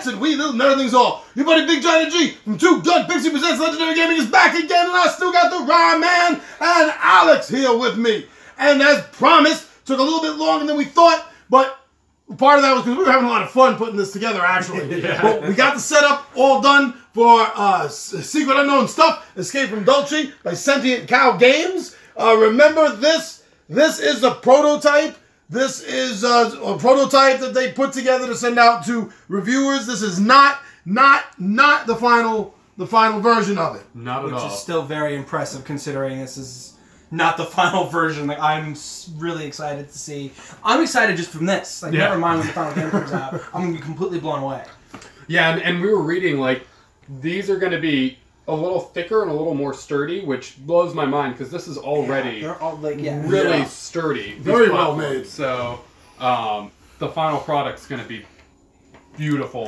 and we little nerdlings all. Your buddy Big Johnny G from Two Gun Pixie Presents Legendary Gaming is back again, and I still got the Rhyme Man and Alex here with me. And as promised, took a little bit longer than we thought, but part of that was because we were having a lot of fun putting this together, actually. But we got the setup all done for Secret Unknown Stuff, Escape from Dulce by Sentient Cow Games. Remember, this is the prototype. This is a prototype that they put together to send out to reviewers. This is not the final version of it. Not at all. Which is still very impressive considering this is not the final version. Like, I'm really excited to see. I'm excited just from this. Like, never mind when the final game comes out. I'm going to be completely blown away. Yeah, and we were reading, like, these are going to be a little thicker and a little more sturdy, which blows my mind because this is already they're all, like, really sturdy. Very well made. So the final product's going to be beautiful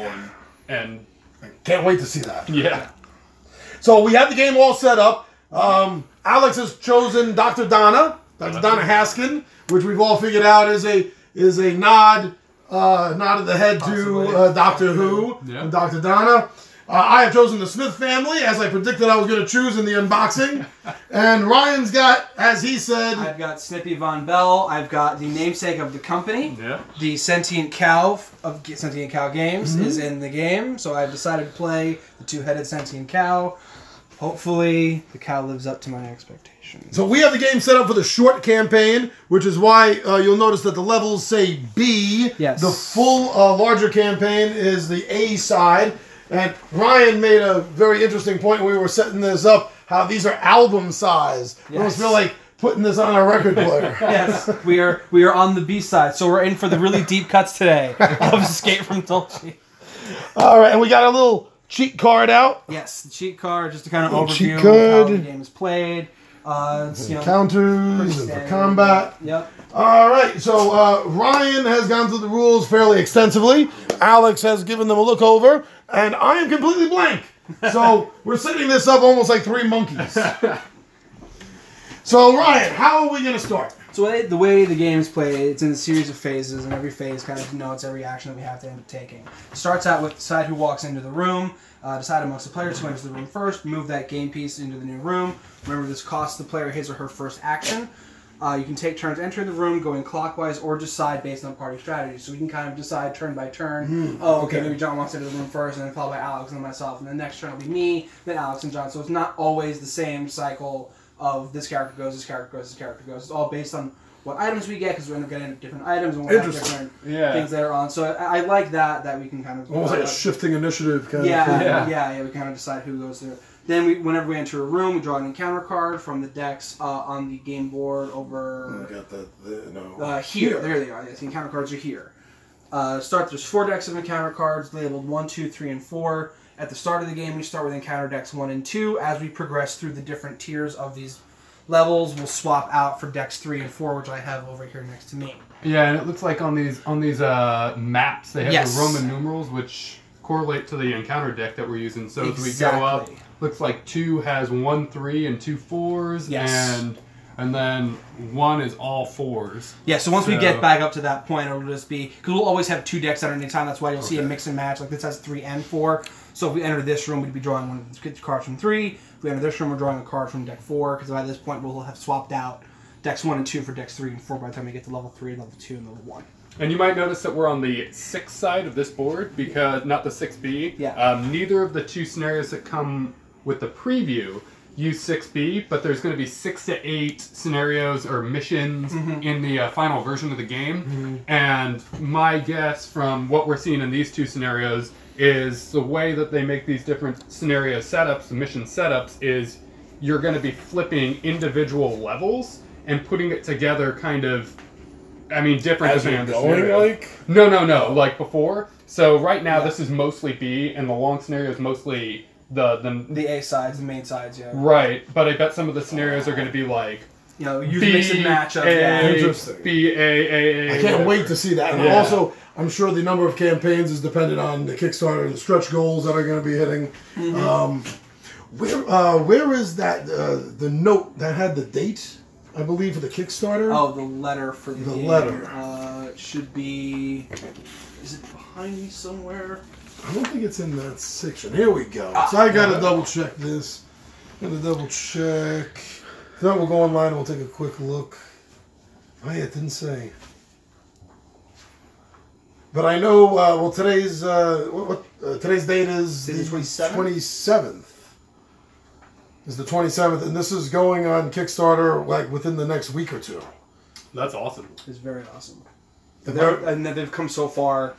and I can't wait to see that. Yeah. So we have the game all set up. Alex has chosen Dr. Donna Haskin, which we've all figured out is a nod of the head to Doctor Who and Dr. Donna. I have chosen the Smith family, as I predicted I was going to choose in the unboxing. And Ryan's got, as he said... I've got Snippy Von Bell. I've got the namesake of the company. Yeah. The Sentient Cow of Sentient Cow Games is in the game. So I've decided to play the two-headed Sentient Cow. Hopefully, the cow lives up to my expectations. So we have the game set up for the short campaign, which is why you'll notice that the levels say B. Yes. The full, larger campaign is the A side. And Ryan made a very interesting point when we were setting this up, how these are album size. I almost feel like putting this on a record player. Yes, we are on the B side, so we're in for the really deep cuts today of Escape from Dulce. All right, and we got a little cheat card out. Yes, the cheat card, just to kind of overview how the game is played. It's, counters and for combat. Yep. All right, so Ryan has gone through the rules fairly extensively. Alex has given them a look over, and I am completely blank. So we're setting this up almost like three monkeys. So Ryan, how are we going to start? So the way the game is played, it's in a series of phases, and every phase kind of denotes every action that we have to end up taking. It starts out with decide who walks into the room, decide amongst the players who enters the room first, move that game piece into the new room. Remember, this costs the player his or her first action. You can take turns entering the room, going clockwise, or decide based on party strategy. So we can kind of decide turn by turn. Okay, maybe John walks into the room first, and then followed by Alex and myself, and the next turn will be me, then Alex and John. So it's not always the same cycle of this character goes, this character goes, this character goes. It's all based on what items we get, because we end up getting different items and we have different things later on. So I like that we can kind of... Almost like a shifting initiative kind of thing. Yeah, we kind of decide who goes there. Then whenever we enter a room, we draw an encounter card from the decks on the game board over... I got here. There they are. Yes, the encounter cards are here. There's 4 decks of encounter cards labeled 1, 2, 3, and 4. At the start of the game, we start with encounter decks 1 and 2. As we progress through the different tiers of these levels, we'll swap out for decks 3 and 4, which I have over here next to me. Yeah, and it looks like on these maps they have the Roman numerals, which correlate to the encounter deck that we're using. So as we go up, looks like 2 has 1 3 and 2 4s, and then 1 is all 4s. Yeah, so once we get back up to that point, it'll just be, because we'll always have 2 decks at any time. That's why you'll see a mix and match. Like this has 3 and 4. So if we enter this room, we'd be drawing one of the cards from 3. If we enter this room, we're drawing a card from deck 4, because by this point we'll have swapped out decks 1 and 2 for decks 3 and 4 by the time we get to level 3, level 2, and level 1. And you might notice that we're on the 6 side of this board, because not the 6B. Yeah. Neither of the 2 scenarios that come with the preview use 6B, but there's going to be 6 to 8 scenarios or missions in the final version of the game. And my guess from what we're seeing in these 2 scenarios is the way that they make these different scenario setups, the mission setups, is you're going to be flipping individual levels and putting it together kind of, different as depending on the going, scenario. like? No, like before. So right now this is mostly B, and the long scenario is mostly the A sides, the main sides, yeah. Right, but I bet some of the scenarios are going to be like, use mix and match of Interesting. B, A. I can't wait to see that. And also, I'm sure the number of campaigns is dependent on the Kickstarter and the stretch goals that are going to be hitting. Where is that, the note that had the date, I believe, for the Kickstarter? Oh, the letter for the game. letter. It should be... Is it behind me somewhere? I don't think it's in that section. Here we go. So I got to double check this. Got to double check. Then we'll go online and we'll take a quick look. Oh yeah, it didn't say. But I know. Well, today's today's date is the 27th. Is the 27th, and this is going on Kickstarter like within the next week or two. That's awesome. It's very awesome. And they've come so far,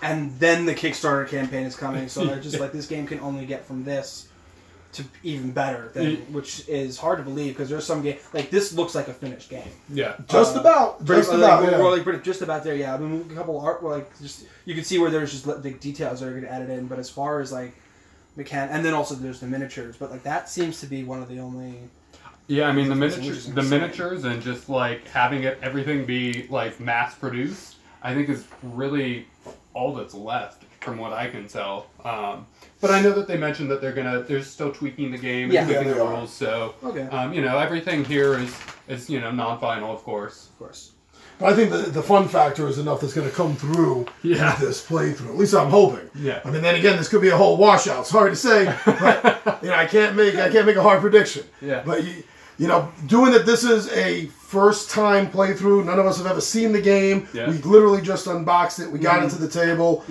and then the Kickstarter campaign is coming, so they're just like, this game can only get from this to even better, which is hard to believe, because there's some game, like, this looks like a finished game. Yeah. Just about. We're just about there, yeah. I mean, a couple of art, just, you can see where there's just the details that are going to add it in, but as far as, like, and then also there's the miniatures, but, like, that seems to be one of the only... Yeah, I mean, the miniatures and just, like, having everything be, like, mass-produced, I think is really all that's left, from what I can tell. But I know that they mentioned that they're still tweaking the game and tweaking the rules, so, everything here is non-final, of course. Of course. But I think the fun factor is enough that's going to come through with this playthrough. At least I'm hoping. Yeah. I mean, then again, this could be a whole washout. It's hard to say, but I can't make a hard prediction. Yeah. But doing that, this is a first-time playthrough. None of us have ever seen the game. Yeah. We literally just unboxed it. We got it to the table.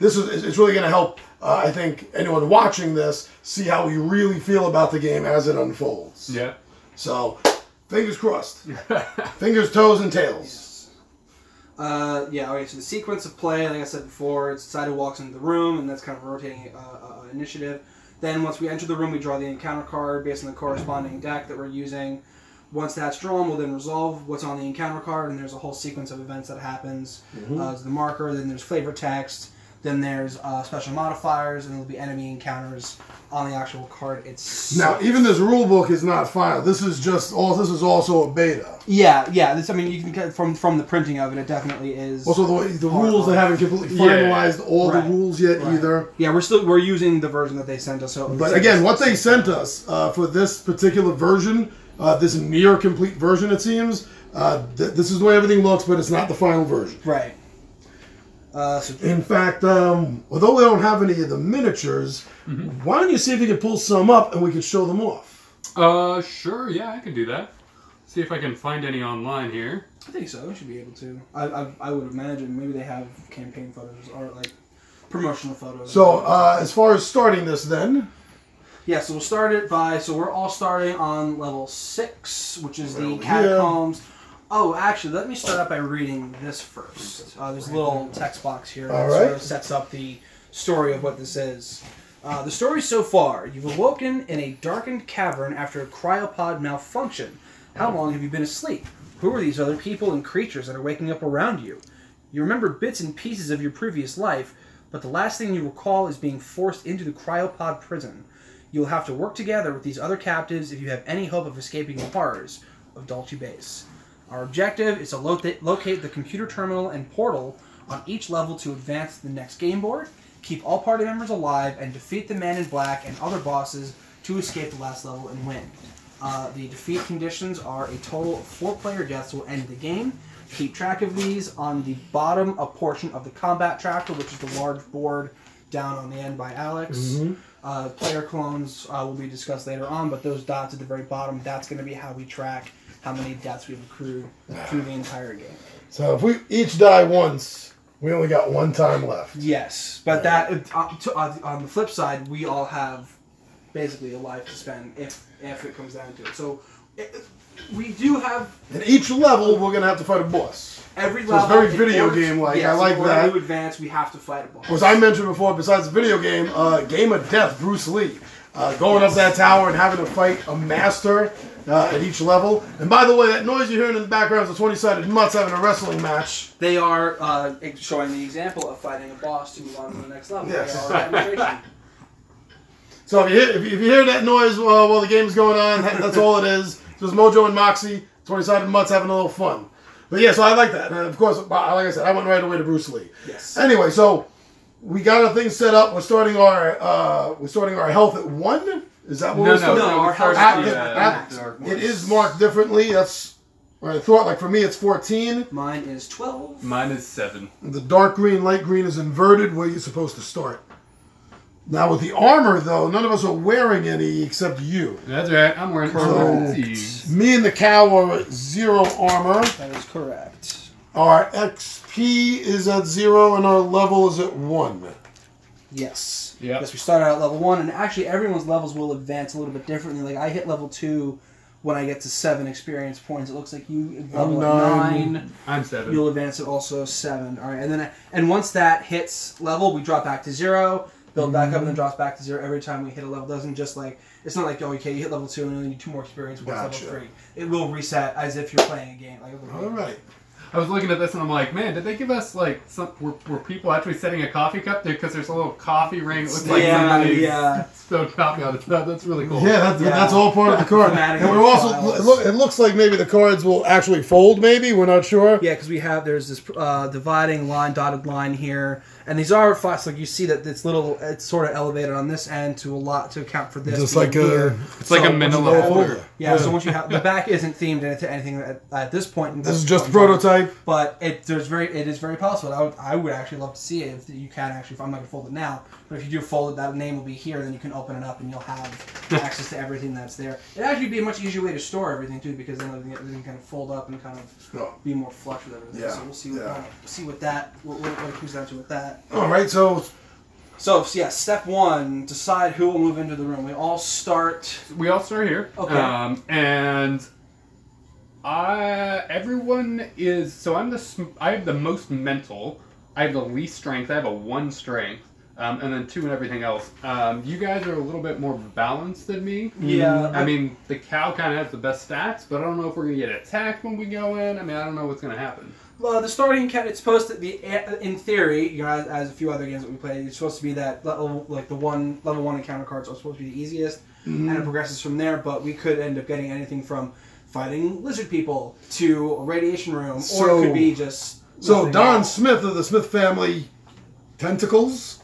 It's really going to help. I think anyone watching this see how we really feel about the game as it unfolds. Yeah. So, fingers crossed. Fingers, toes, and tails. Okay, so the sequence of play, like I said before, it's Side who walks into the room, and that's kind of a rotating initiative. Then once we enter the room, we draw the encounter card based on the corresponding deck that we're using. Once that's drawn, we'll then resolve what's on the encounter card, and there's a whole sequence of events that happens. There's the marker, then there's flavor text, then there's special modifiers, and there'll be enemy encounters on the actual card itself. Now, even this rule book is not final. This is also a beta. Yeah. You can get from the printing of it. It definitely is. Also, the rules they haven't completely finalized all the rules yet either. Yeah, we're using the version that they sent us. But again, what they sent us for this particular version, this near complete version, it seems. This is the way everything looks, but it's not the final version. Right. In fact, although we don't have any of the miniatures, why don't you see if you can pull some up and we can show them off? Sure, yeah, I can do that. See if I can find any online here. I think so, we should be able to. I would imagine maybe they have campaign photos or, like, promotional photos. So, as far as starting this then... Yeah, so we'll start it so we're all starting on level 6, which is the Catacombs. Oh, actually, let me start out by reading this first. There's a little text box here that sort of sets up the story of what this is. The story so far: you've awoken in a darkened cavern after a cryopod malfunction. How long have you been asleep? Who are these other people and creatures that are waking up around you? You remember bits and pieces of your previous life, but the last thing you recall is being forced into the cryopod prison. You will have to work together with these other captives if you have any hope of escaping the horrors of Dulce Base. Our objective is to locate the computer terminal and portal on each level to advance to the next game board, keep all party members alive, and defeat the Man in Black and other bosses to escape the last level and win. The defeat conditions are a total of 4 player deaths will end the game. Keep track of these on the bottom portion of the combat tracker, which is the large board down on the end by Alex. Player clones will be discussed later on, but those dots at the very bottom, that's going to be how we track how many deaths we've accrued through the entire game. So if we each die once, we only got 1 time left. Yes, but that on the flip side, we all have basically a life to spend if it comes down to it. So we do have... In each level, we're going to have to fight a boss. Every so level... it's very video game-like. Yes, I like that. To advance, we have to fight a boss. As I mentioned before, besides the video game, Game of Death, Bruce Lee. Going up that tower and having to fight a master at each level. And by the way, that noise you're hearing in the background is the 20-sided mutts having a wrestling match. They are showing the example of fighting a boss to move on to the next level. Yes. They are a demonstration. So if you hear that noise while the game's going on, that's all it is. So it's Mojo and Moxie, 20-sided mutts having a little fun. But yeah, so I like that. And of course, like I said, I went right away to Bruce Lee. Yes. Anyway, so we got our things set up. We're starting our health at 1. Is that what we're starting? No, our health it is marked differently. That's All right, thought like for me it's 14. Mine is 12. Mine is 7. The dark green, light green is inverted where you're supposed to start. Now with the armor though, none of us are wearing any except you. That's right. I'm wearing armor. Me and the cow are at 0 armor. That is correct. Our XP is at 0 and our level is at 1. Yes. Yeah. Yes, we started at level 1, and actually everyone's levels will advance a little bit differently. Like I hit level 2 when I get to 7 experience points. It looks like you level at 9. I'm 7. You'll advance at also 7. All right, and once that hits level, we drop back to 0. Build back up and then drops back to 0 every time we hit a level. It doesn't just like, it's not like, oh, okay, you hit level 2 and then you need 2 more experience with level 3. It will reset as if you're playing a game. Like, all right. I was looking at this and I'm like, man, did they give us like some? Were people actually setting a coffee cup there? Because there's a little coffee ring. It looks like somebody spilled coffee on it. That's really cool. Yeah, that's all part of the card. And we're also it looks like maybe the cards will actually fold. Maybe we're not sure. Yeah, because there's this dividing line, dotted line here, and these are fast. Like you see that it's sort of elevated on this end to account for this. Just like it's like a manila folder. Yeah, so once you have the back isn't themed into anything at this point. This is just a prototype. But it is very possible. I would actually love to see it if you can actually. I'm not going to fold it now, but if you do fold it, that name will be here. Then you can open it up and you'll have access to everything that's there. It'd actually be a much easier way to store everything too, because then everything kind of fold up and kind of be more flush with everything. Yeah. So we'll see what it comes down to with that. All right, so yeah, step 1: decide who will move into the room. We all start here. Okay. And everyone is. So I have the most mental. I have the least strength. I have a 1 strength, and then 2 and everything else. You guys are a little bit more balanced than me. Yeah. I mean, the cow kind of has the best stats, but I don't know if we're gonna get attacked when we go in. I mean, I don't know what's gonna happen. Well, the starting count, it's supposed to be, in theory, you know, as a few other games that we played, it's supposed to be that level, like level 1 encounter cards are supposed to be the easiest, and it progresses from there, but we could end up getting anything from fighting lizard people to a radiation room, or it could be just... So Don Smith of the Smith family tentacles,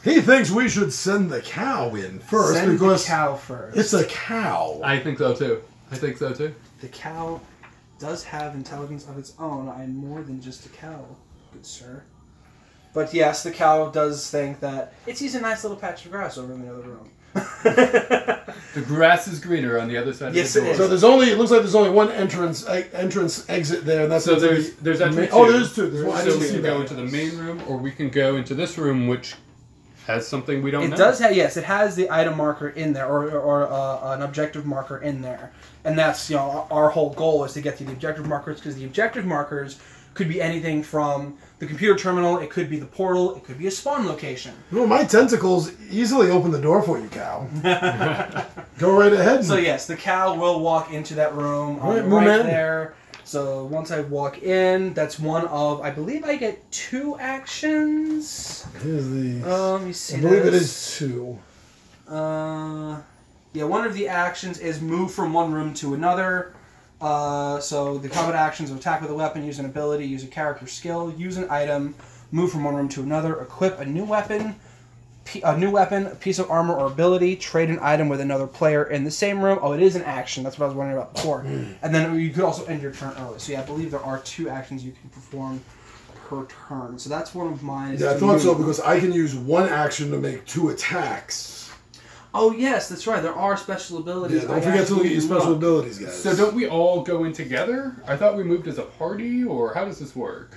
he thinks we should send the cow in first because the cow first. It's a cow. I think so too. The cow does have intelligence of its own. I am more than just a cow, good sir. But yes, the cow does think that it sees a nice little patch of grass over in the other room. The grass is greener on the other side of the door. Yes, it is. So it looks like there's only one entrance exit there. And that's so there's actually 2. Oh, there's 2. So we can go into the main room, or we can go into this room, which has something we don't know. It does have, yes, it has the item marker in there, or an objective marker in there. And that's, our whole goal is to get to the objective markers, because the objective markers could be anything from the computer terminal, it could be the portal, it could be a spawn location. Well, my tentacles easily open the door for you, cow. Go right ahead. So yes, the cow will walk into that room right there. So once I walk in, that's one of, I believe I get 2 actions. Here's the... let me see. I believe it is 2. Yeah, one of the actions is move from one room to another. So the combat actions are attack with a weapon, use an ability, use a character skill, use an item, move from one room to another, equip a new weapon, a piece of armor or ability, trade an item with another player in the same room. Oh, it is an action. That's what I was wondering about before. And then you could also end your turn early. So yeah, I believe there are 2 actions you can perform per turn. So that's one of mine. Yeah, I thought so because I can use 1 action to make 2 attacks. Oh yes, that's right. There are special abilities. Yeah, don't forget to look at your special abilities, guys. So don't we all go in together? I thought we moved as a party, or how does this work?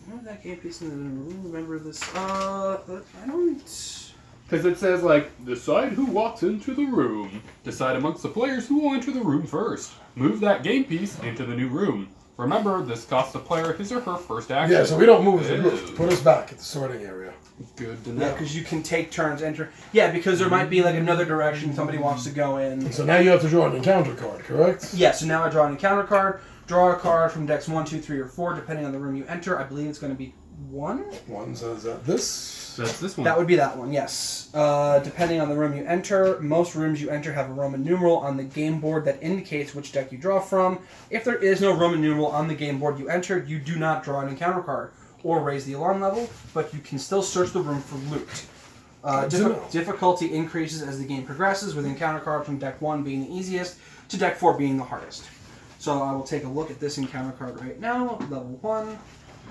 Remember that game piece in the room? Remember this? I don't... Because it says, decide who walks into the room. Decide amongst the players who will enter the room first. Move that game piece into the new room. Remember, this costs the player his or her first action. Yeah, so we don't move as a group. Put us back at the sorting area. Good to know. Yeah, because you can take turns enter. Yeah, because there might be another direction somebody wants to go in. So now you have to draw an encounter card, correct? Yeah, so now I draw an encounter card. Draw a card from decks 1, 2, 3, or 4, depending on the room you enter. I believe it's going to be 1. 1, so is that this? That's this one. That would be that one, yes. Depending on the room you enter, most rooms you enter have a Roman numeral on the game board that indicates which deck you draw from. If there is no Roman numeral on the game board you entered, you do not draw an encounter card or raise the alarm level, but you can still search the room for loot. Difficulty increases as the game progresses, with encounter card from deck 1 being the easiest. to deck 4 being the hardest. So I will take a look at this encounter card right now, level 1.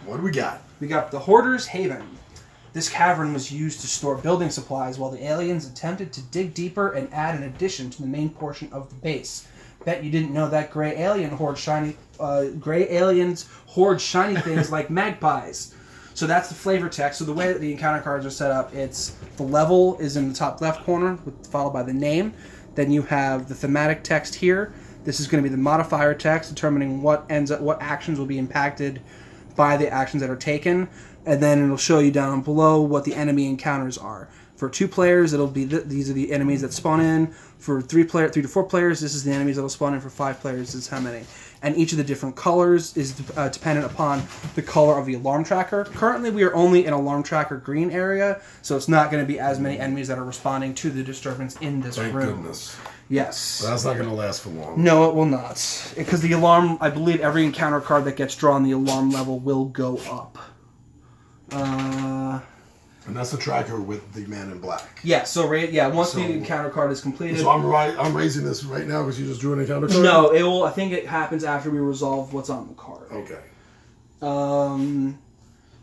What do we got? We got the Hoarder's Haven. This cavern was used to store building supplies while the aliens attempted to dig deeper and add an addition to the main portion of the base. Bet you didn't know that gray aliens hoard shiny things like magpies. So that's the flavor text. So the way that the encounter cards are set up, it's the level is in the top left corner, followed by the name. Then you have the thematic text here. This is going to be the modifier text, determining what actions will be impacted by the actions that are taken. And then it'll show you down below what the enemy encounters are. For 2 players, it'll be these are the enemies that spawn in. For 3 to 4 players, this is the enemies that'll spawn in. For 5 players, this is how many. And each of the different colors is dependent upon the color of the alarm tracker. Currently, we are only in alarm tracker green area, so it's not going to be as many enemies that are responding to the disturbance in this room. Thank goodness. Yes. That's not going to last for long. No, it will not. Because the alarm, I believe every encounter card that gets drawn, the alarm level will go up. And that's the tracker with the man in black. Yeah, so once the encounter card is completed... So I'm raising this right now because you just drew an encounter card? No, it will. I think it happens after we resolve what's on the card. Okay.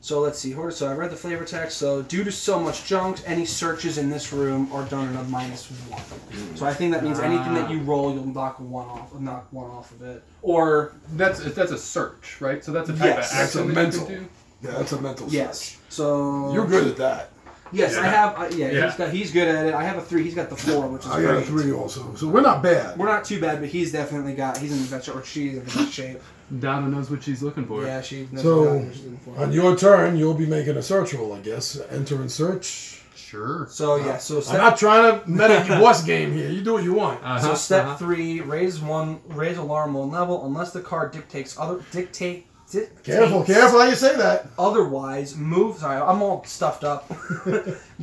So let's see. So I read the flavor text. So due to so much junk, any searches in this room are done at a -1. So I think that means anything that you roll, you'll knock one off of it. Or that's a search, right? So that's a type of action that's a that mental. you can do. Yeah, that's a mental yes. search. So You're good at that. Yes, Yeah. I have. He's good at it. I have a 3. He's got the 4, which is I great. got a 3 also. So we're not bad. We're not too bad, but he's definitely he's in the best, or she's in the best shape. Donna knows what she's looking for. Yeah, she knows So, what she's looking for. on your turn, you'll be making a search roll, I guess. Enter and search. Sure. So yeah, so I'm not trying to meta boss game here. You do what you want. So step 3, raise alarm 1 level unless the card Careful how you say that. Otherwise, sorry, I'm all stuffed up.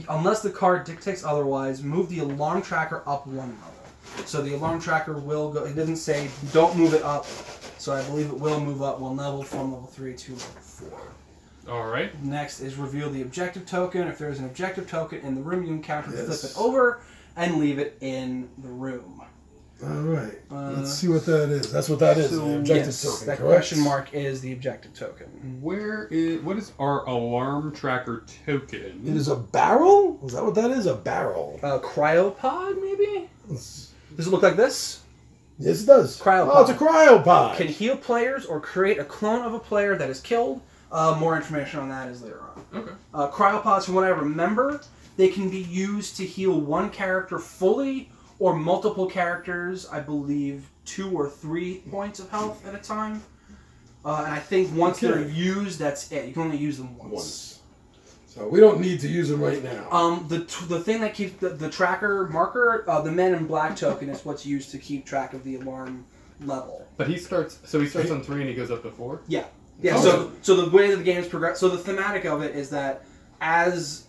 Unless the card dictates otherwise, move the alarm tracker up 1 level. So the alarm tracker will go. It doesn't say don't move it up. So I believe it will move up 1 level from level 3 to level 4. All right. Next is reveal the objective token. If there is an objective token in the room you encounter, flip it over and leave it in the room. All right. Let's see what that is. That's what that is. So, the objective token. That correct? question mark is the objective token. What is our alarm tracker token? It is a barrel? Is that what that is? A barrel. Cryopod, maybe? Does it look like this? Yes, it does. Cryopod. Oh, it's a cryopod. Can heal players or create a clone of a player that is killed. More information on that is later on. Okay. Cryopods, from what I remember, they can be used to heal 1 character fully or multiple characters, I believe 2 or 3 points of health at a time. And I think once they're used, that's it. You can only use them once. So we don't need to use them right now. The thing that keeps the tracker marker, the Men in Black token, is what's used to keep track of the alarm level. But he starts on 3 and he goes up to 4? Yeah. Yeah, so the way that the game is progressed, so the thematic of it is that as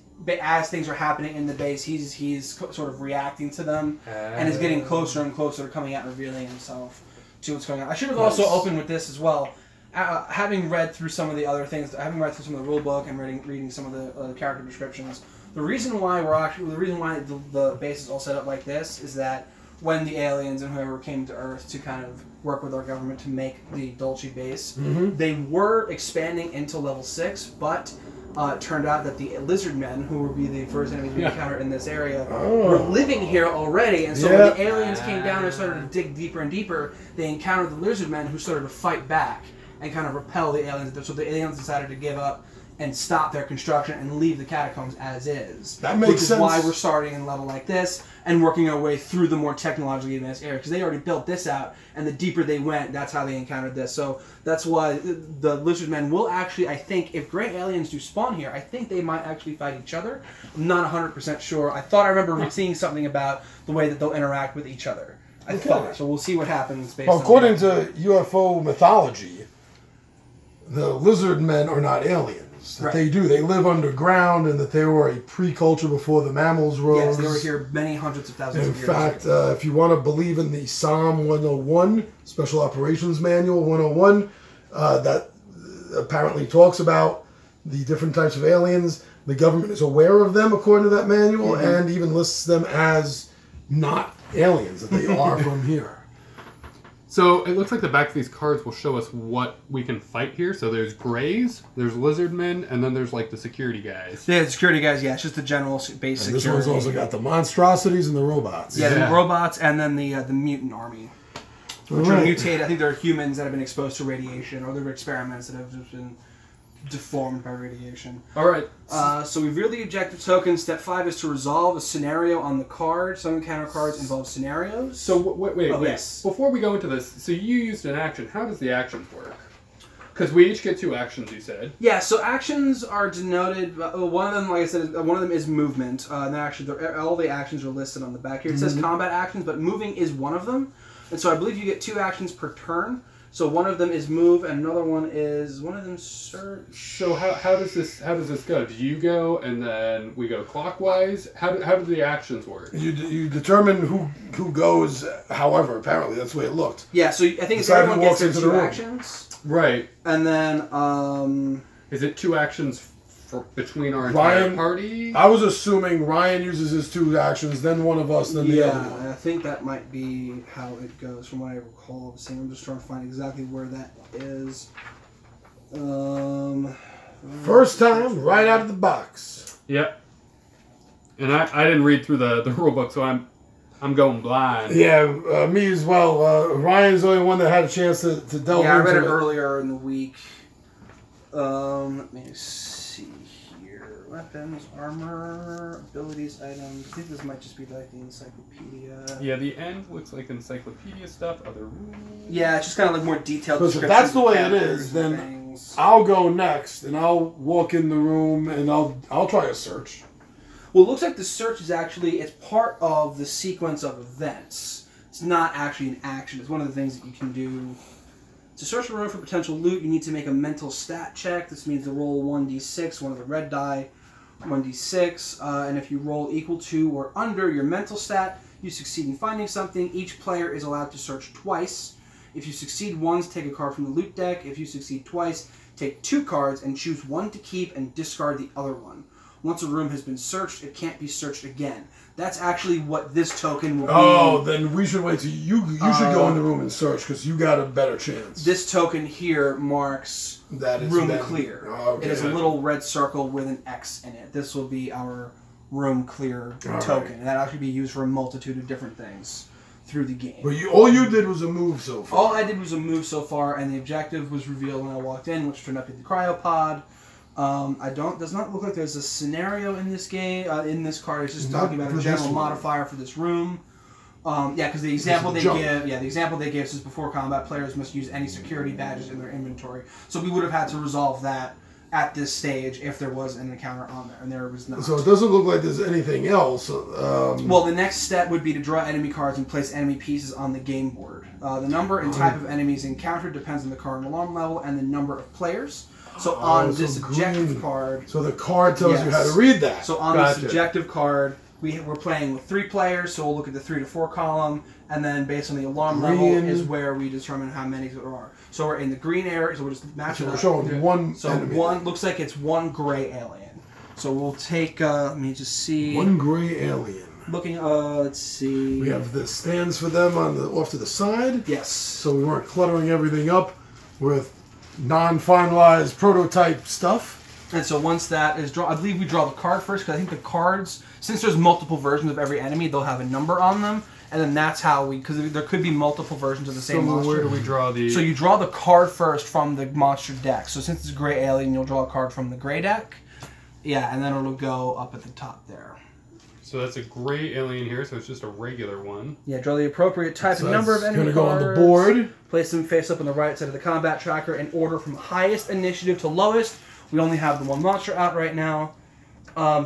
things are happening in the base, he's sort of reacting to them and is getting closer and closer to coming out and revealing himself to what's going on. I should have also opened with this as well. Having read through some of the other things, having read through some of the rule book and reading some of the character descriptions, the reason why the base is all set up like this is that when the aliens and whoever came to Earth to kind of work with our government to make the Dulce base, they were expanding into level 6, but it turned out that the lizard men, who would be the first enemies we encounter in this area, were living here already, and so when the aliens came down and started to dig deeper and deeper, they encountered the lizard men who started to fight back and kind of repel the aliens. So the aliens decided to give up and stop their construction and leave the catacombs as is. That makes sense. Which is why we're starting in a level like this and working our way through the more technologically advanced area, because they already built this out, and the deeper they went, that's how they encountered this. So that's why the lizard men will actually, I think, if gray aliens do spawn here, I think they might actually fight each other. I'm not 100% sure. I thought I remember seeing something about the way that they'll interact with each other. I thought. So we'll see what happens based on according to UFO mythology, the lizard men are not aliens. That they live underground, and that they were a pre-culture before the mammals rose. Yes, they were here many hundreds of thousands of years ago. In fact, if you want to believe in the Psalm 101, Special Operations Manual 101, that apparently talks about the different types of aliens. The government is aware of them, according to that manual, and even lists them as not aliens, that they are from here. So it looks like the back of these cards will show us what we can fight here. So there's Greys, there's Lizardmen, and then there's like the security guys. Yeah, the security guys, yeah, it's just the general base And security. this one's also got the monstrosities and the robots. Yeah, the robots and then the mutant army. Which are mutated. I think they're humans that have been exposed to radiation, or they're experiments that have just been deformed by radiation. Alright. So we've revealed the objective token. Step 5 is to resolve a scenario on the card. Some encounter cards involve scenarios. So wait. Yes. Before we go into this, so you used an action. How does the actions work? Because we each get 2 actions, you said. Yeah, so actions are denoted. One of them, like I said, one of them is movement. And then actually, all the actions are listed on the back here. It says combat actions, but moving is one of them. And so I believe you get 2 actions per turn. So one of them is move, and another one is search. So how does this go? Do you go and then we go clockwise? How do the actions work? You determine who goes. However, apparently that's the way it looked. Yeah, so I think it's Decide who everyone gets walks into the 2 room. actions, Right. and then Is it 2 actions between our entire party? I was assuming Ryan uses his 2 actions, then one of us, then the other one. I think that might be how it goes from what I recall of seeing. I'm just trying to find exactly where that is. First time, right out of the box. Yep. And I didn't read through the rule book, so I'm going blind. Yeah, me as well. Ryan's the only one that had a chance to delve into it. Yeah, I read it earlier in the week. Let me see here. Weapons, armor, abilities, items. I think this might just be like the encyclopedia. Yeah, the end looks like encyclopedia stuff, other rules. Yeah, it's just kind of like more detailed. Because if that's the way it is, then I'll go next, and I'll walk in the room, and I'll try a search. Well, it looks like the search is actually, it's part of the sequence of events. It's not actually an action. It's one of the things that you can do. To search a room for potential loot, you need to make a mental stat check. This means to roll 1d6, one of the red die, 1d6, and if you roll equal to or under your mental stat, you succeed in finding something. Each player is allowed to search twice. If you succeed once, take a card from the loot deck. If you succeed twice, take 2 cards and choose one to keep and discard the other one. Once a room has been searched, it can't be searched again. That's actually what this token will be. Oh, then we should wait till you should go in the room and search, because you got a better chance. This token here marks that is room clear. Okay. It is a little red circle with an X in it. This will be our room clear token. And that'll actually be used for a multitude of different things through the game. But all you did was a move so far. All I did was a move so far, and the objective was revealed when I walked in, which turned up in the cryopod. Does not look like there's a scenario in this game, in this card. It's just talking about a general modifier for this room. Because the example they give says before combat, players must use any security badges in their inventory. So we would have had to resolve that at this stage if there was an encounter on there, and there was not. So it doesn't look like there's anything else. Well, the next step would be to draw enemy cards and place enemy pieces on the game board. The number and type of enemies encountered depends on the card and alarm level and the number of players. So on this objective card... So the card tells you how to read that. So on this objective card, we're playing with 3 players, so we'll look at the 3 to 4 column, and then based on the alarm level is where we determine how many there are. So we're in the green area, so we'll just match it up. We're showing one enemy. One looks like it's 1 gray alien. So we'll take, let me just see... 1 gray alien. Looking, let's see... We have the stands for them off to the side. Yes. So we weren't cluttering everything up with non-finalized prototype stuff. And so once that is drawn, I believe we draw the card first, because I think the cards, since there's multiple versions of every enemy, they'll have a number on them, and then that's how because there could be multiple versions of the same monster. Where do we draw the... So you draw the card first from the monster deck. So since it's a gray alien, you'll draw a card from the gray deck. Yeah, and then it'll go up at the top there. So that's a gray alien here, so it's just a regular one. Yeah, draw the appropriate type and number of enemy cards. Going to go on the board. Place them face up on the right side of the combat tracker in order from highest initiative to lowest. We only have the 1 monster out right now.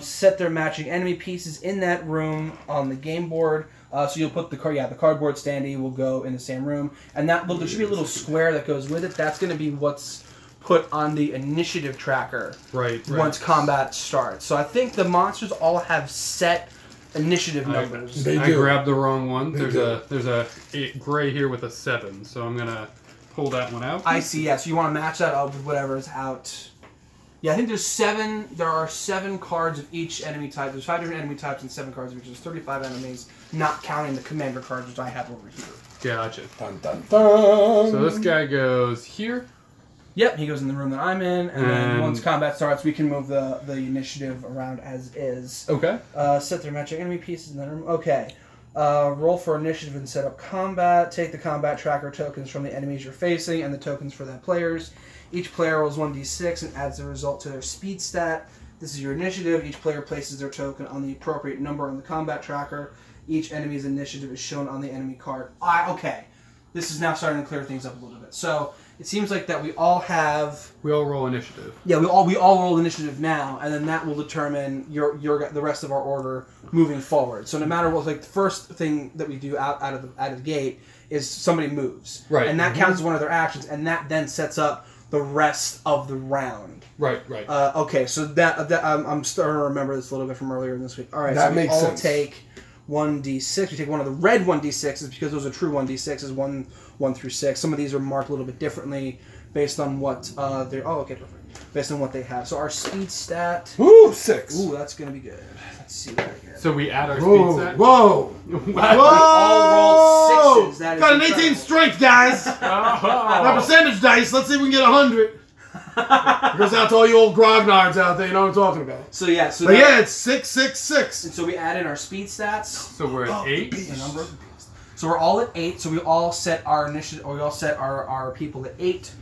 Set their matching enemy pieces in that room on the game board. So you'll put the cardboard standee will go in the same room. And there should be a little square that goes with it. That's going to be what's put on the initiative tracker once combat starts. So I think the monsters all have set initiative numbers. I grabbed the wrong one. There's a gray here with a 7, so I'm gonna pull that one out. I see. Yeah. So you want to match that up with whatever is out. Yeah, I think there's 7. There are 7 cards of each enemy type. There's 5 different enemy types and 7 cards, which is 35 enemies, not counting the commander cards, which I have over here. Gotcha. Dun, dun, dun. So this guy goes here. Yep, he goes in the room that I'm in, and then once combat starts, we can move the initiative around as is. Okay. Set their matching enemy pieces in the room. Okay. Roll for initiative and set up combat. Take the combat tracker tokens from the enemies you're facing and the tokens for that players. Each player rolls 1d6 and adds the result to their speed stat. This is your initiative. Each player places their token on the appropriate number on the combat tracker. Each enemy's initiative is shown on the enemy card. Okay. This is now starting to clear things up a little bit. So it seems like that we all have... We all roll initiative. Yeah, we all roll initiative now, and then that will determine the rest of our order moving forward. So no matter what, like the first thing that we do out of the gate is somebody moves, right, and that counts as one of their actions, and that then sets up the rest of the round. Right. Okay, so that I'm starting to remember this a little bit from earlier in this week. All right, that so makes we all sense. take 1d6. We take one of the red 1d6s because those are true 1d6s, 1 through 6. Some of these are marked a little bit differently based on what they're... Oh, okay, perfect. Based on what they have. So our speed stat... Ooh, 6. Ooh, that's going to be good. Let's see that again. So we add our Whoa, speed set. whoa, We all rolled 6s. That is got an incredible. 18 strength, guys. Now percentage dice. Let's see if we can get 100. It goes out to all you old grognards out there. You know what I'm talking about. So yeah, so But that- yeah, it's 666. and so we add in our speed stats. So we're at 8. The number. So we're all at 8. So we all set our initiative, or we all set our people at 8.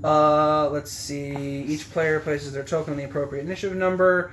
Let's see. Each player places their token on the appropriate initiative number.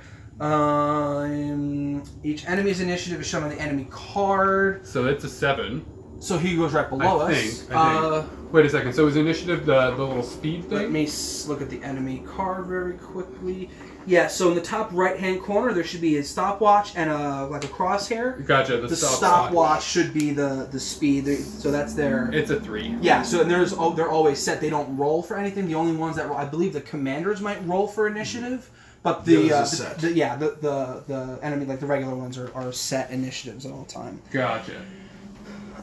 Each enemy's initiative is shown on the enemy card. So it's a 7. So he goes right below I us. think. Wait a second. So is initiative the little speed thing? Let me look at the enemy card very quickly. Yeah, so in the top right-hand corner, there should be a stopwatch and a crosshair. Gotcha. The stopwatch should be the speed. So that's their... It's a 3. Yeah, so and they're always set. They don't roll for anything. The only ones that roll, I believe the commanders might roll for initiative, but the enemy, like the regular ones, are set initiatives at all time. Gotcha.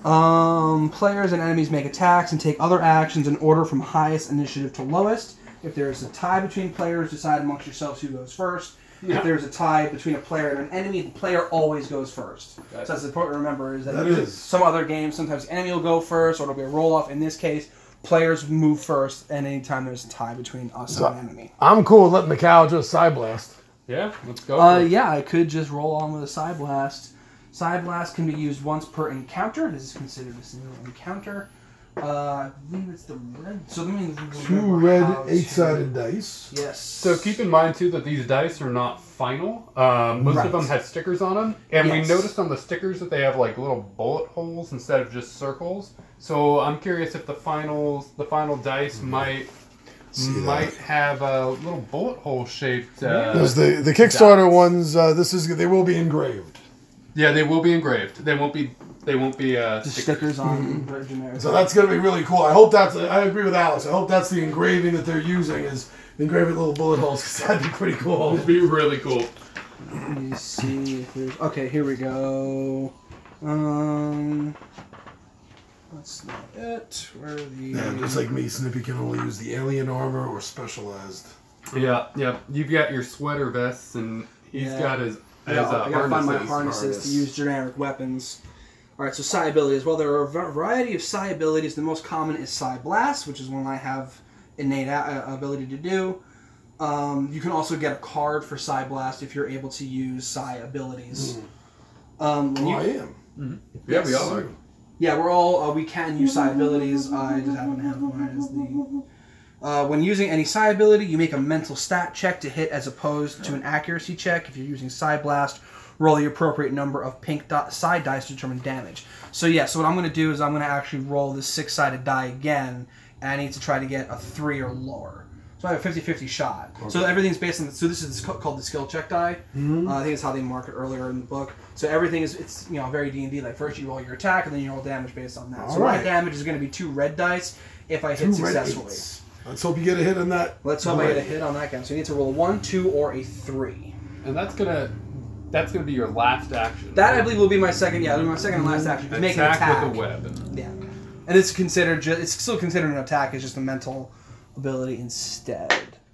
Players and enemies make attacks and take other actions in order from highest initiative to lowest. If there is a tie between players, decide amongst yourselves who goes first. Yeah. If there's a tie between a player and an enemy, the player always goes first. Gotcha. So that's important to remember is that That is. some other games, sometimes the enemy will go first or it'll be a roll-off. In this case, players move first, and anytime there's a tie between us and an enemy. I'm cool with letting the cow just side blast. Yeah, let's go. Yeah, I could just roll on with a Side Blast. Side Blast can be used once per encounter. This is considered a single encounter. I believe it's the red. So let me 2 red 8-sided dice. Yes. So keep in mind, too, that these dice are not final. Most Right. of them have stickers on them. And Yes. we noticed on the stickers that they have, like, little bullet holes instead of just circles. So I'm curious if the final dice might have a little bullet hole shaped... There's the Kickstarter ones. They will be engraved. Yeah, they will be engraved. They won't be Just stickers on generic. So that's going to be really cool. I hope I agree with Alex. I hope that's the engraving that they're using is engraving little bullet holes, because that'd be pretty cool. It'd be really cool. Let me see if there's... Okay, here we go. That's not it. Where are the... Yeah, just like me, Snippy can only use the alien armor or specialized. Yeah. You've got your sweater vests, and he's got his I gotta find my harnesses harness. to use generic weapons. Alright, so Psi abilities. Well, there are a variety of Psi abilities. The most common is Psi Blast, which is one I have innate ability to do. You can also get a card for Psi Blast if you're able to use Psi abilities. I am. Mm-hmm. Yes. Yeah, we all are. Yeah, we're all, we can use Psi abilities. I just happen to have mine as the... when using any Psi ability, you make a mental stat check to hit as opposed to an accuracy check. If you're using Psi Blast, roll the appropriate number of pink Psi dice to determine damage. So yeah, so what I'm going to do is I'm going to actually roll this 6-sided die again, and I need to try to get a 3 or lower. So I have a 50-50 shot. Okay. So everything's based on... So this is called the skill check die. Mm-hmm. I think it's how they mark it earlier in the book. So everything is... It's, very D&D. Like first you roll your attack, and then you roll damage based on that. So my damage is going to be 2 red dice if I hit successfully. Let's hope you get a hit on that. Let's hope I get a hit on that guy. So you need to roll a 1, 2, or a 3. And that's gonna be your last action. That I believe will be my second. Yeah, it'll be my second and last action. Make an attack with a weapon. Yeah, and it's considered. It's still considered an attack. It's just a mental ability instead.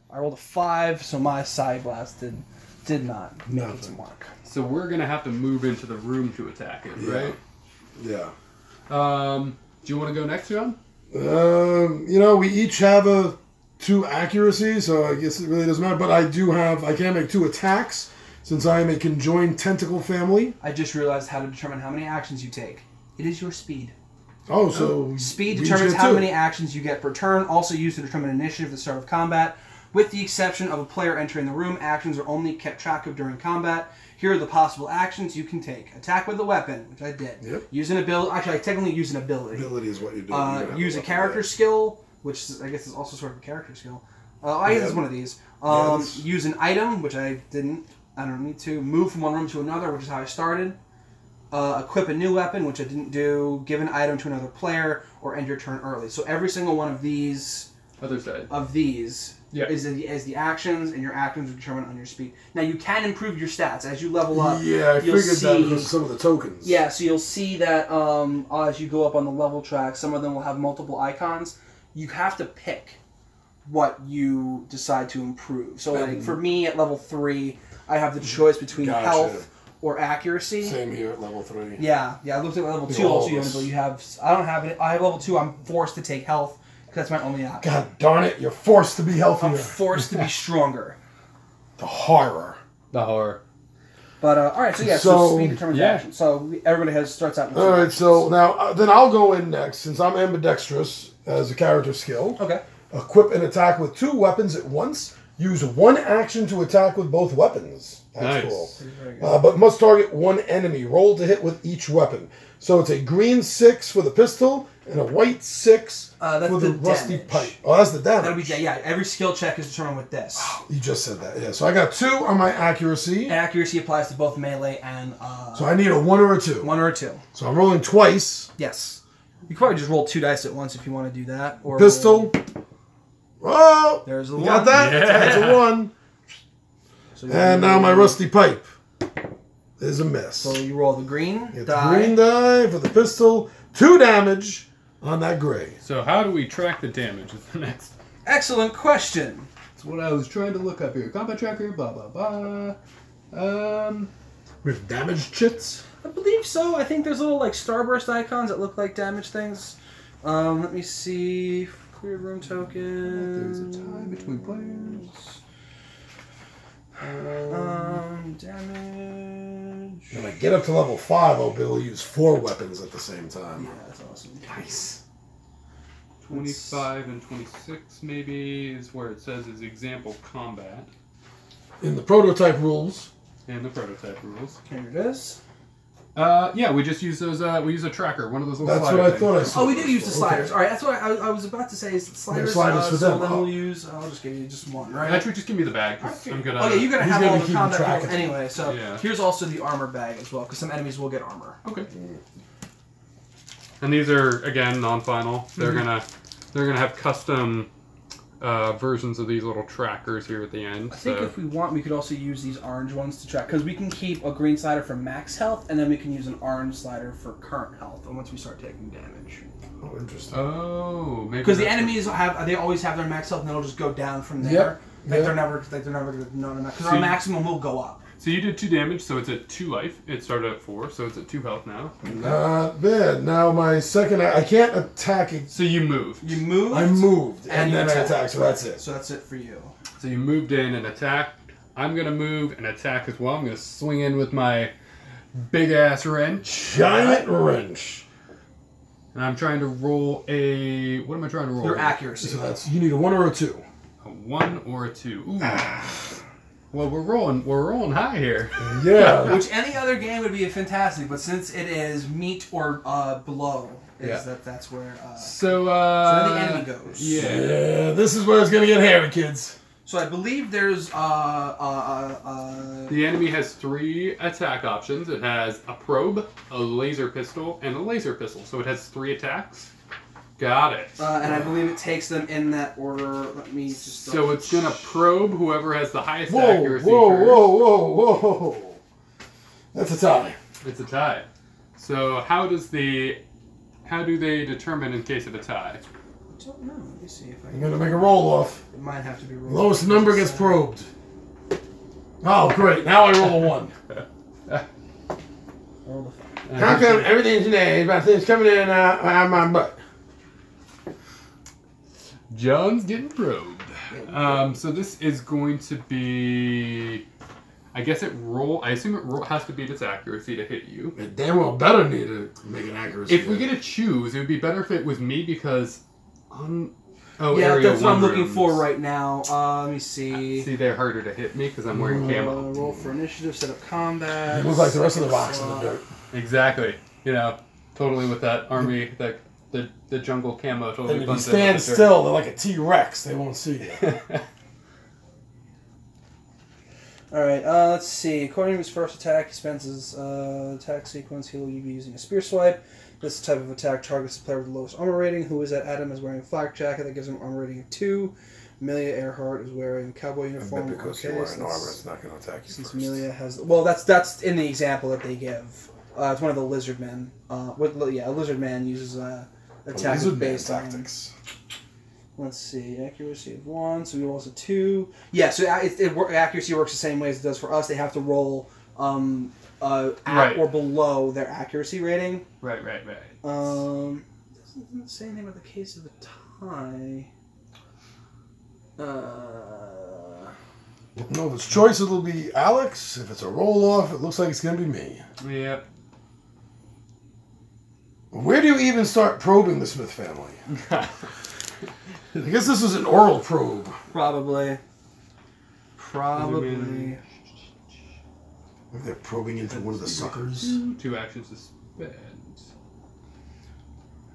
I rolled a 5, so my Psi Blast did not make its mark. So we're gonna have to move into the room to attack it, right? Yeah. Do you want to go next, John? We each have 2 accuracy, so I guess it really doesn't matter. But I can make 2 attacks since I am a conjoined tentacle family. I just realized how to determine how many actions you take. It is your speed. Oh, so speed determines how many actions you get per turn. Also used to determine initiative at the start of combat. With the exception of a player entering the room, actions are only kept track of during combat. Here are the possible actions you can take. Attack with a weapon, which I did. Yep. Use an ability. Actually, I technically use an ability. Ability is what you do. Use a character skill, which I guess is also sort of a character skill. I guess it's one of these. Use an item, which I didn't. I don't need to. Move from one room to another, which is how I started. Equip a new weapon, which I didn't do. Give an item to another player, or end your turn early. So every single one of these... Other side. Of these... Yeah. Is the actions, and your actions are determined on your speed. Now, you can improve your stats. As you level up, yeah, I figured that because of some of the tokens. Yeah, so you'll see that as you go up on the level track, some of them will have multiple icons. You have to pick what you decide to improve. So, like, for me, at level 3, I have the choice between health or accuracy. Same here at level 3. Yeah, I looked at level 2 also. You have... I don't have it. I have level 2. I'm forced to take health. That's my only option. God darn it, you're forced to be healthier. I'm forced to be stronger. The horror. The horror. But, alright, so speed determines action. So, everybody starts out with alright, so now, then I'll go in next, since I'm ambidextrous as a character skill. Okay. Equip an attack with 2 weapons at once. Use 1 action to attack with both weapons. That's cool. But must target 1 enemy. Roll to hit with each weapon. So it's a green 6 for the pistol, and a white 6 for the rusty pipe. Oh, that's the damage. That'll be, every skill check is determined with this. You just said that, yeah. So I got 2 on my accuracy. And accuracy applies to both melee and... so I need a 1 or a 2. 1 or a 2. So I'm rolling twice. Yes. You can probably just roll 2 dice at once if you want to do that. Or pistol. Oh! There's a 1. Got that? Yeah. That's a 1. So and now my rusty pipe is a miss. So you roll the green Get die. The green die for the pistol. 2 damage on that gray. So how do we track the damage is the next. Excellent question. That's what I was trying to look up here. Combat tracker, blah, blah, blah. With damage chits? I believe so. I think there's little like starburst icons that look like damage things. Let me see. Clear room token. There's a tie between players. Damage. When I get up to level 5, I'll be able to use 4 weapons at the same time. Yeah, that's awesome. Nice. 25 and 26 maybe is where it says is example combat. In the prototype rules. And the prototype rules. Here it is. Yeah, we just use those. We use a tracker, one of those little. That's slider what I things. thought I saw. Oh, we do use the sliders. All right, that's what I was about to say. Is sliders. sliders for them. So then we'll use. I'll just give you just 1, right? Actually, just give me the bag. 'Cause I'm good at Okay, you're gonna have all the combat track rules anyway. So Yeah. here's also the armor bag as well, because some enemies will get armor. Okay. And these are again non-final. They're gonna have custom versions of these little trackers here at the end. I think if we want, we could also use these orange ones to track, because we can keep a green slider for max health, and then we can use an orange slider for current health, and once we start taking damage. Oh, interesting. Oh, maybe. Because the enemies always have their max health, and they'll just go down from there. Yep. They're never gonna because our maximum will go up. So you did 2 damage, so it's at 2 life. It started at 4, so it's at 2 health now. Not bad. Now my second, I can't attack. So you moved. You moved. I moved, and you then I attacked. attacked. So that's it. So that's it for you. So you moved in and attacked. I'm gonna move and attack as well. I'm gonna swing in with my big ass wrench. Giant wrench. And I'm trying to roll a. What am I trying to roll? Your accuracy. So that's you need a 1 or a 2. A 1 or a 2. Ooh. Well, we're rolling high here. Yeah. Which any other game would be fantastic, but since it is meat or below, that's where. So where the enemy goes. Yeah. This is where it's gonna get hairy, kids. So I believe there's the enemy has 3 attack options. It has a probe, a laser pistol, and a laser pistol. So it has 3 attacks. Got it. And I believe it takes them in that order. Let me just. So it's gonna probe whoever has the highest Whoa, accuracy first. whoa. That's a tie. It's a tie. So how do they determine in case of a tie? I don't know. Let me see if I I'm gonna make a roll off. It might have to be rolled. Lowest number gets probed. Oh, great. Now I roll a 1. Roll the 5. How come everything's in there, but things coming in and out of my butt? John's getting probed. So this is going to be... I guess I assume it has to beat its accuracy to hit you. It damn well better need to make an accuracy. If we get to choose, it would be better if it was me because... yeah, Area that's what I'm looking rooms. for right now. Let me see. See, they're harder to hit me because I'm wearing camo. Roll for initiative, set up combat. You look like the rest of the box in the dirt. Exactly. You know, totally with that army, the jungle camo totally And if you blends in stand with the dirt. still, they're like a T-Rex. They won't see you. Alright, let's see. According to his first attack, he spends his attack sequence. He will be using a spear swipe. This type of attack targets the player with the lowest armor rating. Who is that? Adam is wearing a flak jacket that gives him armor rating of 2. Amelia Earhart is wearing a cowboy uniform. Because you're wearing armor, it's not going to attack you Since first. Amelia has... Well, that's in the example that they give. It's one of the lizard men. A lizard man uses attack based on tactics. Let's see, accuracy of 1, so he rolls a 2. Yeah, so accuracy works the same way as it does for us. They have to roll at or below their accuracy rating. Right. Doesn't say anything about the case of a tie. No, if it's choice, it'll be Alex. If it's a roll-off, it looks like it's going to be me. Yep. Where do you even start probing the Smith family? I guess this was an oral probe. Probably. Maybe they're probing into one of the suckers. 2 actions to spend.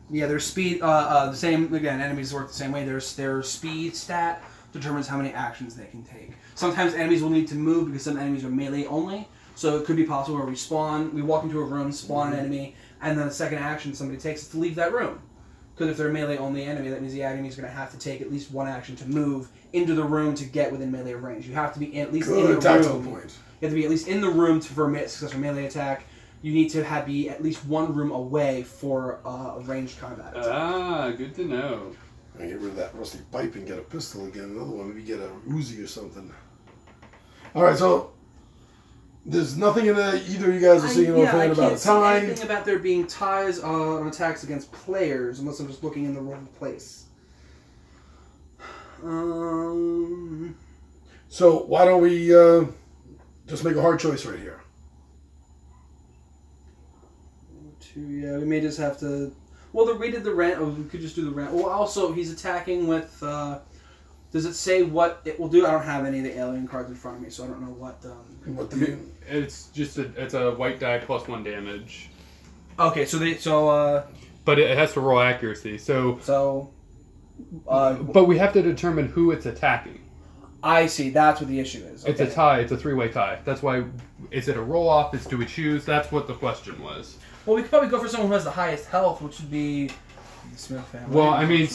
Yeah, their speed, the same, again, enemies work the same way. Their speed stat determines how many actions they can take. Sometimes enemies will need to move because some enemies are melee only. So it could be possible where we walk into a room, spawn an enemy, and then the second action somebody takes is to leave that room. Because if they're a melee only enemy, that means the enemy is going to have to take at least 1 action to move into the room to get within melee range. You have to be at least in the room. You have to be at least in the room for a successful melee attack. You need to be at least 1 room away for ranged combat. Good to know. I get rid of that rusty pipe and get a pistol again. Another one, maybe get a Uzi or something. All right, so there's nothing in either of you guys are seeing offhand about a tie. Anything about there being ties on attacks against players, unless I'm just looking in the wrong place. So why don't we just make a hard choice right here? Yeah, we may just have to. Well, we did the rant. Oh, we could just do the rant. Well, also he's attacking with. Does it say what it will do? I don't have any of the alien cards in front of me, so I don't know what. It's just it's a white die plus 1 damage. Okay, But it has to roll accuracy. But we have to determine who it's attacking. I see. That's what the issue is. Okay. It's a tie. It's a 3-way tie. That's why. Is it a roll off? Do we choose? That's what the question was. Well, we could probably go for someone who has the highest health, which would be the Smith family. Well, I mean,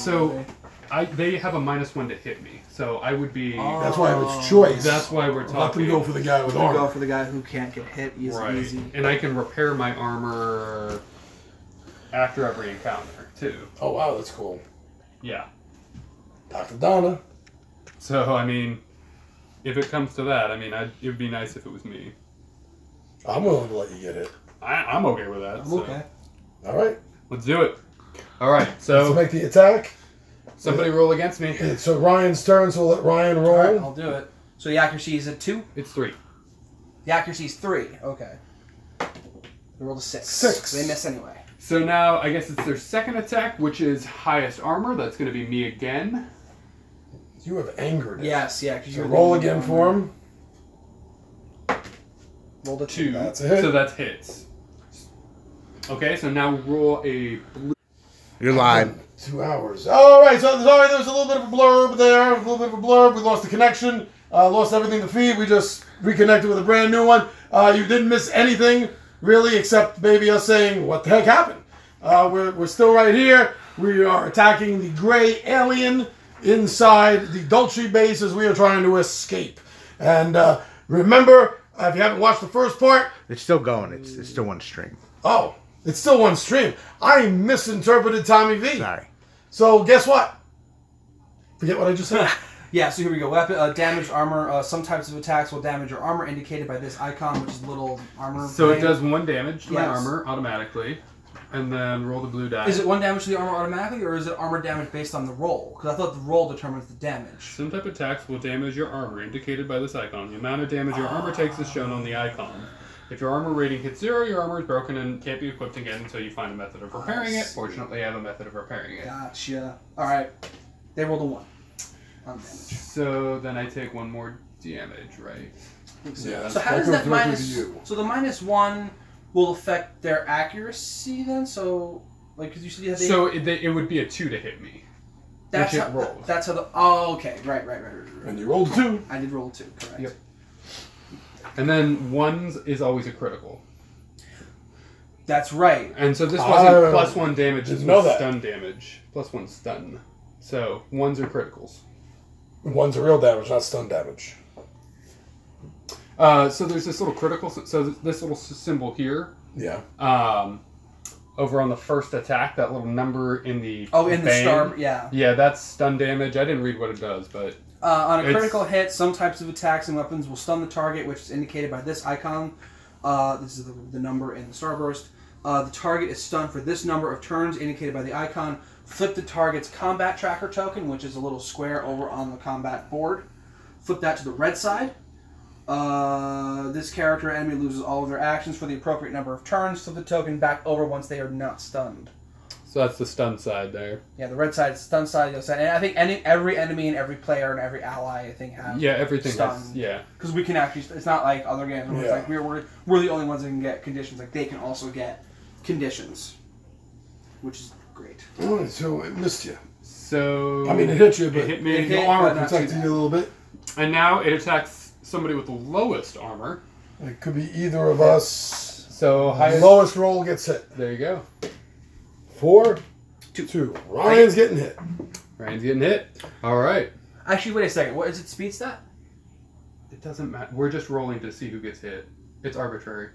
they have a -1 to hit me, so I would be. That's why it's choice. That's why we're talking. Let them go for the guy with armor. Go for the guy who can't get hit easy. And I can repair my armor after every encounter too. Oh wow, that's cool. Yeah. Dr. Donna. So I mean, if it comes to that, I mean, it would be nice if it was me. I'm willing to let you get it. I'm okay with that. Okay. All right. Let's do it. All right. So let's make the attack. Somebody roll against me. So Ryan's turn, so we'll let Ryan roll. All right, I'll do it. So the accuracy is at 2? It's 3. The accuracy is 3. Okay. They rolled a 6. 6. They miss anyway. So now I guess it's their second attack, which is highest armor. That's going to be me again. You have angered it. Yes, yeah. So roll again for him. Rolled a 2. That's a hit. So that's hits. Okay, so now roll a blue. You're live. 2 hours. All right, so sorry, there was a little bit of a blurb there. A little bit of a blurb. We lost the connection. Lost everything to feed. We just reconnected with a brand new one. You didn't miss anything, really, except maybe us saying, what the heck happened? We're still right here. We are attacking the gray alien inside the Dulce base as we are trying to escape. And remember, if you haven't watched the first part... It's still going. It's still one stream. Oh, it's still one stream. I misinterpreted Tommy V. Sorry. So guess what? Forget what I just said. Yeah, so here we go. Weapon, damaged armor. Some types of attacks will damage your armor, indicated by this icon, which is little armor. So thing. it does 1 damage to my armor automatically. And then roll the blue die. Is it 1 damage to the armor automatically, or is it armor damage based on the roll? Because I thought the roll determines the damage. Some type of attacks will damage your armor, indicated by this icon. The amount of damage your armor takes is shown on the icon. If your armor rating hits 0, your armor is broken and can't be equipped again until you find a method of repairing it. Fortunately, I have a method of repairing it. Gotcha. Alright. They rolled a 1 on damage. So then I take 1 more damage, right? Yeah. So how does that minus... to you. So the -1 will affect their accuracy then? So, like, because you said you had... So it would be a 2 to hit me. That's which how, it rolls. That's how the... Oh, okay. Right. And you rolled a 2. I did roll a 2, correct. Yep. And then 1s is always a critical. That's right. And so this wasn't +1 damage, this didn't know was that. stun damage. +1 stun. So 1s are criticals. 1's a real damage, not stun damage. So there's this little critical, so this little symbol here. Yeah. Over on the first attack, that little number in the in the bang. star, yeah. Yeah, that's stun damage. I didn't read what it does, but... On a critical hit, some types of attacks and weapons will stun the target, which is indicated by this icon. This is the number in the starburst. The target is stunned for this number of turns, indicated by the icon. Flip the target's combat tracker token, which is a little square over on the combat board. Flip that to the red side. This character or enemy loses all of their actions for the appropriate number of turns. Flip the token back over once they are not stunned. So that's the stun side there. Yeah, the red side is stun side, the other side. And I think every enemy and every player and every ally, I think, have everything stun. has, yeah. Because we can actually, it's not like other games where it's like we're the only ones that can get conditions. Like, they can also get conditions, which is great. Alright, so it missed you. So... I mean, it hit you, but it hit me. the armor protected you a little bit. And now it attacks somebody with the lowest armor. It could be either of us. So highest... Lowest roll gets hit. There you go. 4, 2. Ryan's getting hit. Ryan's getting hit. All right. Actually, wait a second. What is it? Speed stat? It doesn't matter. We're just rolling to see who gets hit. It's arbitrary.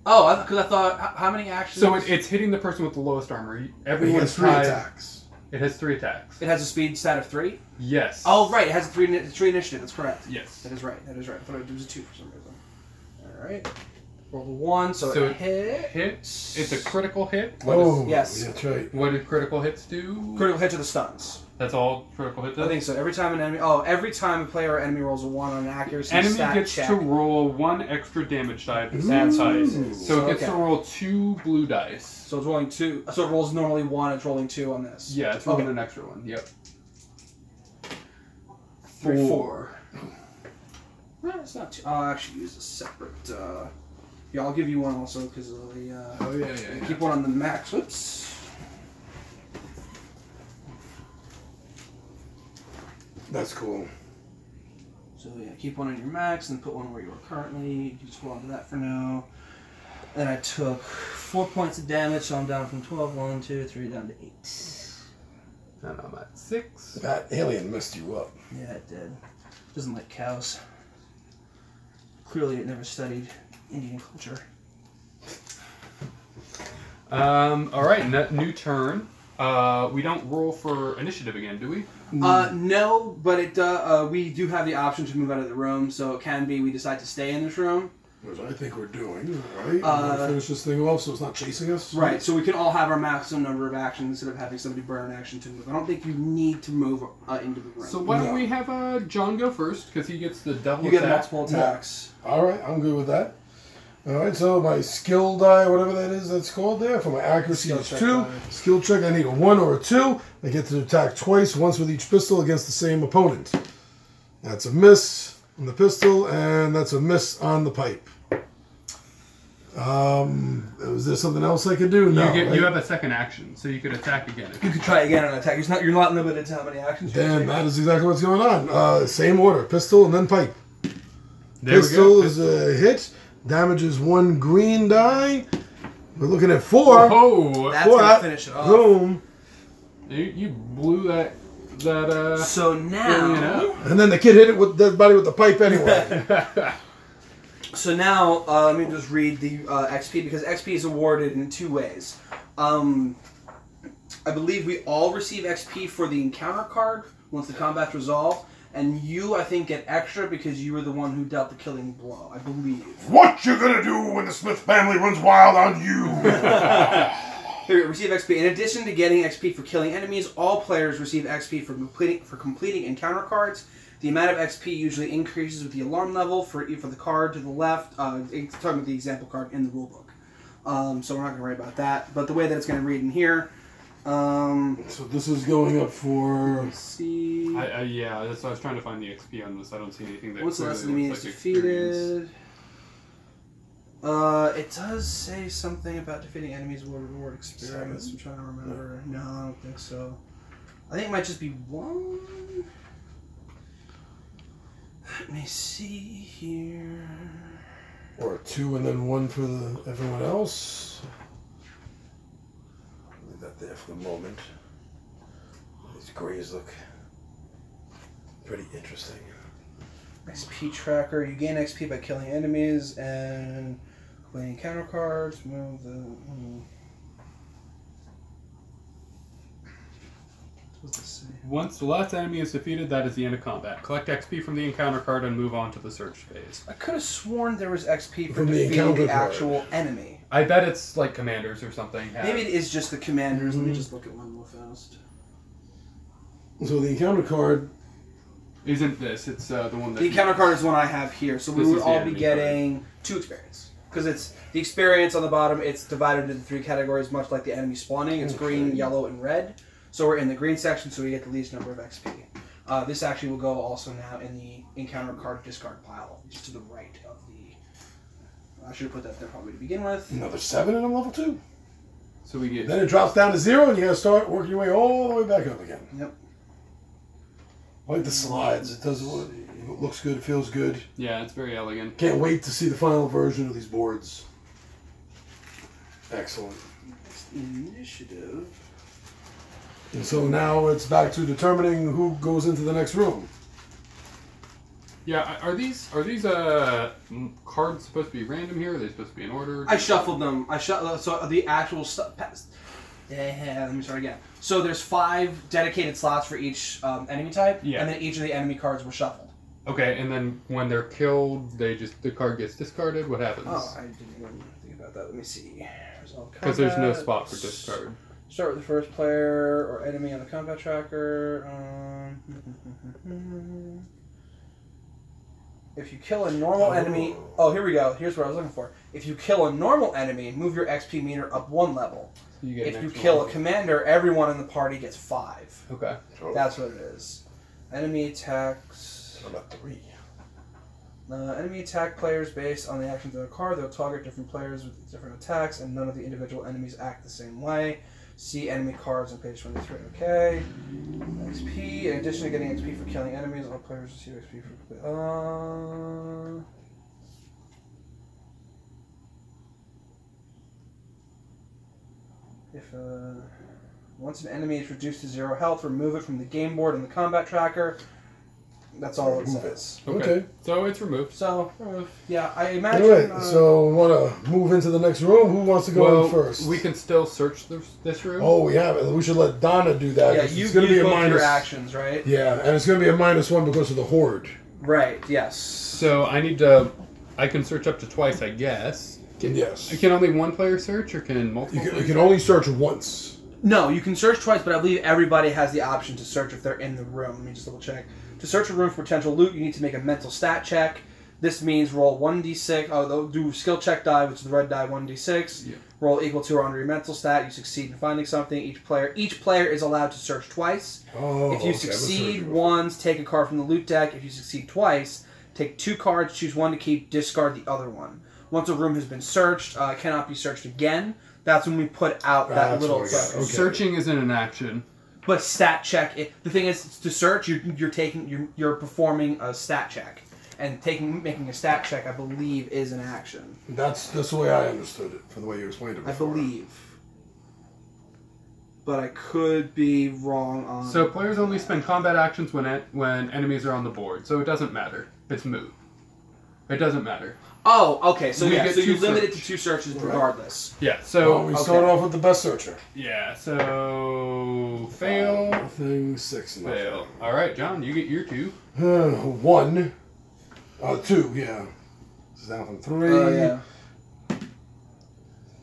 Oh, because I thought, how many actions? So it's hitting the person with the lowest armor. Everyone has 3 attacks. It has 3 attacks. It has a speed stat of 3? Yes. Oh, right. It has a 3 initiative. That's correct. Yes. That is right. I thought it was a 2 for some reason. All right. Roll the 1, so it hits. It's a critical hit. Yes. Yeah, that's right. What do critical hits do? Critical hit to the stuns. That's all critical hit does? I think so. Every time a player or enemy rolls a 1 on an accuracy enemy stat gets check. to roll 1 extra damage die at the same size. So it gets to roll 2 blue dice. So it's rolling 2. So it rolls normally 1. It's rolling 2 on this. Yeah, it's rolling an extra one. Yep. 4. Well, it's not too. I'll actually use a separate. Yeah, I'll give you one also because of the. Keep one on the max. Whoops. That's cool. So yeah, keep one on your max and put one where you are currently. You can just hold on to that for now. Then I took 4 points of damage, so I'm down from 12, 1, 2, 3, down to 8. And I'm at 6. That alien messed you up. Yeah, it did. Doesn't like cows. Clearly, it never studied Indian culture. All right, new turn. We don't roll for initiative again, do we? No, but it we do have the option to move out of the room, so it can be we decide to stay in this room. Which I think we're doing, right? We're gonna finish this thing off so it's not chasing us. Right, so we can all have our maximum number of actions instead of having somebody burn an action to move. I don't think you need to move into the room. So why don't we have John go first, because he gets the double You attack. get multiple attacks. Yeah. Alright, I'm good with that. Alright, so my skill die, whatever that is that's called there, for my accuracy is 2. Skill check, I need a 1 or a 2. I get to attack twice, once with each pistol against the same opponent. That's a miss on the pistol, and that's a miss on the pipe. Is there something else I could do? No. You have a second action, so you could attack again. You could try again on attack. You're not limited to how many actions you Then take. that is exactly what's going on. Same order, pistol and then pipe. There Pistol we go. is a hit. Damages 1 green die. We're looking at 4. Oh, That's going to finish it off. Boom. you blew that. So now... And then the kid hit it with the body with the pipe anyway. So now, let me just read the XP, because XP is awarded in 2 ways. I believe we all receive XP for the encounter card once the combat's resolved, and you, I think, get extra because you were the one who dealt the killing blow, I believe. What you gonna do when the Smith family runs wild on you? Here we go, receive XP. In addition to getting XP for killing enemies, all players receive XP for completing encounter cards. The amount of XP usually increases with the alarm level for the card to the left. It's talking about the example card in the rulebook. So we're not going to worry about that. But the way that it's going to read in here. So this is going up for... Let's see. Yeah, that's why I was trying to find the XP on this. I don't see anything that. What's the last clearly enemy looks is like defeated? It does say something about defeating enemies will reward experience. I'm trying to remember. No, I don't think so. I think it might just be one. Let me see here. Or 2 and then 1 for everyone else. Leave that there for the moment. These grays look pretty interesting. XP tracker. You gain XP by killing enemies and playing encounter cards. Move the. What's this say? Once the last enemy is defeated, that is the end of combat. Collect XP from the encounter card and move on to the search phase. I could have sworn there was XP for From the defeating encounter the card. actual enemy. I bet it's like commanders or something. Maybe it is just the commanders. Let me just look at one more fast. So the encounter card... Isn't this? It's the one that... The encounter card is the one I have here, so we This would is the all be enemy getting 2 experience. Because it's the experience on the bottom, it's divided into 3 categories, much like the enemy spawning. It's green, yellow, and red. So we're in the green section, so we get the least number of XP. This actually will go also now in the encounter card discard pile, just to the right of the... I should have put that there probably to begin with. Another 7 and I'm level 2. So we get... Then it drops down to 0 and you gotta start working your way all the way back up again. Yep. I like the slides. It looks good, it feels good. Yeah, it's very elegant. Can't wait to see the final version of these boards. Excellent. Initiative. And so now it's back to determining who goes into the next room. Yeah, are these cards supposed to be random here? Are they supposed to be in order? I shuffled them. So the actual stuff. Yeah, let me start again. So there's 5 dedicated slots for each enemy type, Yeah. and then each of the enemy cards were shuffled. Okay, and then when they're killed, the card gets discarded. What happens? Oh, I didn't even think about that. Let me see. Because there's no spot for discard. Start with the first player or enemy on the combat tracker. If you kill a normal enemy... Oh, here we go. Here's what I was looking for. If you kill a normal enemy, move your XP meter up 1 level. So you get If you kill a commander, everyone in the party gets 5. Okay. That's what it is. Enemy attacks... What about 3? Enemy attack players based on the actions of their card. They'll target different players with different attacks, and none of the individual enemies act the same way. See enemy cards on page 23. Okay. XP. In addition to getting XP for killing enemies, all players receive XP for... Once an enemy is reduced to 0 health, remove it from the game board and the combat tracker. That's all it says. Okay. So it's removed. So, yeah, I imagine... Alright, so we want to move into the next room. Who wants to go in first? We can still search this room. Oh, we have it. We should let Donna do that. Yeah, 'cause you it's going to be a both minus. your actions, right? Yeah, and it's going to be a -1 because of the horde. Right, yes. So I can search up to twice, I guess. Yes. Can only one player search, or can multiple? You can only search once. No, you can search twice, but I believe everybody has the option to search if they're in the room. Let me just double check. To search a room for potential loot, you need to make a mental stat check. This means roll 1d6. Oh, they'll do skill check die, which is the red die, 1d6. Yeah. Roll equal to or under your mental stat. You succeed in finding something. Each player is allowed to search twice. Oh, If you okay, succeed once, take a card from the loot deck. If you succeed twice, take 2 cards, choose one to keep, discard the other one. Once a room has been searched, it cannot be searched again. That's when we put out that That's little... what I got. Okay. Searching isn't an action. But stat check, the thing is, to search, you're performing a stat check, and making a stat check, I believe, is an action. That's the way I understood it, from the way you explained it before. I believe, but I could be wrong on. So players only spend combat actions when enemies are on the board, so it doesn't matter. It's moot. It doesn't matter. Oh, okay. So We yeah, get so you two limit it search. to 2 searches regardless. Yeah. So we start off with the best searcher. yeah. So fail. Nothing, 6. Nothing. Fail. All right, John, you get your 2. 1. 2, yeah. This is down from 3. Oh, yeah.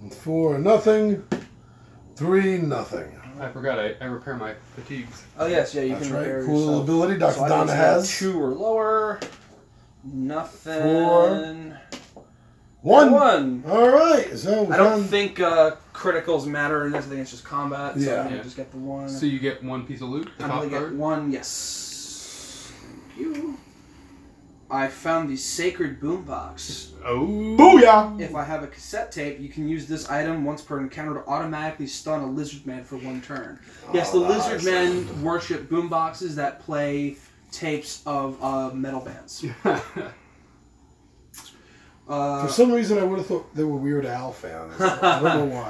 4, nothing. 3-0. I forgot. I repair my fatigues. Oh yes, yeah, you That's can right. repair Cool yourself. ability. Dr. So I Donna just has. 2 or lower. Nothing. 4. 1. All right. So I don't think criticals matter in this. I think it's just combat. So Yeah. I'm gonna just get the 1. So you get 1 piece of loot. The I'm top gonna get card. 1. Yes. Thank you. I found the sacred boombox. Oh. Booyah! If I have a cassette tape, you can use this item once per encounter to automatically stun a lizard man for 1 turn. Yes, the lizard men worship boomboxes that play tapes of metal bands. For some reason, I would have thought they were Weird Al fans. I don't know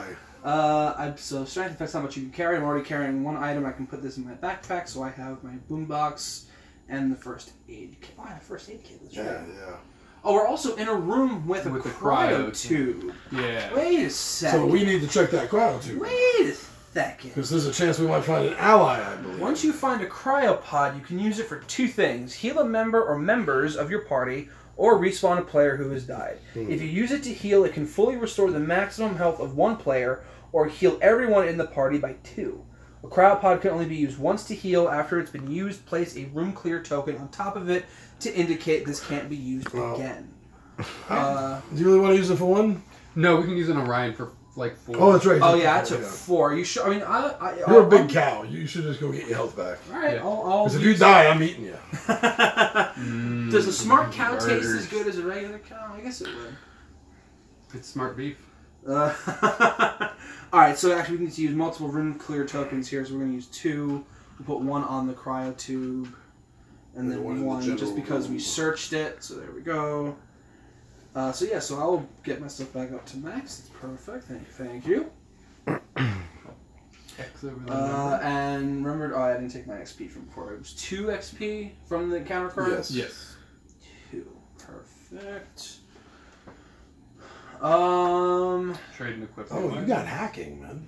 why. So strength affects how much you can carry. I'm already carrying 1 item. I can put this in my backpack, so I have my boombox and the first aid kit. Oh, I have a first aid kit. That's right. Yeah. Oh, we're also in a room with a cryotube. Yeah. Wait a second. So we need to check that crowd too. Wait a second. Because there's a chance we might find an ally, I believe. Once you find a cryopod, you can use it for 2 things. Heal a member or members of your party, or respawn a player who has died. If you use it to heal, it can fully restore the maximum health of 1 player, or heal everyone in the party by 2. A cryopod can only be used once to heal. After it's been used, place a room clear token on top of it to indicate this can't be used again. Do you really want to use it for 1? No, we can use an Orion for like 4. Oh, that's right. Oh yeah, I took 4. You sure? I mean, You're a big cow. You should just go get your health back. All right, Yeah. I'll Because if you die, I'm eating you. Does a smart cow taste as Burgers. good as a regular cow? I guess it would. It's smart beef. Alright, so actually we need to use multiple room clear tokens here, so we're going to use 2. We'll put 1 on the cryotube, and then one in the 1 just general because we room. searched it, so there we go. So I'll get my stuff back up to max. That's perfect. Thank you. X over the number. And remember, I didn't take my XP from before. It was 2 XP from the encounter card? Yes. Yes. 2. Perfect. Trade and equip. Oh, you got hacking, man.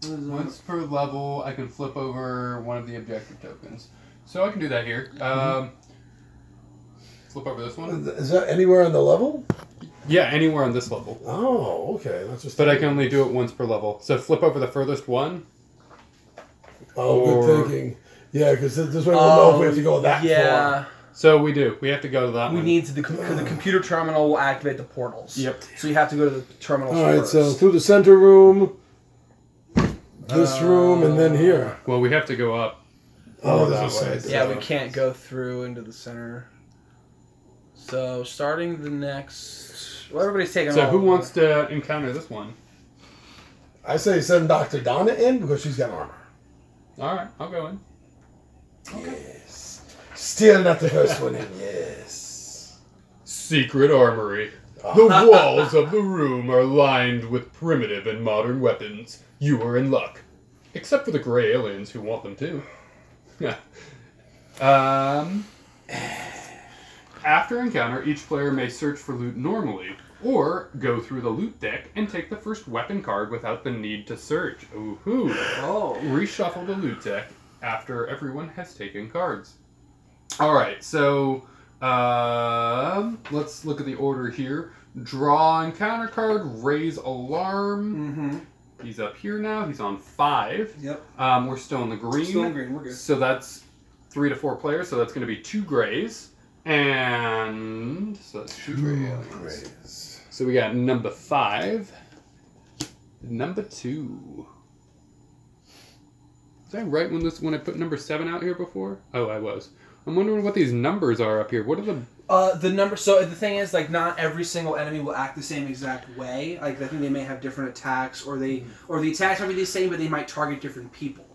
What is that? Once per level, I can flip over one of the objective tokens. So I can do that here. Flip over this one. Is that anywhere on the level? Yeah, anywhere on this level. Oh, okay. That's just. But I can only do it once per level. So flip over the furthest one. Oh, or- good thinking. Yeah, because this way we'll know if we have to go that far. So we do. We have to go to that We one. need to, because the computer terminal will activate the portals. Yep. So you have to go to the terminals All right, first. so through the center room, this room, and then here. Well, we have to go up. Oh, that this is way. sad. Yeah, we can't go through into the center. So starting the next... Well, everybody's taking So all who of wants to encounter this one? I say send Dr. Donna in because she's got armor. All right, I'll go in. Yes. Still not the first one in. Yes. Secret armory. The walls of the room are lined with primitive and modern weapons. You are in luck. Except for the gray aliens who want them too. After encounter, each player may search for loot normally, or go through the loot deck and take the first weapon card without the need to search. Ooh-hoo. Oh. Reshuffle the loot deck after everyone has taken cards. Alright, so let's look at the order here. Draw encounter card, raise alarm. Mm-hmm. He's up here now. He's on 5. Yep. We're still in the green. Still in green. We're good. So that's 3 to 4 players. So that's going to be 2 grays. And so that's 2 gray aliens. Grays. So we got number 5. Number 2. Was I right when I put number 7 out here before? Oh, I was. I'm wondering what these numbers are up here. What are the... The number. So the thing is, like, not every single enemy will act the same exact way. Like, I think they may have different attacks, or the attacks might be the same, but they might target different people.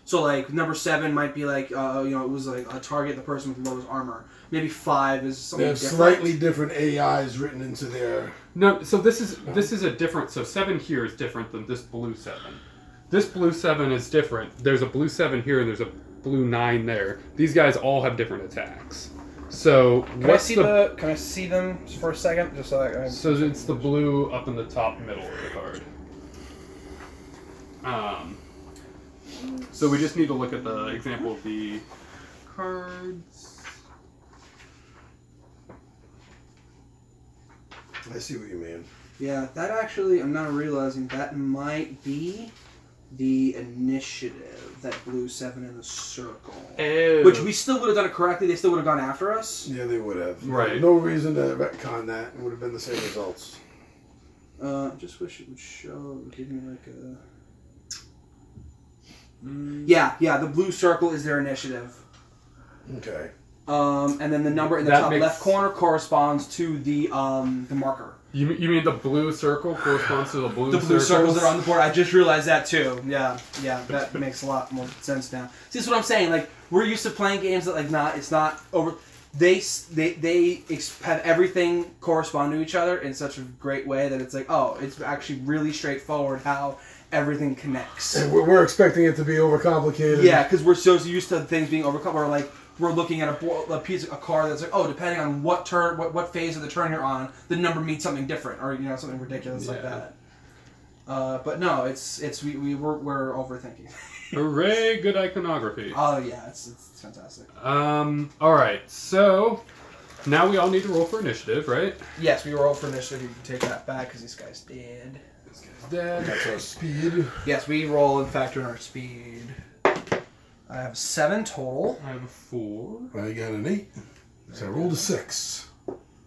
So, like, number 7 might be like, it was like a target the person with the lowest armor. Maybe 5 is They something have different. slightly different AIs written into their. No, so this is a different... So 7 here is different than this blue 7. This blue 7 is different. There's a blue 7 here, and there's a blue 9 there. These guys all have different attacks. So Can I see them for a second? Just so So it's the blue up in the top middle of the card. So we just need to look at the example of the cards. I see what you mean. Yeah, that actually, I'm now realizing that might be the initiative, that blue 7 in the circle. Oh. Which we still would have done it correctly. They still would have gone after us. Yeah, they would have. Right. No reason to retcon that. It would have been the same results. Just wish it would show, give me like a... Yeah, the blue circle is their initiative. Okay. And then the number in the top left corner corresponds to the marker. You mean the blue circle corresponds to the blue circles? The blue circles that are on the board. I just realized that too. Yeah, that makes a lot more sense now. See, that's what I'm saying. Like, we're used to playing games that it's not over. They have everything correspond to each other in such a great way that it's like, oh, it's actually really straightforward how everything connects. And we're expecting it to be overcomplicated. Yeah, because we're so used to things being overcomplicated. We're looking at a card that's like, oh, depending on what turn, what phase of the turn you're on, the number means something different, or something ridiculous like that. But no, we're overthinking. Hooray! Good iconography. Oh yeah, it's fantastic. All right. So now we all need to roll for initiative, right? Yes, we roll for initiative. You can take that back because this guy's dead. This guy's dead. That's our speed. Yes, we roll and factor in our speed. I have 7 total. I have a 4. I got an 8. So I rolled a 6.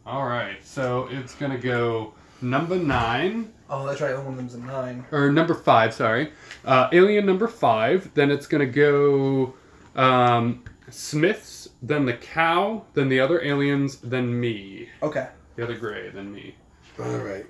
All right. So it's gonna go number 9. Oh, that's right. One of them's a 9. Or number 5. Sorry. Alien number 5. Then it's gonna go Smiths. Then the cow. Then the other aliens. Then me. Okay. The other gray. Then me. All right.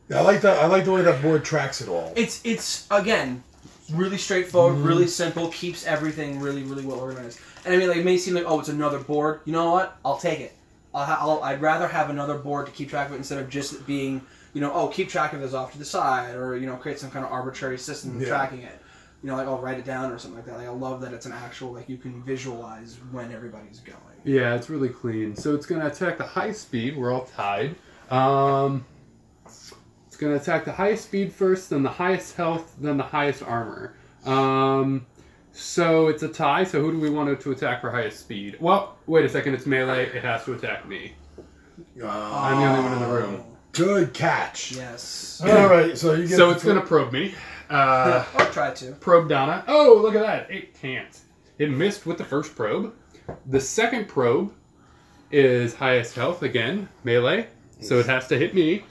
I like that. I like the way that board tracks it all. It's again. Really straightforward, really simple, keeps everything really, really well organized. And I mean, like, it may seem like, oh, it's another board. You know what? I'll take it. I'd rather have another board to keep track of it instead of just being, oh, keep track of this off to the side, or, create some kind of arbitrary system of tracking it. Like, I'll write it down or something like that. Like, I love that it's an actual, like, you can visualize when everybody's going. Yeah, it's really clean. So it's going to attack the high speed. We're all tied. It's going to attack the highest speed first, then the highest health, then the highest armor. So it's a tie. So who do we want it to attack for highest speed? Well, wait a second. It's melee. It has to attack me. I'm the only one in the room. Good catch. Yes. All right. So you get. So it's going to probe me. I'll try to. Probe Donna. Oh, look at that. It can't. It missed with the first probe. The second probe is highest health again, melee. So it has to hit me.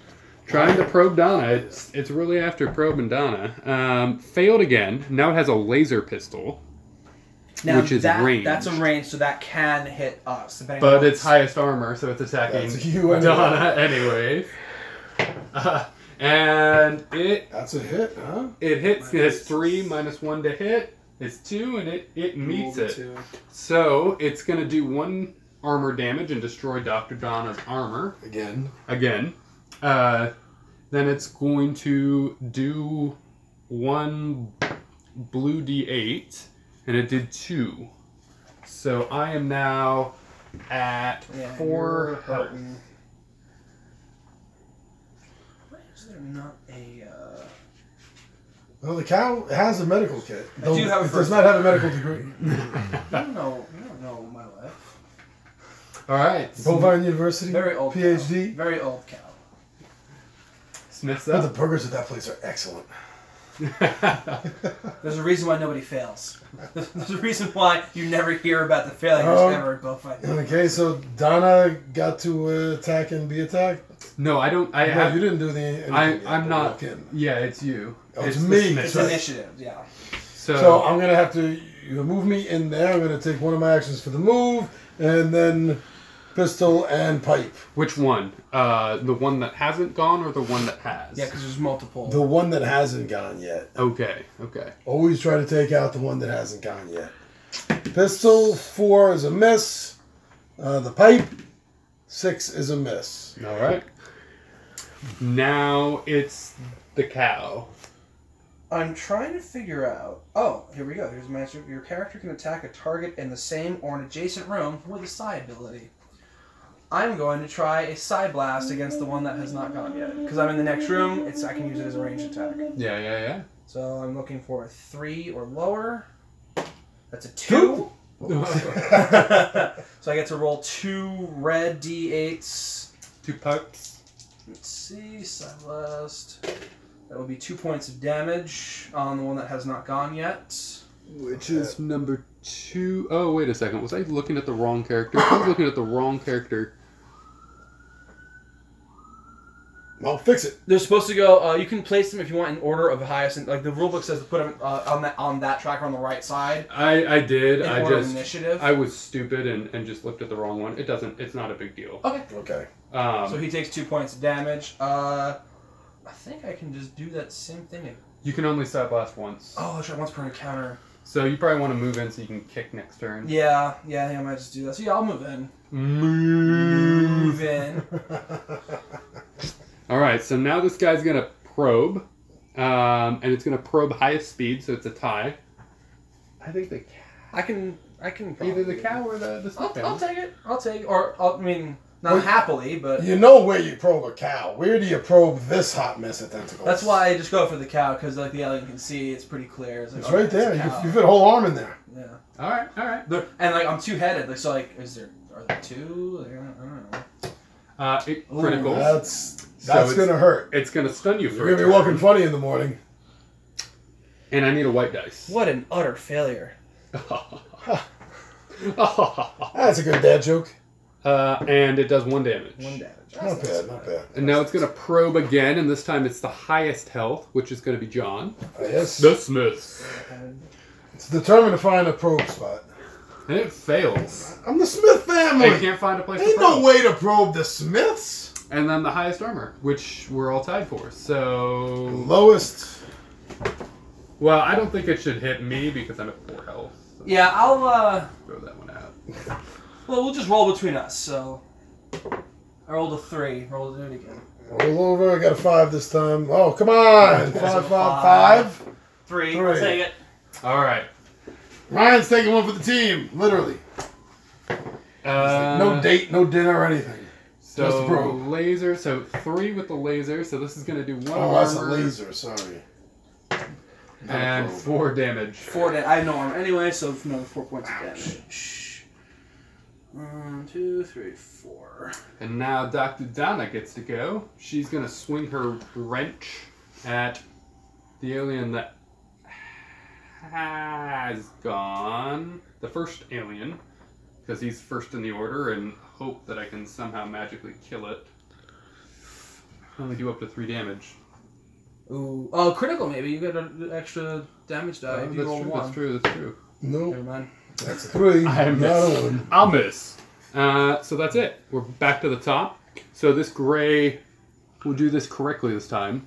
Trying to probe Donna. It's really after probing Donna. Failed again. Now it has a laser pistol, which is range. That's a range, so that can hit us. But it's highest armor, so it's attacking Donna anyway. And it... That's a hit, huh? It hits. It has 3 minus 1 to hit. It's 2, and it meets it. 2. So it's going to do 1 armor damage and destroy Dr. Donna's armor. Again. Then it's going to do 1 blue d8, and it did 2. So I am now at 4 health. Why is there not a... Well, the cow has a medical kit. I do have it does not have a medical degree. I don't know my life. All right. Bovine University. Very old PhD. Cow. Very old cow. Smith's But up. the burgers at that place are excellent. There's a reason why nobody fails. There's a reason why you never hear about the failures ever at Bovine. Okay, so Donna got to attack and be attacked? No, I don't. You didn't do the... I'm not. Yeah, it's you. Oh, it's me. It's initiative, yeah. So I'm going to have to... You move me in there. I'm going to take one of my actions for the move, and then pistol and pipe. Which one? The one that hasn't gone or the one that has? Yeah, because there's multiple. The one that hasn't gone yet. Okay. Always try to take out the one that hasn't gone yet. Pistol, 4 is a miss. The pipe, 6 is a miss. All right. Now it's the cow. I'm trying to figure out... Oh, here we go. Here's my answer. Your character can attack a target in the same or an adjacent room with a psi ability. I'm going to try a psi blast against the one that has not gone yet. Because I'm in the next room, I can use it as a ranged attack. Yeah. So I'm looking for a 3 or lower. That's a 2. So I get to roll 2 red d8s. 2 pucks. Let's see, psi blast. That will be 2 points of damage on the one that has not gone yet. Which is number 2. Oh, wait a second. Was I looking at the wrong character? I was looking at the wrong character. I'll fix it. They're supposed to go. You can place them if you want in order of the highest. Like the rulebook says, to put them on that tracker on the right side. I did. In I order just of initiative. I was stupid and just looked at the wrong one. It doesn't. It's not a big deal. Okay. Okay. So he takes 2 points of damage. I think I can just do that same thing. You can only side blast once. Oh, that's right. Once per encounter. So you probably want to move in so you can kick next turn. Yeah. I think I might just do that. So yeah, I'll move in. Move in. All right. So now this guy's gonna probe, and it's gonna probe highest speed, so it's a tie. I think the I can. either the cow or the snake. I'll take it. I'll take it. Or I mean, not happily, but You know where you probe a cow. Where do you probe this hot mess of tentacles? that's why I just go for the cow because like the alien can see, it's pretty clear. It's, like, It's right there. a You cow. fit a whole arm in there. Yeah. All right. And like I'm two-headed. Like, so like, are there two? Like, I don't know. It critical. That's So gonna hurt. It's gonna stun you for You're a gonna be turn. walking funny in the morning. And I need a white dice. What an utter failure. That's a good dad joke. And it does 1 damage. 1 damage. Not bad, not bad. And now it's going to probe again, and this time it's the highest health, which is going to be John. Yes. The Smiths. It's determined to find a probe spot. And it fails. I'm the Smith family. They can't find a place to Ain't probe. no way to probe the Smiths. And then the highest armor, which we're all tied for. So... Lowest. Well, I don't think it should hit me because I'm at 4 health. So Yeah, I'll throw that one out. well, we'll just roll between us. So I rolled a 3. Roll to do it again. Roll over. I got a 5 this time. Oh, come on. 5. 3. I'll take it. All right. Ryan's taking one for the team. Literally. No date, no dinner, or anything. Just So probe. laser, so 3 with the laser, so this is going to do 1 Oh, that's a armor laser. Sorry. and 4 damage. 4 damage. I have no armor anyway, so another 4 points of damage. 1, 2, 3, 4. And now Dr. Donna gets to go. She's going to swing her wrench at the alien that has gone. The first alien, because he's first in the order, and hope that I can somehow magically kill it. I only do up to 3 damage. Ooh. Oh, critical maybe. You got an extra damage die if you roll 1. That's true. Nope. Never mind. That's a 3. I not miss. a 1. I'll miss. So that's it. We're back to the top. So this gray, we'll do this correctly this time.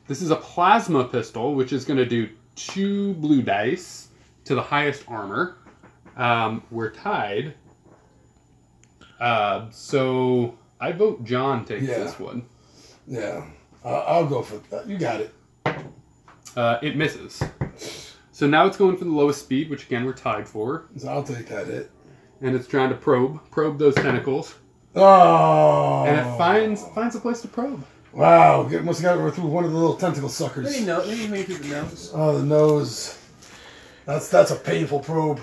This is a plasma pistol, which is going to do 2 blue dice to the highest armor. We're tied. So I vote John takes this one. Yeah. I'll go for that. You got it. It misses. So now it's going for the lowest speed, which again we're tied for. So I'll take that hit. And it's trying to probe those tentacles. Oh. And it finds a place to probe. Wow. Must have got through one of the little tentacle suckers. Maybe through the nose. Oh, the nose. That's a painful probe.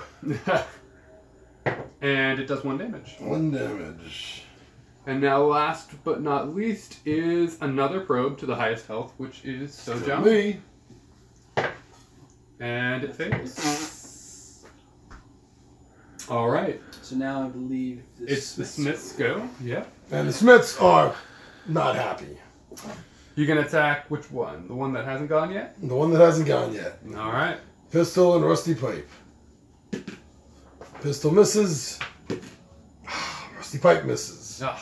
And it does 1 damage. 1 damage. And now last but not least is another probe to the highest health, which is Sojam. Me. And it fails. Alright. So now I believe It's the Smiths go. Yeah. And the Smiths are not happy. You can attack which one? The one that hasn't gone yet? The one that hasn't gone yet. Alright. Pistol and rusty pipe. Pistol misses. Rusty pipe misses. Ugh.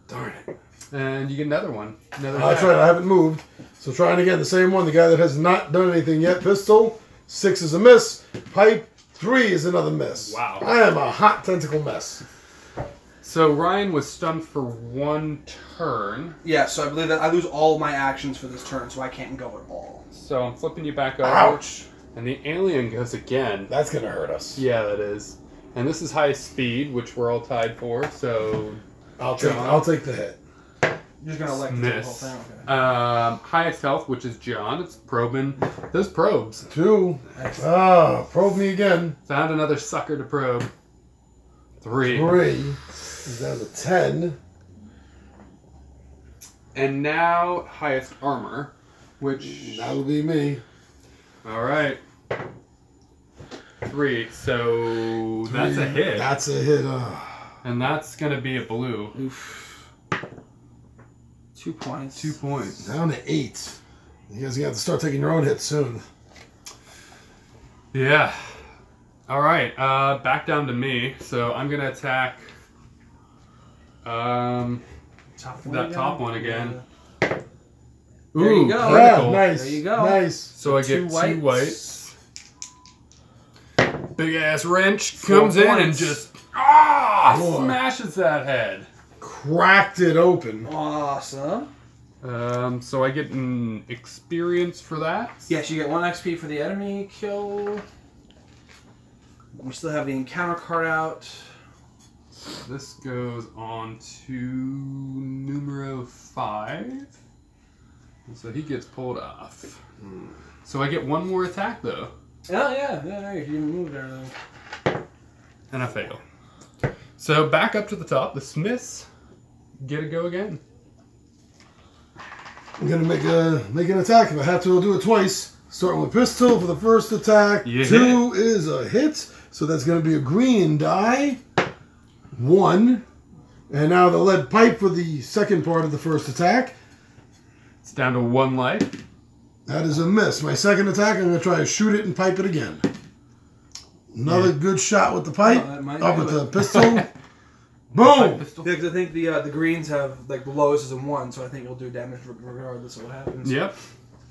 Darn it. And you get another one. Another That's attack. right, I haven't moved. So trying again, the same one. The guy that has not done anything yet. Pistol. 6 is a miss. Pipe. 3 is another miss. Wow. I am a hot tentacle mess. So Ryan was stunned for 1 turn. Yeah, so I believe that I lose all my actions for this turn, so I can't go at all. So I'm flipping you back over. Ouch. And the alien goes again. That's going to hurt us. Yeah, that is. And this is highest speed, which we're all tied for, so... I'll take the hit. You're just going to elect the whole Miss. thing? Okay. Highest health, which is John. It's probing. Those probes. 2. Probe me again. Found another sucker to probe. 3. 3. Is down to 10. And now highest armor, which... That'll be me. Alright. 3, so that's a hit. That's a hit. And that's going to be a blue. Oof. 2 points. 2 points. Down to 8. You guys are gonna have to start taking your own hits soon. Yeah. Alright, back down to me. So I'm going to attack top one again. There you go. Critical. Yeah, nice. There you go. Nice. So I get 2 whites. Big ass wrench 4 comes in and points. just Boy. smashes that head. Cracked it open. Awesome. So I get an experience for that. Yes, you get 1 XP for the enemy kill. We still have the encounter card out. This goes on to numero 5. And so he gets pulled off. So I get 1 more attack though. Oh, yeah, you didn't move there. And I fail. So back up to the top. The Smiths get a go again. I'm gonna make an attack. If I have to, I'll do it twice. Starting with pistol for the first attack. You 2 is a hit, so that's gonna be a green die. 1, and now the lead pipe for the second part of the first attack. It's down to 1 life. That is a miss. My second attack, I'm gonna try to shoot it and pipe it again. Another good shot with the pipe. Oh, that might Up do with it. the pistol. Boom! Pistol. Yeah, because I think the greens have like the lowest is a 1, so I think it'll do damage regardless of what happens. Yep.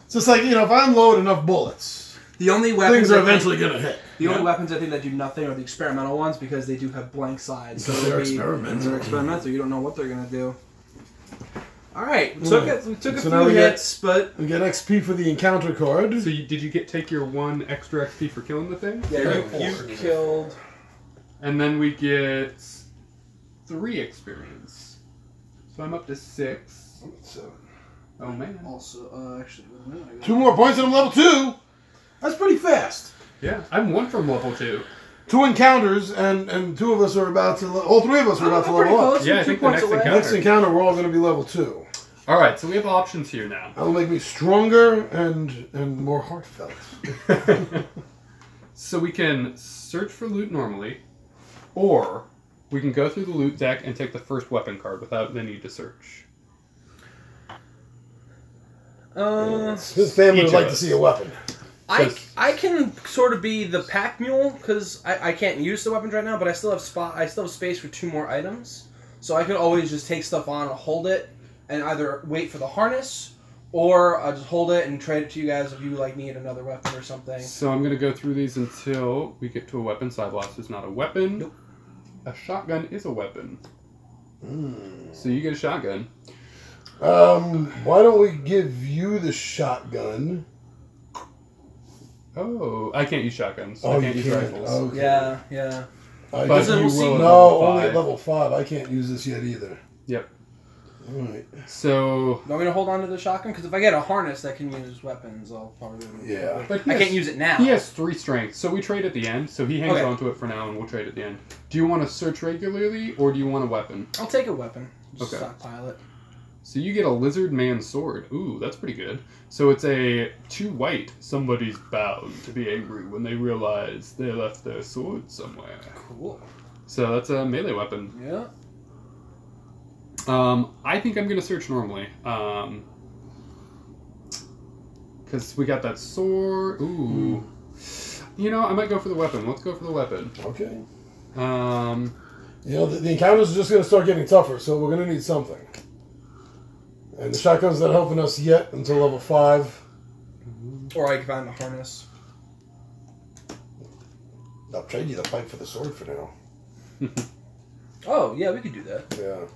It's just like, if I unload enough bullets, The only weapons things are I think- eventually gonna hit. The only weapons I think that do nothing are the experimental ones because they do have blank sides. Because they're experimental. They're experimental. You don't know what they're gonna do. All right, we Right. took a So now few we get- hits, but We get XP for the encounter card. So did you take your 1 extra XP for killing the thing? yeah, you killed. And then we get 3 experience. So I'm up to 6. Oh man. Also, actually, wait a minute, I got 2 more points and I'm level 2. That's pretty fast. Yeah, I'm 1 from level 2. 2 encounters, and 2 of us are about to. All 3 of us are about to pretty level up. close. Yeah, I 2 think the points next away. encounter- Next encounter, we're all going to be level 2. All right, so we have options here now. That'll make me stronger and more heartfelt. So we can search for loot normally, or we can go through the loot deck and take the first weapon card without the need to search. His family Each would of like to us. see a weapon. I can sort of be the pack mule because I can't use the weapons right now, but I still have space for 2 more items, so I could always just take stuff on and hold it, and either wait for the harness or just hold it and trade it to you guys if you need another weapon or something. So I'm going to go through these until we get to a weapon. Side blast is not a weapon. Nope. A shotgun is a weapon. So you get a shotgun. Why don't we give you the shotgun? Oh, I can't use shotguns. Oh, I can't you use can't. rifles. Okay. Yeah. I But guess you we'll see. will at no, level only 5. at level 5. I can't use this yet either. Yep. Alright. So, You want me to hold on to the shotgun? Because if I get a harness that can use weapons, I'll probably... Yeah. but I can't use it now. He has 3 strength, so we trade at the end. So he hangs Okay. on to it for now, and we'll trade at the end. Do you want to search regularly, or do you want a weapon? I'll take a weapon. Just Okay. stockpile it. So you get a lizard man sword. Ooh, that's pretty good. So it's a 2 white. Somebody's bound to be angry when they realize they left their sword somewhere. Cool. So that's a melee weapon. Yeah. I think I'm gonna search normally. Because we got that sword. Ooh. I might go for the weapon. Let's go for the weapon. Okay. Um, The encounters are just going to start getting tougher, so we're going to need something. And the shotgun's not helping us yet until level 5. Or I can find the harness. I'll trade you the pipe for the sword for now. Oh, yeah, we could do that.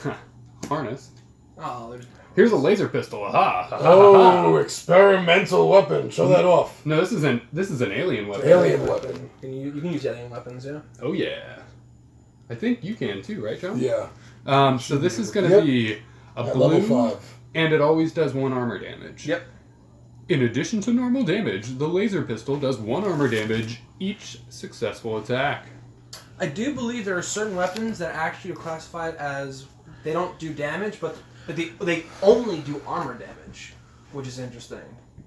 Yeah. harness. Oh, there's... Here's a laser pistol. Aha! Oh, experimental weapon. Show that off. No, this is an alien weapon. Alien weapon. You can use alien weapons, yeah? Oh yeah. I think you can too, right, John? Yeah. So this is going to Yep. be a At blue, level 5. and it always does 1 armor damage. Yep. In addition to normal damage, the laser pistol does 1 armor damage each successful attack. I do believe there are certain weapons that actually are classified as... They don't do damage, but But they only do armor damage, which is interesting.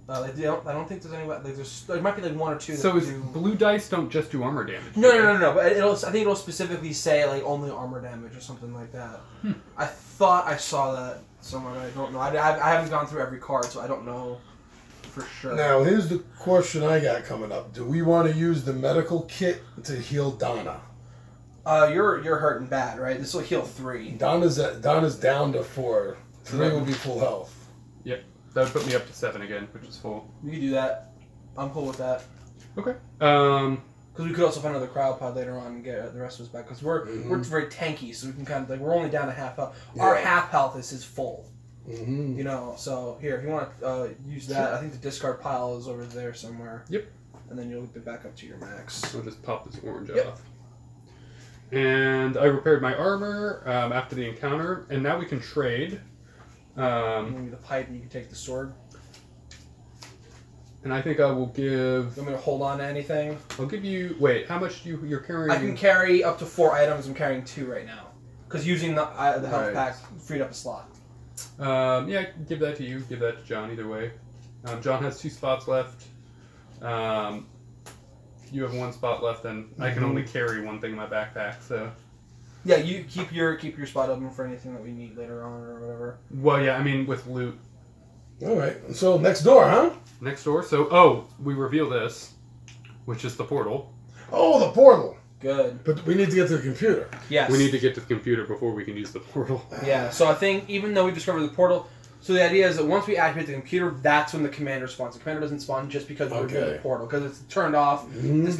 I don't think there's any. Like, there might be like one or two. So that do... blue dice don't just do armor damage? No. But I think it'll specifically say like only armor damage or something like that. I thought I saw that somewhere, but I don't know. I haven't gone through every card, so I don't know for sure. Now here's the question I got coming up: do we want to use the medical kit to heal Donna? You're hurting bad, right? This will heal 3. Donna's down to 4. 3 will be full health. Yep. That would put me up to 7 again, which is full. You can do that. I'm cool with that. Okay. Because we could also find another cryo pod later on and get the rest of us back. Because we're very tanky, so we can kind of like we're only down to half health. Yeah. Our half health is full. You know. So here, if you want to use that, I think the discard pile is over there somewhere. Yep. And then you'll get back up to your max. So I'll just pop this orange off. And I repaired my armor after the encounter, and now we can trade. Maybe the pipe, and you can take the sword. And I think I will give. You want me to hold on to anything? I'll give you. Wait, how much you're carrying? I can carry up to 4 items. I'm carrying 2 right now, because using the health pack freed up a slot. Yeah, give that to you. Give that to John. Either way, John has 2 spots left. You have 1 spot left, and I can only carry 1 thing in my backpack. So. Yeah, you keep your spot open for anything that we need later on or whatever. Well, yeah, I mean with loot. All right. So next door, huh? Next door. So, we reveal this, which is the portal. Oh, the portal. Good. But we need to get to the computer. Yes. We need to get to the computer before we can use the portal. Yeah. So I think even though we discovered the portal, so the idea is that once we activate the computer, that's when the commander spawns. The commander doesn't spawn just because we're doing the portal, because it's turned off. There's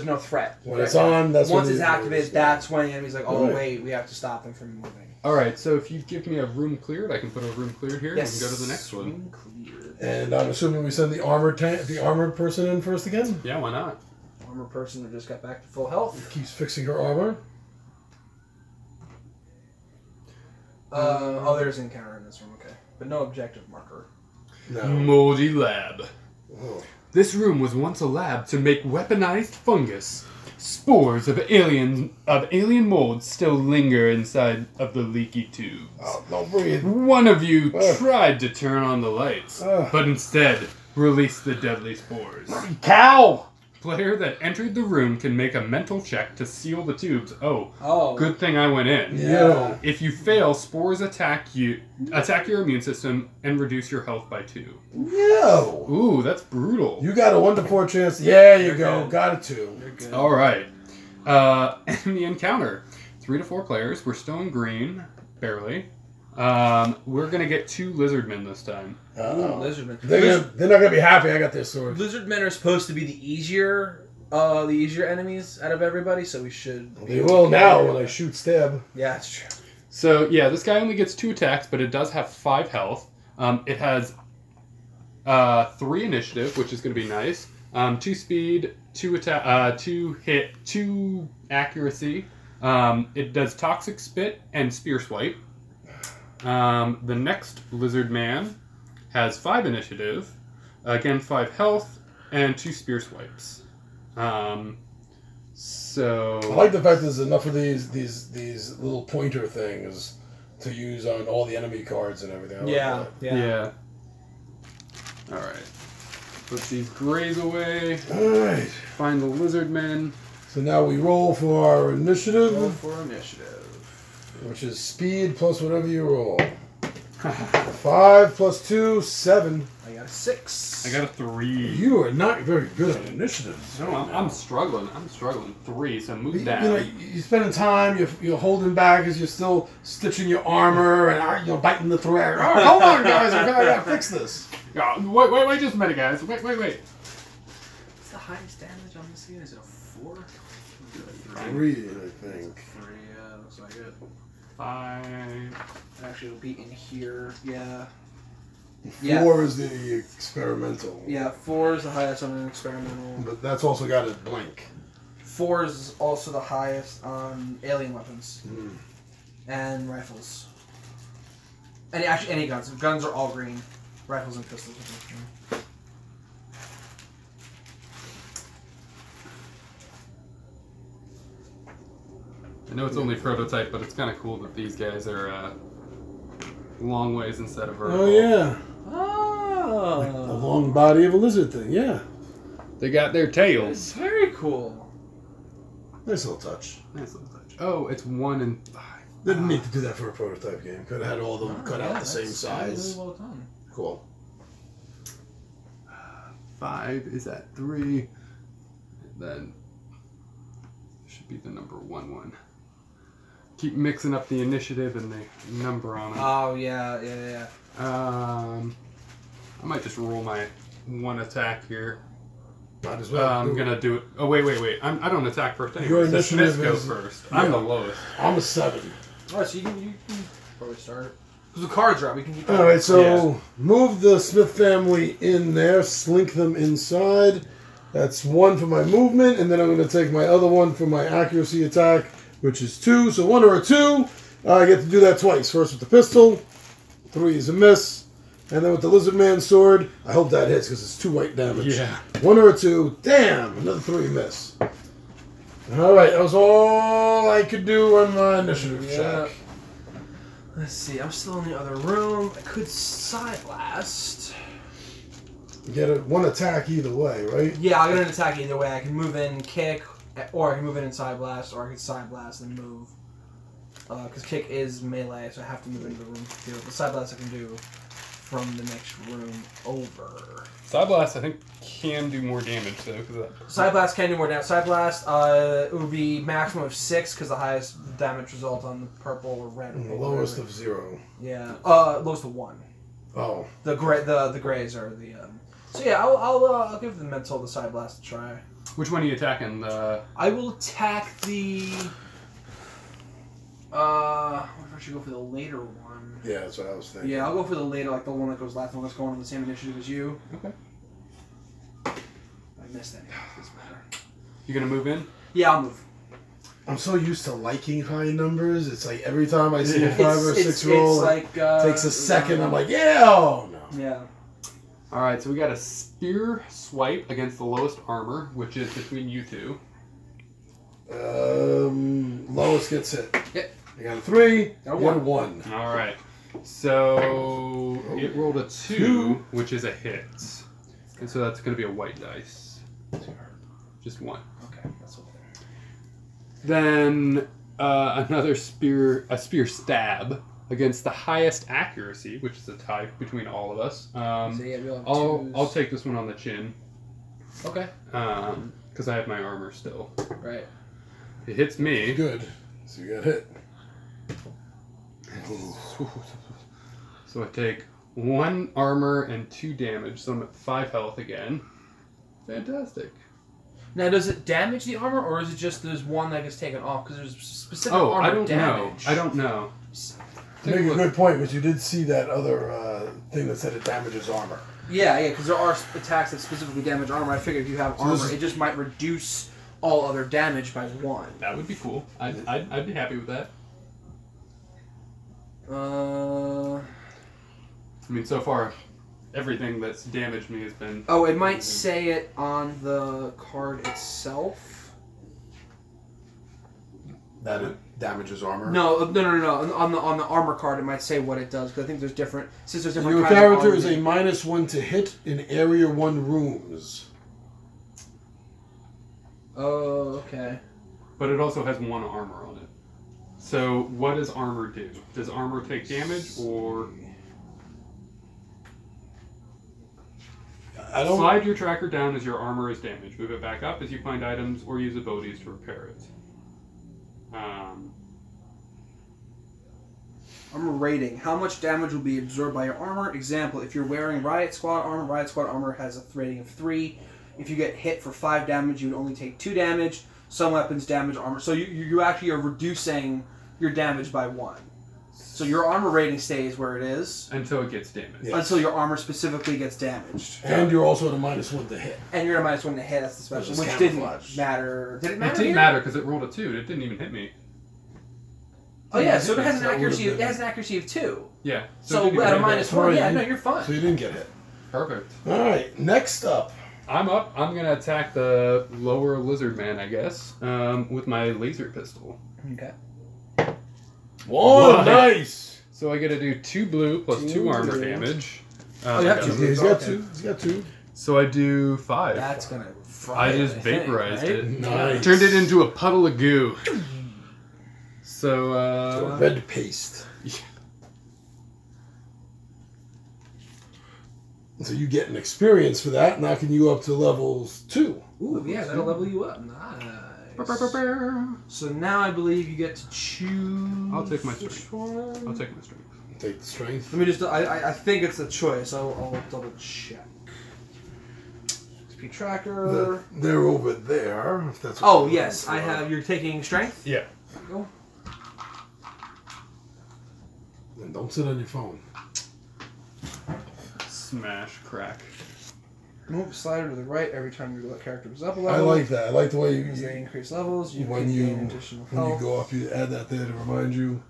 no threat. When it's on, that's once when it's activated. That's when the enemy's like, oh wait, we have to stop them from moving. All right. So if you give me a room cleared, I can put a room cleared here. Yes. And we can go to the next one. Cleared. And I'm assuming we send the armored person in first again. Yeah, why not? Armored person that just got back to full health. Keeps fixing her armor. There's an encounter in this room. Okay, but no objective marker. No. Moldy lab. Oh. This room was once a lab to make weaponized fungus. Spores of alien molds still linger inside of the leaky tube. Oh, don't breathe. One of you tried to turn on the lights, but instead released the deadly spores. Cow! Player that entered the room can make a mental check to seal the tubes. Oh, good thing I went in. Yeah. If you fail, spores attack your immune system and reduce your health by 2. Yo. Ooh, that's brutal. You got a 1 to 4 chance. Yeah, you go. Good. Got a 2. You're good. All right. In the encounter, 3 to 4 players. We're still in green, barely. We're gonna get 2 lizardmen this time. Lizardmen. They're not gonna be happy. I got this sword. Lizardmen are supposed to be the easier enemies out of everybody, so we should. They will now when I shoot stab. Yeah, that's true. So yeah, this guy only gets 2 attacks, but it does have 5 health. It has 3 initiative, which is gonna be nice. 2 speed, 2 attack, 2 hit, 2 accuracy. It does toxic spit and spear swipe. The next lizard man has 5 initiative, again 5 health, and 2 spear swipes. So I like the fact there's enough of these little pointer things to use on all the enemy cards and everything. I like that. Yeah. All right. Put these grays away. All right. Find the lizard men. So now we roll for our initiative. Roll for initiative. Which is speed plus whatever you roll. 5 plus 2, 7. I got a 6. I got a 3. You are not very good at initiatives. No, I'm struggling. 3, so move down. You know, you're spending time, you're holding back as you're still stitching your armor and you're biting the thread. Oh, hold on, guys, I gotta fix this. Wait just a minute, guys. Wait. What's the highest damage on this scene? Is it a 4? 3, I think. 3, yeah, looks like it. 5. Actually, it'll be in here, yeah. 4 is the experimental. Yeah, 4 is the highest on an experimental. But that's also got a blank. 4 is also the highest on alien weapons. And rifles. And actually, any guns. Guns are all green. Rifles and pistols are both green. I know it's only prototype, but it's kind of cool that these guys are long ways instead of vertical. Oh, yeah. Oh. Like the long body of a lizard thing, yeah. They got their tails. It's very cool. Nice little touch. Nice little touch. Oh, it's 1 and 5. Didn't need to do that for a prototype game. Could have had all of them cut out the same that's size. Really well done. Cool. 5 is at 3. And then should be the number 1. Keep mixing up the initiative and the number on it. Oh, yeah. I might just roll my 1 attack here. Might as well. I'm gonna do it. Oh wait. I don't attack first anyway. Your The Smiths initiative go is- first. yeah. I'm the lowest. I'm a 7. Alright, so you can probably start. Because the cards are up, we can keep Alright, so move the Smith family in there, slink them inside. That's 1 for my movement, and then I'm going to take my other 1 for my accuracy attack, which is 2. So 1 or a 2. I get to do that twice. First with the pistol. 3 is a miss. And then with the Lizard Man sword, I hope that hits because it's 2 white damage. Yeah. 1 or a 2. Damn! Another 3 miss. Alright, that was all I could do on my initiative check. Let's see, I'm still in the other room. I could side blast. You get 1 attack either way, right? Yeah, I'll get an attack either way. I can move in, kick, or I can move in and side blast, or I can side blast and move. Because kick is melee, so I have to move into the room to do it. The side blast I can do from the next room over. Side Blast, I think, can do more damage though. Side blast can do more damage. Side blast, it would be maximum of 6 because the highest damage result on the purple or red. And the lowest of 0. Yeah, lowest of 1. Oh. The grays are the. So yeah, I'll give the mental the side blast a try. Which one are you attacking? I will attack the. What if I should go for the later one? Yeah, that's what I was thinking. Yeah, I'll go for the later, like the one that goes last, the one that's going on the same initiative as you. Okay. I missed any. Doesn't matter. You gonna move in? Yeah, I'll move. I'm so used to liking high numbers. It's like every time I see a 5 or 6 roll, roll, like, takes a second. I'm like, yeah, oh no. Yeah. All right, so we got a spear swipe against the lowest armor, which is between you two. Lowest gets hit. Yep. I got a 3. Got a you got a 1. All right. So it rolled a 2, which is a hit, and so that's going to be a white dice. Just 1. Okay, that's okay. Then another spear stab against the highest accuracy, which is a tie between all of us. So yeah, we'll have I'll twos. take this one on the chin. Okay. Because I have my armor still. Right. It hits me. Good. So you got hit. So I take 1 armor and 2 damage, so I'm at 5 health again. Fantastic. Now, does it damage the armor, or is it just there's one that gets taken off? Because there's specific armor I don't damage. know. I don't know. You make a good point, but you did see that other thing that said it damages armor. Yeah, because there are attacks that specifically damage armor. I figured if you have armor, it just might reduce all other damage by 1. That would be cool. I'd be happy with that. I mean, so far, everything that's damaged me has been... Oh, it might say it on the card itself. That it damages armor? No. On the armor card, it might say what it does, because I think there's different... Since there's different Your kinds character of is armor. a -1 to hit in Area 1 rooms. Oh, okay. But it also has 1 armor on it. So, what does armor do? Does armor take damage, or... I don't... Slide your tracker down as your armor is damaged. Move it back up as you find items, or use abilities to repair it. Armor rating. How much damage will be absorbed by your armor? Example, if you're wearing Riot Squad armor has a rating of 3. If you get hit for 5 damage, you would only take 2 damage. Some weapons damage armor. So you actually are reducing your damage by 1. So your armor rating stays where it is. Until it gets damaged. Yes. Until your armor specifically gets damaged. And you're also at a -1 to hit. And you're at a -1 to hit, that's the special. Which is Which didn't camouflage. matter. Did it matter? It didn't here? matter because it rolled a 2. It didn't even hit me. Oh yeah, so it has an That accuracy. would've It has an accuracy of 2. Yeah. So it didn't at a even hit me. -1, yeah, no, you're fine. So you didn't get hit. Perfect. Alright, next up. I'm up. I'm going to attack the lower lizard man, I guess, with my laser pistol. Okay. One, nice! So I get to do 2 blue plus 2 armor blue. damage. Oh, you have I to. got- He's got 2. He's got 2. So I do 5. That's gonna fry I just it, think, vaporized right? it. Nice. Turned it into a puddle of goo. So, Red paste. So you get an experience for that, knocking you up to levels 2. Ooh, yeah, that'll level you up. Nice. So now I believe you get to choose. I'll take my which strength. one. I'll take my strength. Take the strength. Let me just. I think it's a choice. I'll double check. XP tracker. They're over there. If that's what Oh you're yes, looking I for. have. You're taking strength. Yeah. Go. And don't sit on your phone. Smash, crack. Move slider to the right every time your character goes up a I level. like that. I like the way As they you increase levels, you when can you gain additional when you health. go up, you add that there to remind you.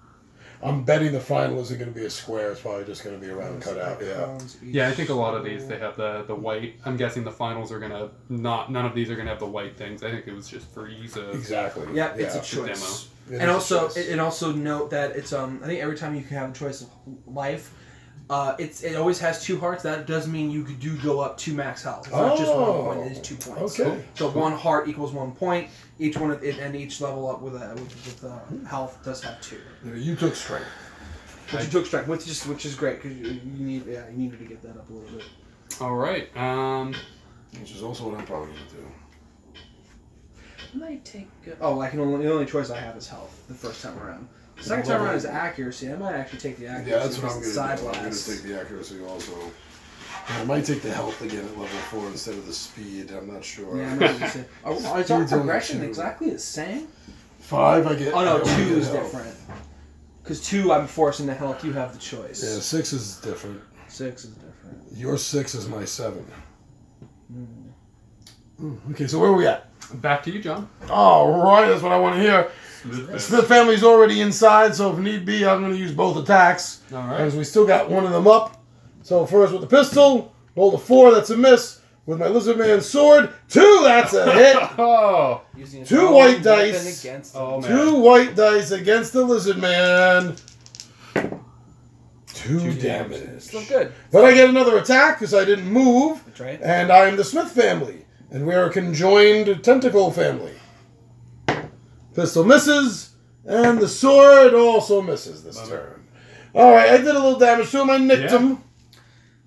I'm betting the final isn't going to be a square. It's probably just going to be a round cutout. Yeah. Yeah, I think a lot of these, they have the white. I'm guessing the finals are going to none of these are going to have the white things. I think it was just for ease of... Exactly. Yeah, it's a Yeah. choice. It is And a also, choice. and also note that it's I think every time you can have a choice of life, it always has 2 hearts. That does mean you do go up to max health. It's not just 1 point. It is 2 points. Okay. So 1 heart equals 1 point. Each one and each level up with health does have 2. You took strength. But you took strength, which is great because you needed to get that up a little bit. All right. Which is also what I'm probably going to do. Might take. Oh, the only choice I have is health. The first time around. The second time around is accuracy. I might actually take the accuracy. Yeah, that's what I'm going to do. Side I'm going to blast. take the accuracy also. I might take the health again at level 4 instead of the speed. I'm not sure. Yeah, I'm not is our Speed's only progression 2. exactly the same? 5 I get. Oh no, I only 2 get is health. different. Because 2 I'm forcing the health. You have the choice. Yeah, 6 is different. 6 is different. Your 6 is my 7. Okay, so where are we at? Back to you, John. All right, that's what I want to hear. The Smith family's already inside, so if need be, I'm going to use both attacks. All right. As we still got one of them up. So first with the pistol, roll a 4, that's a miss. With my lizard man sword, 2, that's a hit. Oh. Using a 2 throw white weapon dice. Against Oh, him. man. 2 white dice against the lizard man. 2 2 damage. Still good. But I get another attack because I didn't move. That's right. And I am the Smith family. And we are a conjoined tentacle family. Pistol misses. And the sword also misses this turn. Alright, I did a little damage to him. I nicked Yeah. him.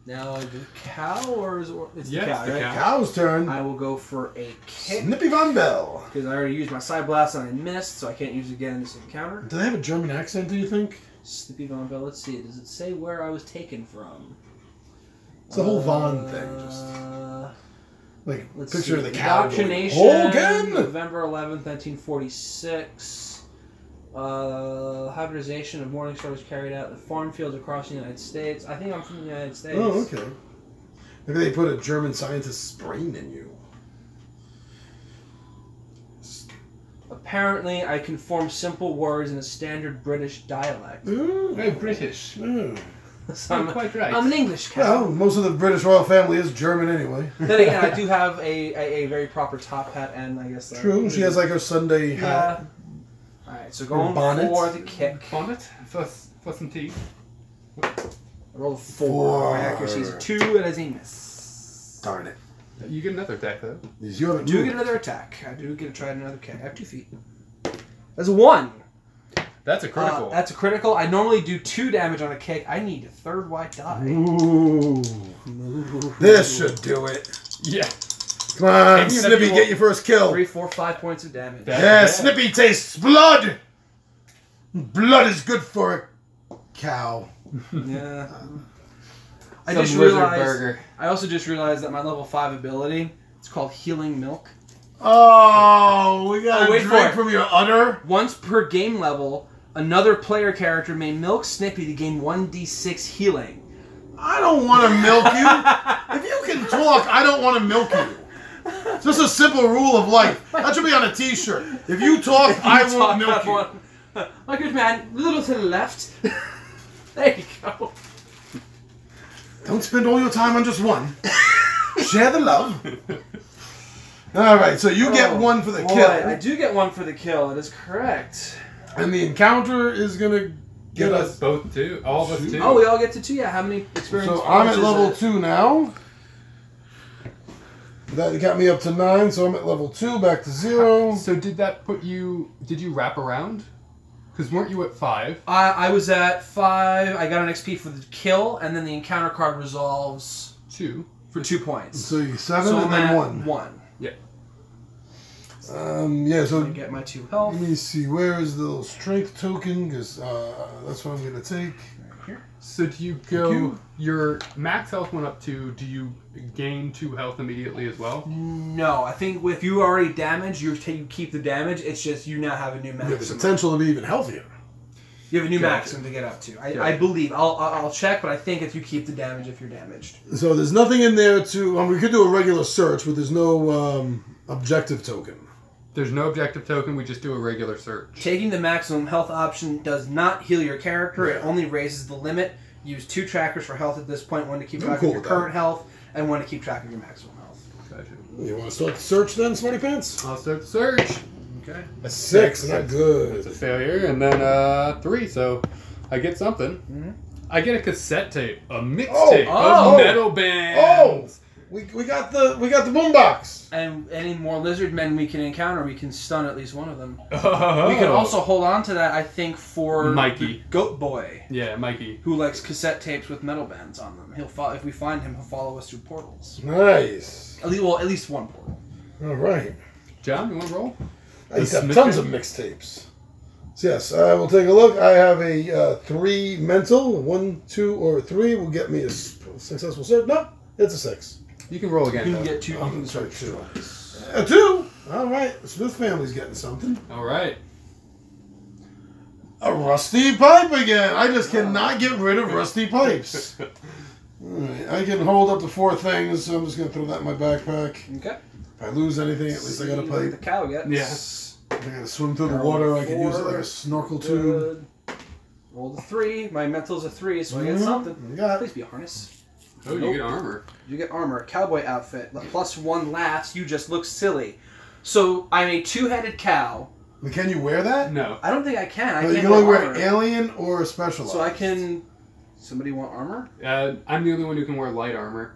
Now the cow or is it's Yeah, the cow, it's the right? cow. Cow's turn. I will go for a kick Snippy Von Bell. because I already used my side blast and I missed, so I can't use it again in this encounter. Do they have a German accent, do you think? Snippy Von Bell. Let's see. Does it say where I was taken from? It's the whole Von thing. Just like Let's picture see. the cow going, Indoctrination. Hogan! November 11th, 1946. Hybridization of morning stars carried out in farm fields across the United States. I think I'm from the United States. Oh, okay. Maybe they put a German scientist's brain in you. Apparently, I can form simple words in a standard British dialect. Ooh. Very British. Ooh. So I'm, quite right. I'm an English Well, cow. most of the British royal family is German anyway. Then again, I do have a very proper top hat, and I guess True. She has like her Sunday hat. Yeah. Alright, so going bonnet. for the kick. Bonnet for some tea. I rolled a 4. My accuracy is a 2, and as a miss. Darn it. You get another attack though. You haven't I do moved. get another attack. I do get to try another kick. I have 2 feet. That's a 1. That's a critical. That's a critical. I normally do 2 damage on a kick. I need a 3rd white die. Ooh. This should do it. Yeah. Come on, Even if Snippy, you get your first kill. 3, 4, 5 points of damage. That- Yeah, Yeah. Snippy tastes blood. Blood is good for a cow. Yeah. I Some just lizard realized. burger. I also just realized that my level 5 ability, it's called Healing Milk. Oh, we got Oh, a wait for drink it. from your udder. Once per game level, another player character may milk Snippy to gain 1d6 healing. I don't want to milk you. If you can talk, I don't want to milk you. It's just a simple rule of life. That should be on a T-shirt. If you talk, I won't milk you. My good man, a little to the left. There you go. Don't spend all your time on just one. Share the love. All right, so you get one for the Boy, kill. I do get 1 for the kill. That is correct. And the encounter is going to Give us both 2. All of us 2. Oh, we all get to 2. Yeah. How many experience? So I'm at points is level it? 2 now. That got me up to 9, so I'm at level 2, back to 0. So did that put you? Did you wrap around? Because weren't you at 5? I was at 5. I got an XP for the kill, and then the encounter card resolves 2 for 2 points. So you 7 So and I'm then at 1. 1. Yeah. Yeah, so I get my 2 health. let me see, where is the little strength token? Because that's what I'm going to take. Right here. So do you go? Your max health went up to. Do you gain 2 health immediately as well? No, I think if you already damaged, you keep the damage. It's just you now have a new You have the maximum. potential to be even healthier. You have a new Gotcha. maximum to get up to. I believe. I'll check, but I think if you keep the damage if you're damaged. So there's nothing in there to... we could do a regular search, but there's no objective token. There's no objective token. We just do a regular search. Taking the maximum health option does not heal your character. It only raises the limit. Use 2 trackers for health at this point. One to keep track cool of your with current health, and one to keep track of your maximum health. Gotcha. You want to start the search then, Smarty Pants? I'll start the search. Okay. A 6, not It's a good. failure, and then 3. So I get something. Mm-hmm. I get a cassette tape, a mixtape Oh! of metal bands. We got the boombox. And any more lizard men we can encounter, we can stun at least one of them. Oh. We can also hold on to that, I think, for Mikey. the Goat Boy, Yeah, Mikey. who likes cassette tapes with metal bands on them. He'll follow, if we find him, he'll follow us through portals. Nice. At least one portal. All right. John, you want to roll? I used to have Smith tons family? of mixtapes. So yes, I will take a look. I have a 3 mental. 1, 2, or 3 will get me a successful search. No, it's a 6. You can roll again. You can though. get 2. You I'm can gonna search try 2. twice. A 2. All right. The Smith family's getting something. All right. A rusty pipe again. I just cannot get rid of rusty pipes. Alright, I can hold up to 4 things, so I'm just going to throw that in my backpack. Okay. If I lose anything, at least I got a See what the pipe. cow gets. Yeah. If I got to swim through the water, I can use it like a snorkel tube. Good. Roll the 3. My mental's a 3, so I get something. You got it. Please be a harness. Oh, you get armor. You get armor, cowboy outfit. +1 laughs. You just look silly. So I'm a 2-headed cow. But can you wear that? No. I don't think I can. I No, you can't can only wear armor. alien or specialized. So I can. Somebody want armor? I'm the only one who can wear light armor.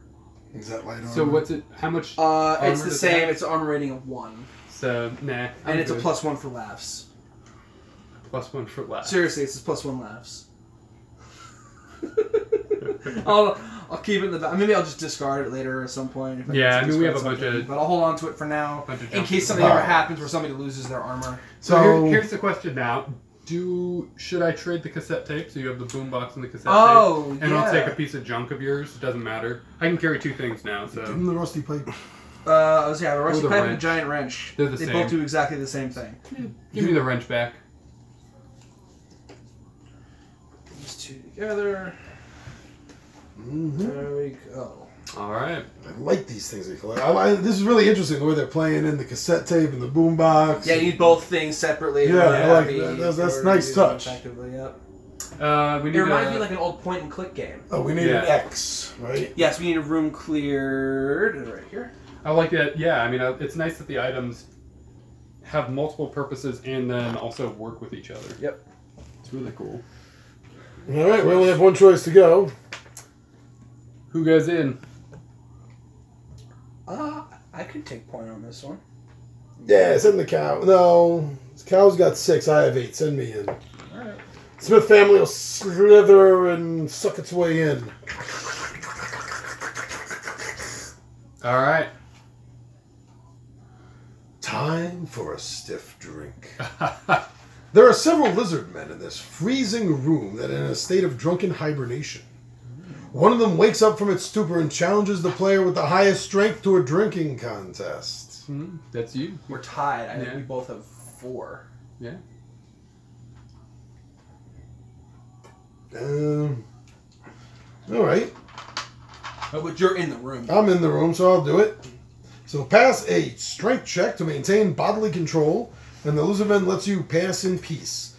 Is that light armor? So what's it? How much? It's armor the does it same. have? It's an armor rating of 1, So nah. and it's good. a +1 for laughs. +1 for last. Seriously, it's just +1 laughs. I'll keep it in the back. Maybe I'll just discard it later at some point. If Yeah, need to I mean, we have discard a bunch something. of- But I'll hold on to it for now, bunch of in junk. case something ever happens where somebody loses their armor. So So- here's the question now. Should I trade the cassette tape so you have the boombox and the cassette Oh, tape? And I'll yeah. take a piece of junk of yours. It doesn't matter. I can carry 2 things now, Give so. him the rusty pipe. Let's see, I have a rusty the pipe and a wrench. giant wrench. They're the They same. both do exactly the same thing. Give me the wrench back. These 2 together. There we go. All right. I like these things they collect. This is really interesting the way they're playing in the cassette tape and the boombox. Yeah, you need both things separately. Yeah, Really I like happy that. That's for nice using them touch. effectively, yep. We It need reminds a, me of like an old point and click game. Oh, we need Yeah. an X, right? Yes, we need a room cleared right here. I like that. Yeah, I mean, it's nice that the items have multiple purposes and then also work with each other. Yep. It's really cool. All right, we only have 1 choice to go. Who goes in? I could take point on this one. Yeah, send the cow. No, this cow's got 6. I have 8. Send me in. Alright. Smith family will slither and suck its way in. All right. Time for a stiff drink. There are several lizard men in this freezing room that are in a state of drunken hibernation. One of them wakes up from its stupor and challenges the player with the highest strength to a drinking contest. That's you. We're tied. I think Yeah. we both have 4. Yeah. All right. But you're in the room. I'm in the room, so I'll do it. So pass a strength check to maintain bodily control, and the lizardman lets you pass in peace.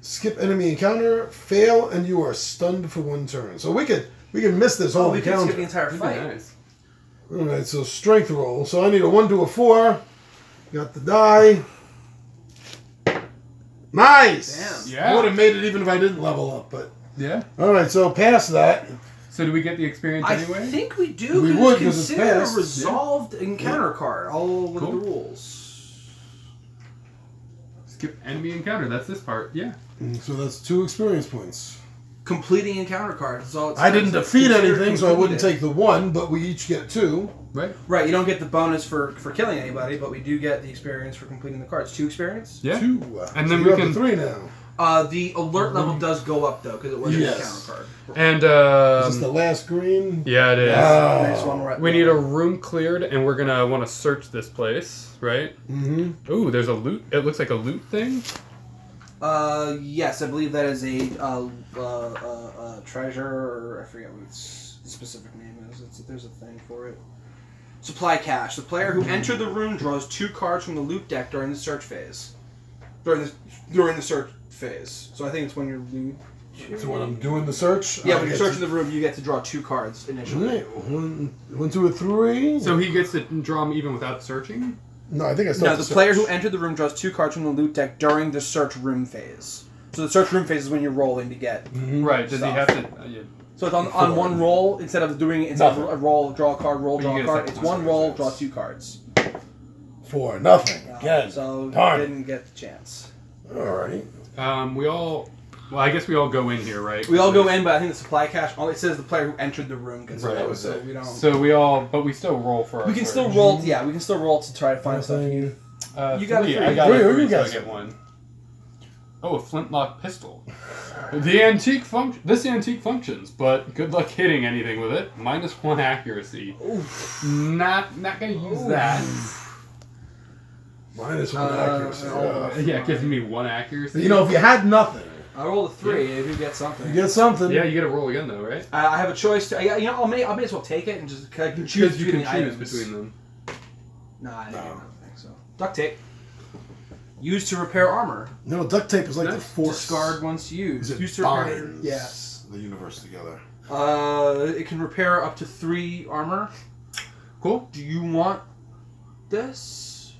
Skip enemy encounter, fail, and you are stunned for 1 turn. So we can miss this whole We can encounter. skip the entire That'd be fight. nice. All right, so strength roll. So I need a 1 to a 4. Got the die. Nice. Damn. Yeah. I would have made it even if I didn't level up, but Yeah. all right. So past that, So do we get the experience I anyway? think we do. We because would, it's 'cause it's considered a passed. resolved encounter card. All with Cool. the rules. Skip enemy encounter. That's this part. Yeah. so that's 2 experience points. Completing encounter card. That's all it I didn't says. It's defeat considered anything, so I wouldn't completed. take the 1, but we each get 2. Right. Right, you don't get the bonus for killing anybody, but we do get the experience for completing the cards. 2 experience. Yeah. 2. And so then you're we up to can- 3 now. The alert level does go up though because it was Yes. an encounter card. And Is this the last green? yeah, it is. Next one, we're at We need a room cleared, and we're gonna want to search this place, right? Mm-hmm. Ooh, there's a loot. It looks like a loot thing. Yes, I believe that is a treasure, or I forget what its specific name is. There's a thing for it. Supply cache. The player who entered the room draws 2 cards from the loot deck during the search phase. During the search phase. So I think it's when you're loot. So when I'm doing the search, Yeah, I when you're get searching the room, you get to draw 2 cards initially. One, 2, or 3. So he gets to draw them even without searching. No, I think I still No, have the to player search. who entered the room draws 2 cards from the loot deck during the search room phase. So the search room phase is when you're rolling to get. Right. Does he Stuff. have to? Yeah. So it's on one roll instead of a roll, draw a card, roll, But draw you a get a card. second It's one one. roll, draw 2 cards. 4, nothing. Again. So Darn. didn't get the chance. Alright. We all. Well, I guess we all go in here, right? We all go in, but I think the supply cache. It says the player who entered the room gets Right, it. that was So it. we don't. So we all, but we still roll for. Our we can still search. roll. Yeah, we can still roll to try to find stuff. Nothing. You got a 3. three. I got Three, a who 3, you so I got? get 1. Oh, a flintlock pistol. The antique This antique functions, but good luck hitting anything with it. -1 accuracy. Oof. Not gonna use that. -1 accuracy. Yeah, it gives me 1 accuracy. You know, if you had nothing, I rolled a 3. If you get something. you get something. Yeah, you get to roll again though, right? I have a choice to. I may as well take it and just choose Because you can between the choose items. between them. No, I No. don't think so. Duct tape. Used to repair armor. No, duct tape is like No. the force. Discard once used. It Used to repair. binds Yes. the universe together. It can repair up to 3 armor. Cool. Do you want this?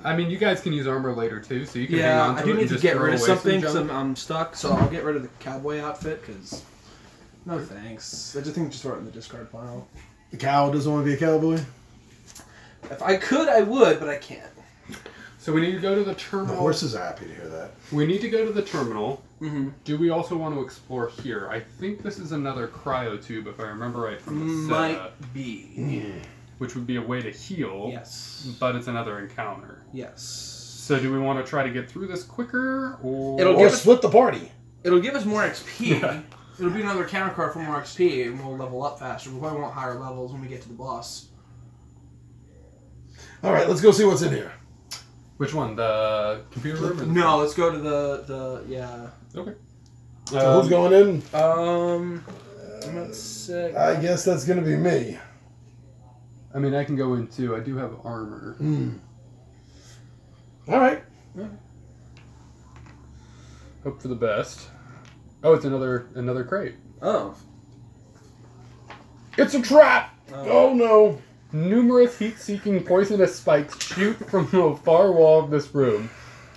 I mean, you guys can use armor later too, so you can hang Yeah, on to I it do and need to just get throw rid of away some something because junk. I'm stuck. So I'll get rid of the cowboy outfit because. No thanks. I just think just throw it in the discard pile. The cow doesn't want to be a cowboy. If I could, I would, but I can't. So we need to go to the The terminal. horses are happy to hear that. We need to go to the terminal. Mm-hmm. Do we also want to explore here? I think this is another cryotube, if I remember right from the setup, Might be. which would be a way to heal. Yes. But it's another encounter. Yes. So do we want to try to get through this quicker, or It'll Or give us- split the party. It'll give us more XP. Yeah. It'll be another counter card for more XP, and we'll level up faster. We probably want higher levels when we get to the boss. All right, let's go see what's in here. which one? The computer room? Or the No, let's go to the yeah. Okay. So who's going in? I'm at 6. I guess that's going to be me. I mean, I can go in too. I do have armor. All right. Hope for the best. Oh, it's another crate. Oh. It's a trap. Oh no. Numerous heat-seeking poisonous spikes shoot from the far wall of this room.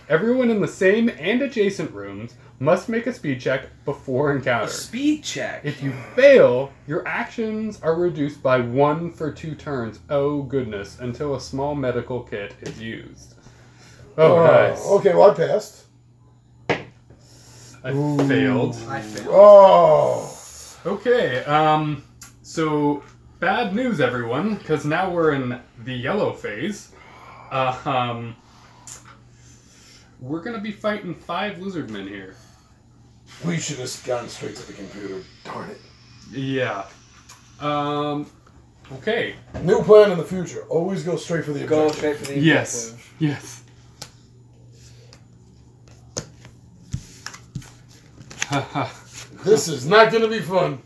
Everyone in the same and adjacent rooms must make a speed check before encounter. A speed check. If you fail, your actions are reduced by 1 for 2 turns. Oh goodness, until a small medical kit is used. Oh, nice. Okay, well I passed. I failed. I failed. Oh. Okay, so bad news, everyone, because now we're in the yellow phase. We're gonna be fighting 5 lizardmen here. We should have gone straight to the computer. Darn it. Yeah. Okay. New plan in the future. Always go straight for the objective. Go straight for the Yes. objective. Yes. This is not going to be fun.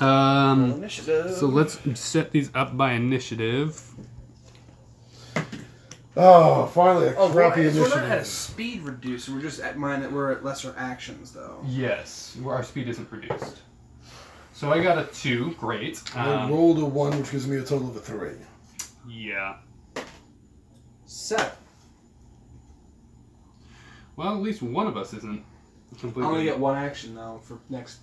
Initiative. So let's set these up by initiative. Oh, finally a Oh, crappy so we're not at a initiative. speed reducer. We're just at mine. We're at lesser actions though. Yes, our speed isn't reduced. So I got a 2, great. I rolled a 1, which gives me a total of a 3. Yeah. 7. Well, at least one of us isn't completely... I'm going to get one action, though, for next...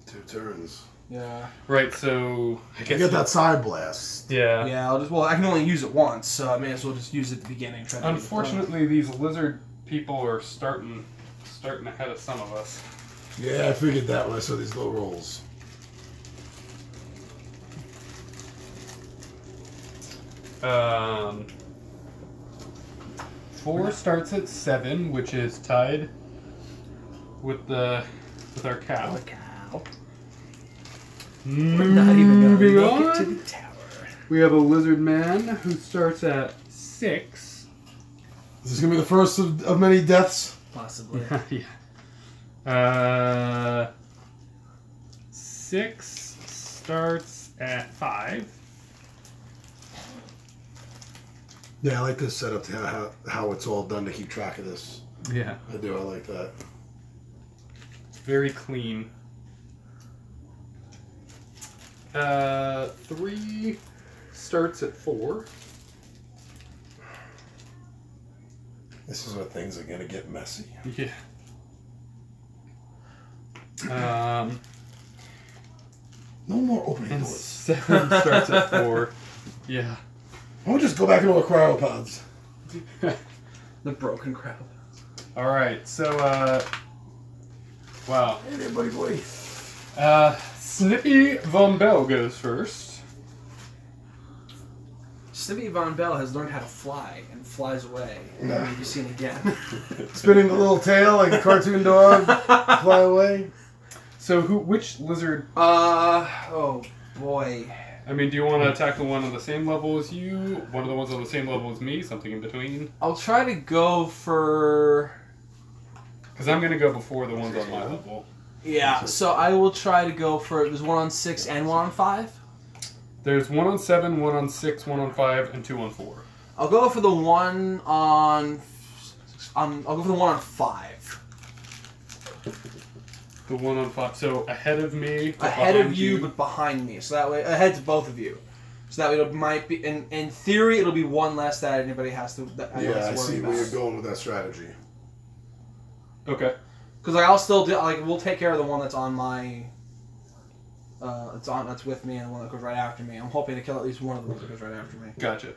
2 turns. Yeah. Right, so... I get that side blast. Yeah. Yeah, I can only use it once, so I may as well just use it at the beginning. Unfortunately, these lizard people are starting ahead of some of us. Yeah, I figured that when I saw these low rolls. Um, 4 starts at 7, which is tied with our cow. We're not even going to Moving make on. it to the tower. We have a lizard man who starts at 6. Is this going to be the first of many deaths? Possibly. Yeah. 6 starts at 5. Yeah, I like this setup to how it's all done to keep track of this. Yeah. I do. I like that. Very clean. 3 starts at 4. This is where things are going to get messy. Yeah. No more opening And doors. 7 starts at 4. Yeah. Why don't we just go back into our cryopods? The broken crowd. Alright, so, wow. Hey there, buddy boy. Snippy Von Bell goes first. Snippy Von Bell has learned how to fly and flies away. Never to be seen again. Spinning the little tail like a cartoon dog. Fly away. So, which lizard? Oh boy. I mean, do you want to attack the one on the same level as you? One of the ones on the same level as me? Something in between? I'll try to go for... Because I'm going to go before the ones on my level. Yeah, so I will try to go for... There's 1 on 6 and 1 on 5? There's 1 on 7, 1 on 6, 1 on 5, and 2 on 4. I'll go for the one on... I'll go for the one on 5. The 1 on 5. So ahead of me. Ahead of you, but behind me. So that way, ahead to both of you. So that way it might be... In theory, it'll be one less that anybody has to... Yeah, I see where you're going with that strategy. Okay. Because I'll still do... we'll take care of the one that's on my... that's with me and the one that goes right after me. I'm hoping to kill at least one of the ones that goes right after me. Gotcha.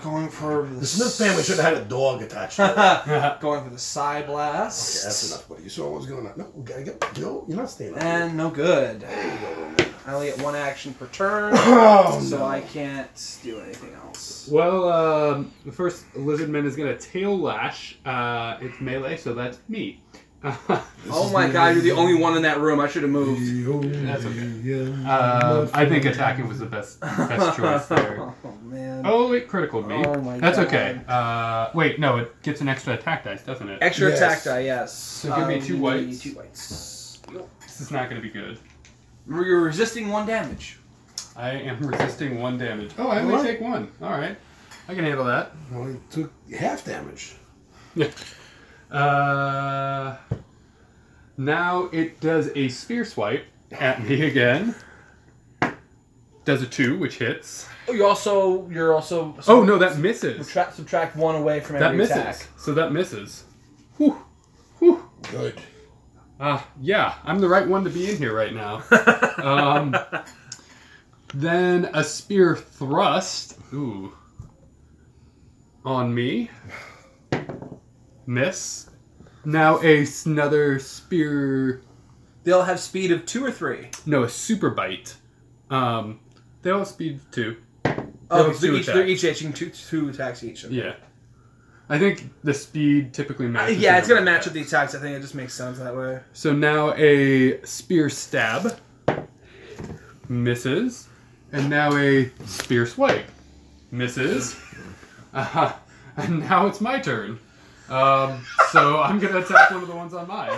Going for The Smith family should have had a dog attached to it. Going for the Psy Blast. Okay, that's enough, buddy. You saw what was going on. No, we gotta get. No, you're not staying up. And no good. There you go, man. I only get 1 action per turn, Oh, so no. I can't do anything else. Well, the first lizardman is going to tail lash. It's melee, so that's me. Oh my god, you're the only one in that room. I should have moved. That's okay. I think attacking was the best choice there. Oh man. Oh, it criticaled me. Oh my That's God. okay. Wait, no, it gets an extra attack dice, doesn't it? Extra Yes. attack die, yes. So give me 2 whites. 2 whites. This is not going to be good. You're resisting 1 damage. I am resisting 1 damage. Oh, I only What? take 1. All right. I can handle that. Well, he took half damage. Yeah. Now it does a spear swipe at me again. Does a 2, which hits. Oh, you're also. Oh no, that misses. Subtract 1 away from That every misses. attack. So that misses. Whew. Whew. Good. Yeah, I'm the right one to be in here right now. Then a spear thrust. Ooh. On me. Miss. Now another spear. They'll have speed of 2 or 3. No, a super bite. They all have speed 2. Oh, have 2 they're each hitting 2 attacks each. Okay. Yeah. I think the speed typically matches. Yeah, the it's gonna number of match with the attacks. I think it just makes sense that way. So now a spear stab. Misses. And now a spear swipe. Misses. And now it's my turn. So I'm going to attack one of the ones on mine.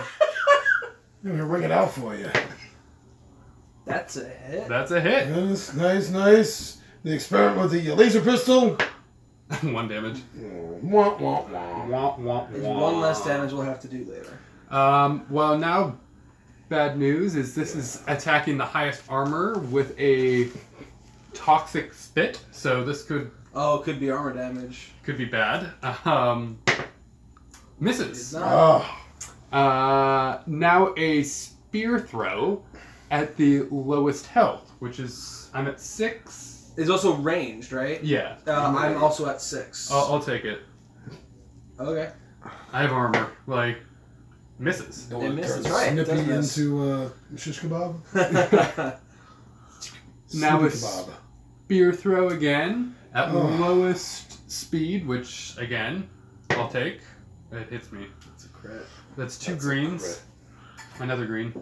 I'm gonna ring it out for you. That's a hit. That's a hit. Nice, nice, nice. The experiment with the laser pistol. 1 damage. Wah, wah, wah. Wah, wah, There's wah. 1 less damage we'll have to do later. Well, now bad news is this is attacking the highest armor with a toxic spit. So this could Oh, it could be armor damage. be bad. Misses. Oh. Now a spear throw at the lowest health, which is I'm at 6. It's also ranged, right? Yeah. I'm also at 6. I'll take it. Okay. I have armor. Like, misses. Don't It want to misses, turn right, it Snippy does miss. into shish kebab. Now Snippy a kebab. spear throw again at lowest speed, which again I'll take. It hits me. It's a crit. That's 2 That's a greens. crit. Another green.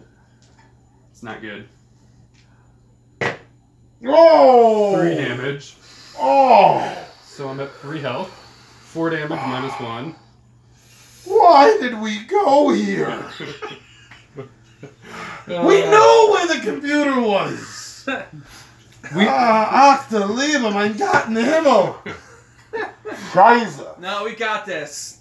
It's not good. Oh! 3 damage. Oh! So I'm at 3 health. 4 damage minus 1. Why did we go here? We know where the computer was. Achterleben, mein Gartenhimmel. Scheiße. No, we got this.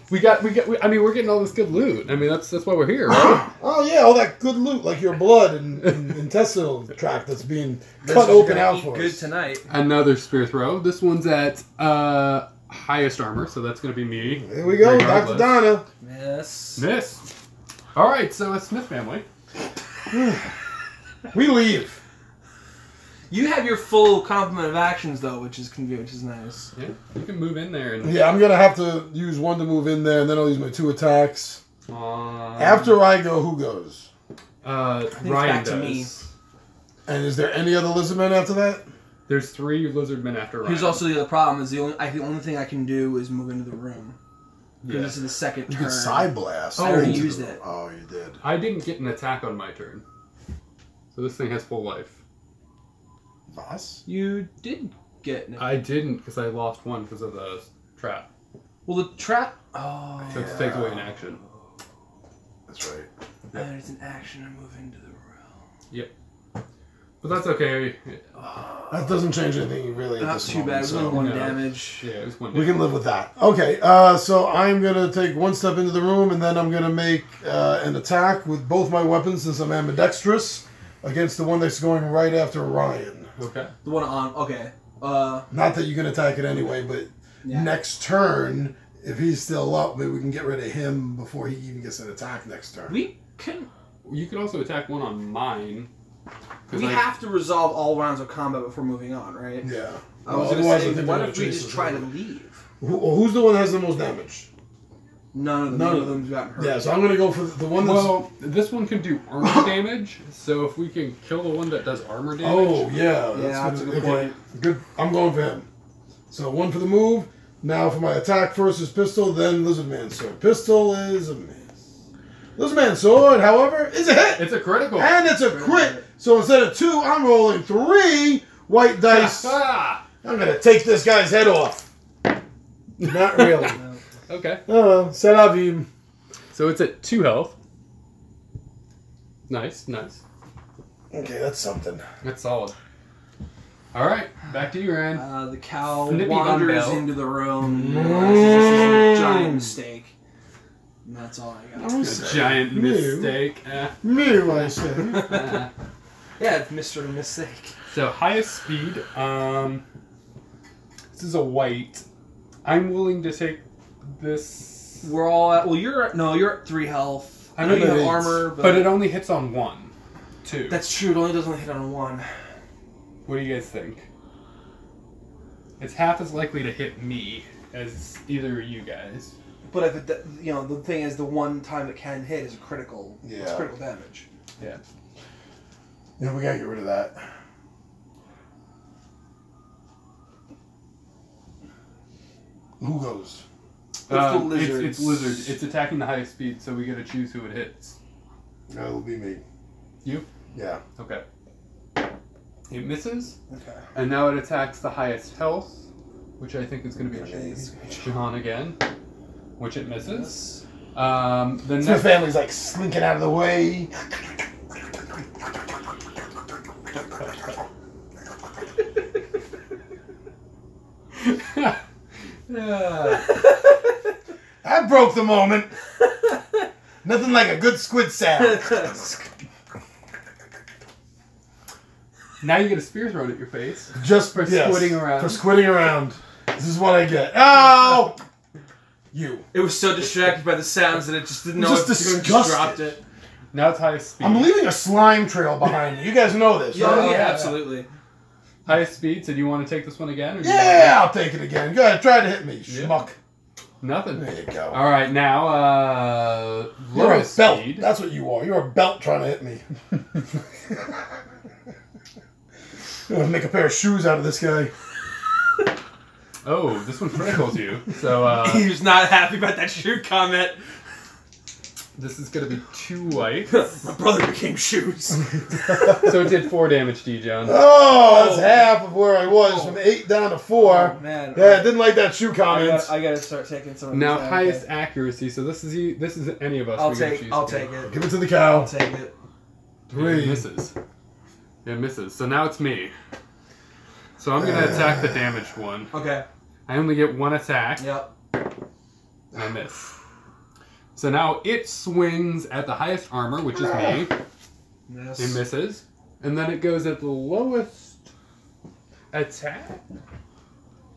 I mean, we're getting all this good loot. I mean, that's why we're here, right? Oh yeah, all that good loot, like your blood and intestinal tract that's being cut open out for Good us. tonight. Another spear throw. This one's at highest armor, so that's going to be me. There we go, Dr. regardless. Donna. Miss. All right, so a Smith family. We leave. You have your full complement of actions though, which is nice. Yeah, you can move in there and. Yeah, I'm gonna have to use one to move in there, and then I'll use my 2 attacks. After After I go, who goes? Ryan it's back does. to me. And is there any other lizardmen after that? There's 3 lizardmen after Ryan. Here's also the other problem: is the only thing I can do is move into the room. Because this is the second You turn. could side blast. I already used it. Oh, you did. I didn't get an attack on my turn, so this thing has full life. Boss? You did get. I didn't because I lost 1 because of the trap. Well, the trap. Oh. So it takes away an action. That's right. There's an action to move into the room. Yep. But that's okay. That doesn't change anything really at Not this too moment, bad. It was so only 1 no. damage. Yeah, it was 1 we can live with that. Okay, so I'm going to take 1 step into the room, and then I'm going to make an attack with both my weapons since I'm ambidextrous against the one that's going right after Ryan. Okay. The one on. Okay. Not that you can attack it anyway, but Yeah. next turn, if he's still up, maybe we can get rid of him before he even gets an attack next turn. We can. You could also attack 1 on mine. We have to resolve all rounds of combat before moving on, right? Yeah. I was Otherwise, going I to say, think what they're if gonna we chase just us try to anyway. leave? Who's the one that has the most damage? None of them's gotten hurt. Yeah, so I'm going to go for the one that's... Well, this one can do armor damage, so if we can kill the one that does armor damage. Oh, yeah. That's a good okay. point. Good. I'm going for him. So 1 for the move. Now for my attack, first is pistol, then Lizardman Sword. Pistol is a miss. Lizardman Sword, however, is a hit! It's a critical. And it's a crit! So instead of 2, I'm rolling 3 white dice. I'm going to take this guy's head off. Not really. Okay. C'est la vie. So it's at 2 health. Nice, nice. Okay, that's something. That's solid. All right, back to you, Ryan. The cow Snippy wanders dumbbell. into the room and realizes this is a giant mistake. And that's all I got. A giant Mew. mistake. Mew, I say. Yeah, it's Mr. Mistake. So highest speed. This is a white. I'm willing to take this. We're all at. Well, you're at 3 health. I know I'm you at have 8. armor, But it only hits on 1, 2. that's true. It only doesn't hit on 1. What do you guys think? It's half as likely to hit me as either of you guys. But if it, the thing is, the one time it can hit is a critical. Yeah. It's critical damage. Yeah. Yeah, we gotta get rid of that. Who goes? the lizards. It's lizard. It's attacking the highest speed, so we gotta choose who it hits. That'll be me. You? Yeah. Okay. It misses, Okay. and now it attacks the highest health, which I think is gonna be Jeez. John again, which it misses. The The next family's like slinking out of the way. That broke the moment. Nothing like a good squid sound. Now you get a spear thrown at your face. Just For squitting around. For squitting around. This is what I get. Oh! You. It was so distracted by the sounds that it just didn't know Just if it disgusted. dropped it. Now it's highest speed. I'm leaving a slime trail behind me. You guys know this, Yeah, right? yeah, absolutely. Highest speed, so do you want to take this one again? Or do you Yeah, I'll take it again. Go ahead, try to hit me, Yeah. schmuck. want- Nothing. There you go. Alright, now, You're a lowest belt. speed. That's what you are. You're a belt trying to hit me. I'm gonna make a pair of shoes out of this guy. Oh, this one criticals you. So, He was not happy about that shoe comment. this is going to be 2 white. My brother became shoes. So it did 4 damage to you, John. Oh, that's half of where I was, from 8 down to 4. Oh, man. Yeah, I didn't like that shoe comment. I gotta start taking some of Now these out, highest okay. accuracy. So this is any of us. I'll we gotta take choose I'll to. take it. Give it to the cow. I'll take it. 3. It misses. It misses. So now it's me. So I'm gonna attack the damaged one. Okay. I only get 1 attack. Yep. And I miss. So now it swings at the highest armor, which is me. Yes. It misses. And then it goes at the lowest attack.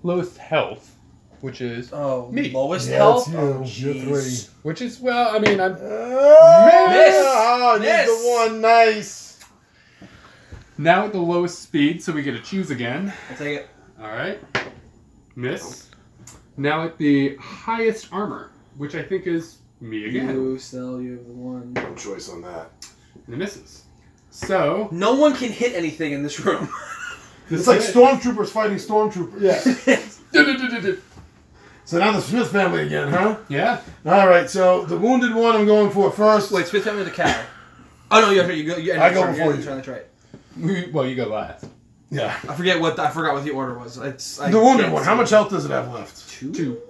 Lowest health, which is Oh, me. lowest Yeah, health? it's you. Oh, You're jeez. 3. Which is, well, I mean, I'm... Miss! Miss! Oh, Miss! the one. Nice. Now at the lowest speed, so we get to choose again. I'll take it. Alright. Miss. Now at the highest armor, which I think is me again. You have the one. No choice on that. And it misses. So, No one can hit anything in this room. It's like stormtroopers fighting stormtroopers. Yeah. So now the Smith family again, huh? yeah. All right. So the wounded one I'm going for first. Wait, Smith family the cow. Oh no, you go. You I go before you. That's right. Well, you go last. Yeah. I forgot what the order was. I The wounded can't one. see How much it. health does it have left? 2.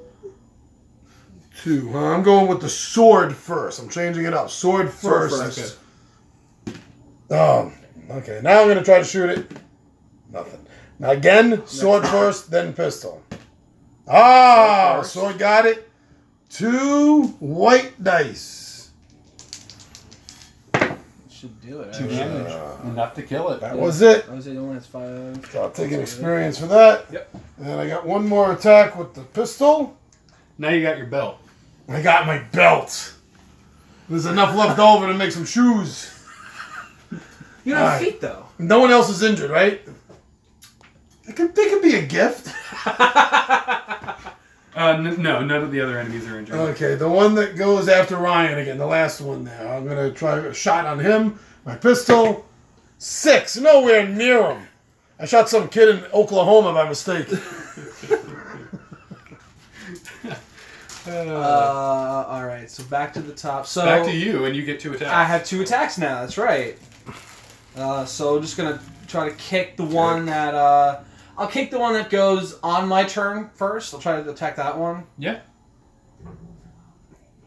2. I'm going with the sword first. I'm changing it up. Sword Sword first. first. Oh, okay. Now I'm going to try to shoot it. Nothing. Now again, sword first, then pistol. Ah, Sword first. sword got it. 2 white dice. Should do it. 2 damage. Enough to kill it. That was it. I was the one that's 5. So I'll take an experience for that. Yep. And I got one more attack with the pistol. Now you got your belt. I got my belt. There's enough left over to make some shoes. You don't have Alright. feet though. No one else is injured, right? They could be a gift. No, none of the other enemies are injured. Okay, the one that goes after Ryan again, the last one there. I'm going to try a shot on him. My pistol. 6. Nowhere near him. I shot some kid in Oklahoma by mistake. All right. So back to the top. So Back to you, and you get 2 attacks. I have 2 attacks now. That's right. So just gonna try to kick the one that I'll kick the one that goes on my turn first. I'll try to attack that one. Yeah.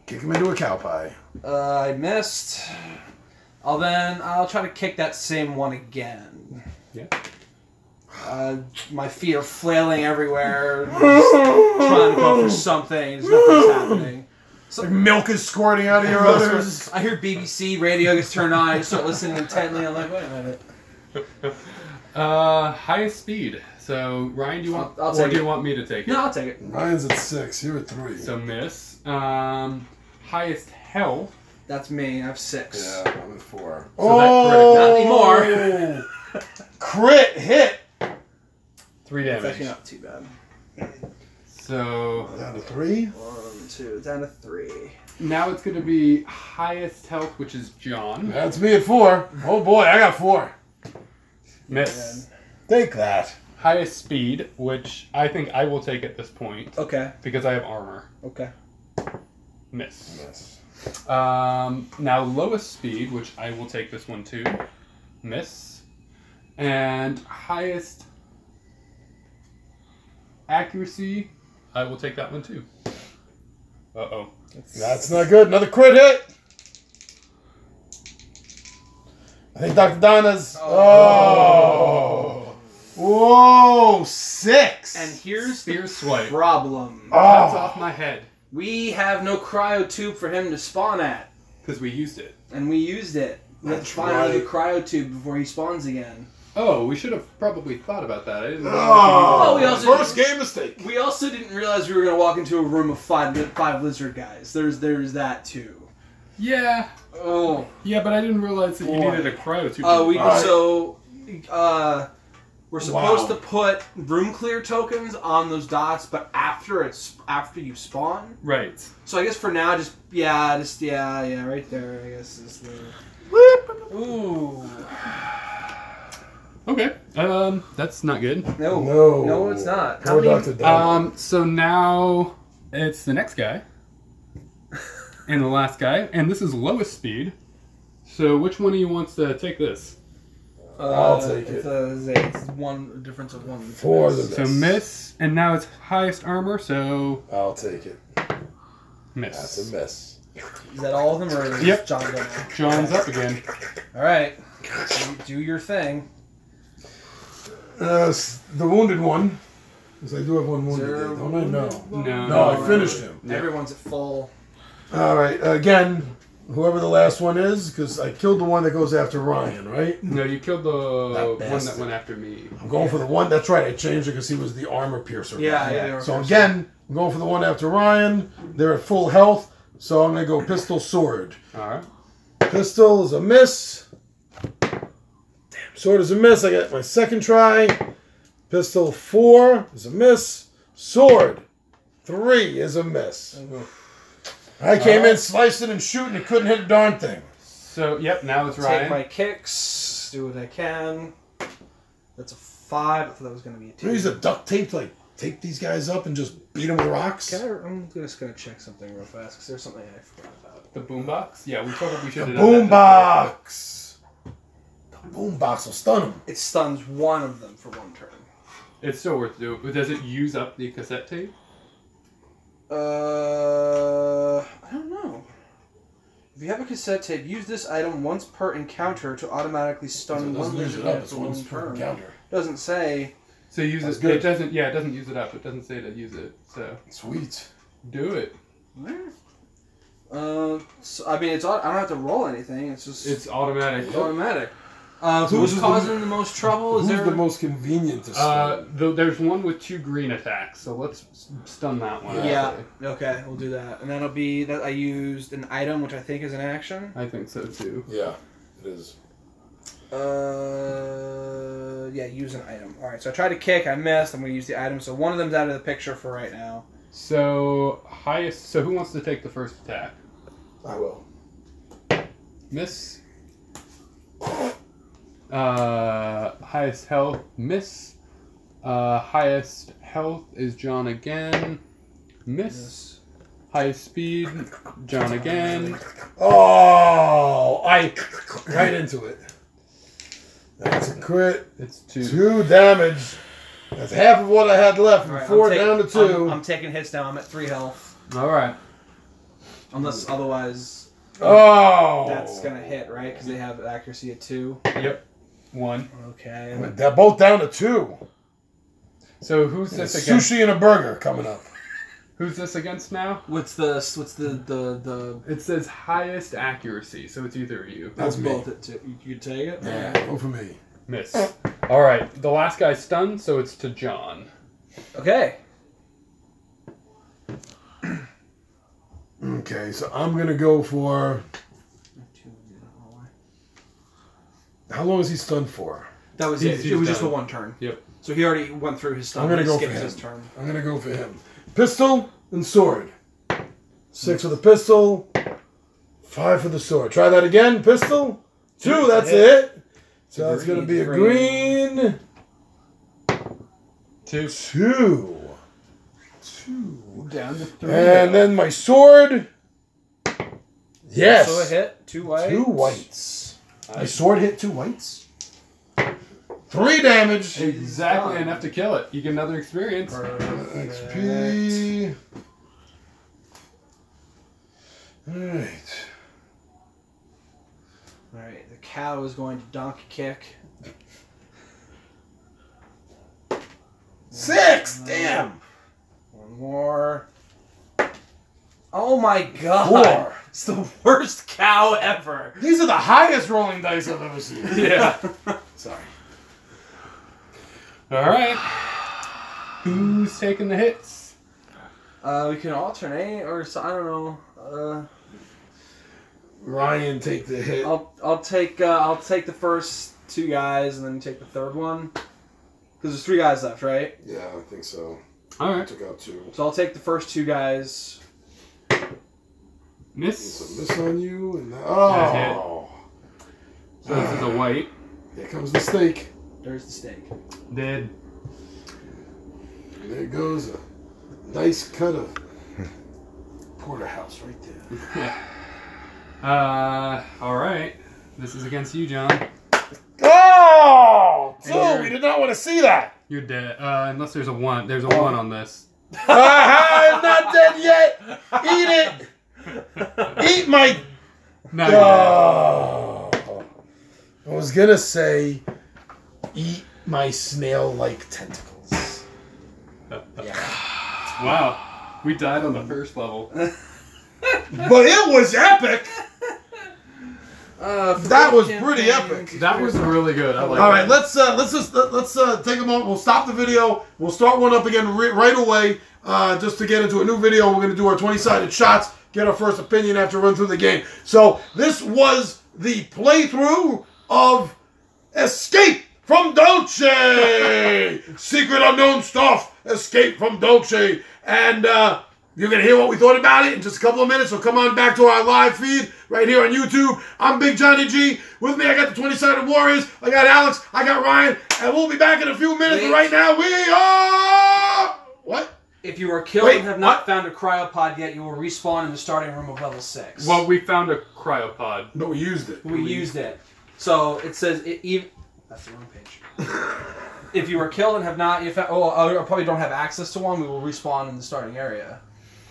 Kick him into a cow pie. I missed. I'll try to kick that same one again. Yeah. My feet are flailing everywhere. Just trying to go for something. Nothing's happening. Like milk is squirting out of your udders. I hear BBC radio gets turned on. I just start listening intently. I'm like, wait a minute. Highest speed. So Ryan, do you want, I'll or take do you it. want me to take it? No, I'll take it. Ryan's at 6. You're at 3. So miss. Highest health. That's me. I have 6. Yeah, I'm at 4. So that critical. Not anymore. Crit hit. 3 It's damage. actually not too bad. So Down to 3. 1, 2, down to 3. now it's going to be highest health, which is John. That's me at 4. Oh boy, I got 4. Miss. Take that. Highest speed, which I think I will take at this point Okay. because I have armor. Okay. Miss. Yes. Now lowest speed, which I will take this one too. Miss. And highest accuracy, I will take that one too. Uh-oh. That's not good. Another crit hit. I think Dr. Donna's. Oh. Whoa, 6. And here's Spear the swipe. problem. Cuts Oh. off my head We have no cryotube for him to spawn at. because we used it. And we used it. We have to That's find another right. cryotube before he spawns again. Oh, we should have probably thought about that. I didn't know. Oh, we also first game mistake. We also didn't realize we were going to walk into a room of five lizard guys. There's that too. Yeah. Oh. Yeah, but I didn't realize that you needed a cryotube. We're supposed to put room clear tokens on those dots, but after you spawn. Right. So I guess for now, right there. I guess is the. Ooh. Okay. That's not good. No, it's not. How many? So now it's the next guy. And the last guy. And this is lowest speed. So which one of you wants to take this? I'll take it. It's one difference of 1. 4 the miss. So miss. And now it's highest armor, so... I'll take it. Miss. That's a miss. Is that all of them, or is Yep. John going? John's up again. All right. Do your thing. The wounded one. Because I do have one wounded. Don't I? No. No, I finished him. Yep. Everyone's at full. All right. Again, whoever the last one is, because I killed the one that goes after Ryan, right? No, you killed the one that bastard. went after me. I'm going for the one. That's right. I changed it because he was the armor piercer. Yeah. So again, I'm going for the one after Ryan. They're at full health. So I'm going to go pistol sword. Alright. Pistol is a miss. Damn, sword is a miss. I got my second try. Pistol 4 is a miss. Sword 3 is a miss. I came in, sliced it, and shooting. It couldn't hit a darn thing. So, yep, now it's Ryan. Take my kicks. Do what I can. That's a 5. I thought that was going to be a 2. Use a duct tape to tape these guys up and just beat them with rocks. I'm just going to check something real fast because there's something I forgot about. The boombox? Yeah, we probably should have The done that. boombox. The boombox will stun them. It stuns one of them for 1 turn. It's still worth doing. But does it use up the cassette tape? I don't know. If you have a cassette tape, use this item once per encounter to automatically stun one lizard It's for once 1 per turn. encounter. Doesn't say. So use That's it. good. It doesn't. Yeah, it doesn't use it up. It doesn't say to use it. So Sweet. do it. So, I mean, I don't have to roll anything. It's just It's automatic. it's automatic. So Who's this is causing the most trouble? Is Who's there the most convenient to stun? There's one with 2 green attacks, so let's stun that one. Yeah. actually. Okay, we'll do that, and that'll be that. I used an item, which I think is an action. I think so too. Yeah, it is. Yeah, use an item. All right, so I tried to kick, I missed. I'm going to use the item. So one of them's out of the picture for right now. So highest. So who wants to take the first attack? I will. Miss. Highest health, miss. Highest health is John again. Miss. Highest speed, John again. Oh, right into it. That's a crit. It's 2. 2 damage. That's half of what I had left. From All right, 4 down to 2. I'm taking hits now. I'm at 3 health. All right. Unless otherwise, Oh, that's gonna hit, right? Because they have accuracy at 2. Yep. 1. Okay. They're both down to 2. So who's this There's against? sushi and a burger coming up. Who's this against now? What's the It says highest accuracy, so it's either of you. That's me. both at 2? You can take it. Yeah, go for me. Miss. All right. The last guy's stunned, so it's to John. Okay. Okay, so I'm gonna go for. How long is he stunned for? That was He's it. It was just done. the 1 turn. Yep. So he already went through his stun. I'm gonna He go for skipped him. his turn. I'm gonna go for him. Pistol and sword. 6 for the pistol. 5 for the sword. Try that again. Pistol. 2. That's it. So it's gonna be a green. 2. 2. Down to 3. And then my sword. Yes. So a hit. 2 whites. 2 whites. My sword hit 2 whites. 3 damage. Exactly enough to kill it. You get another experience. XP. Alright. Alright, the cow is going to donkey kick. 6! Damn! 1 more. Oh my god! 4. It's the worst cow ever. These are the highest rolling dice I've ever seen. Yeah. Sorry. All right. Who's taking the hits? We can alternate, or I don't know. Ryan, take the hit. I'll take the first two guys, and then you take the third one. Because there's 3 guys left, right? Yeah, I think so. All I right. took out 2. So I'll take the first 2 guys. Miss. It's a miss on you, and oh. So this is a white. Here comes the steak. There's the steak. Dead. And there goes a nice cut of porterhouse right there. All right. This is against you, John. Oh! Dude, we did not want to see that. You're dead. Unless there's a 1. There's a 1 on this. I'm not dead yet. Eat it. Eat my... No. Oh. I was going to say, eat my snail-like tentacles. Wow. We died on the first level. But it was epic. That was pretty epic. That was really good. I like All that. right, let's take a moment. We'll stop the video. We'll start one up again right away, just to get into a new video. We're going to do our 20-sided shots, get our first opinion after run through the game. So this was the playthrough of Escape from Dulce, secret unknown stuff. Escape from Dulce, and you're going to hear what we thought about it in just a couple of minutes, so come on back to our live feed right here on YouTube. I'm Big Johnny G. With me, I got the 20-Sided Warriors. I got Alex. I got Ryan. And we'll be back in a few minutes. But right now, we are... What? If you are killed and have not found a cryopod yet, you will respawn in the starting room of level 6. Well, we found a cryopod. No, we used it. We used it. So it says... That's the wrong page. If you are killed and have not... or probably don't have access to one, we will respawn in the starting area.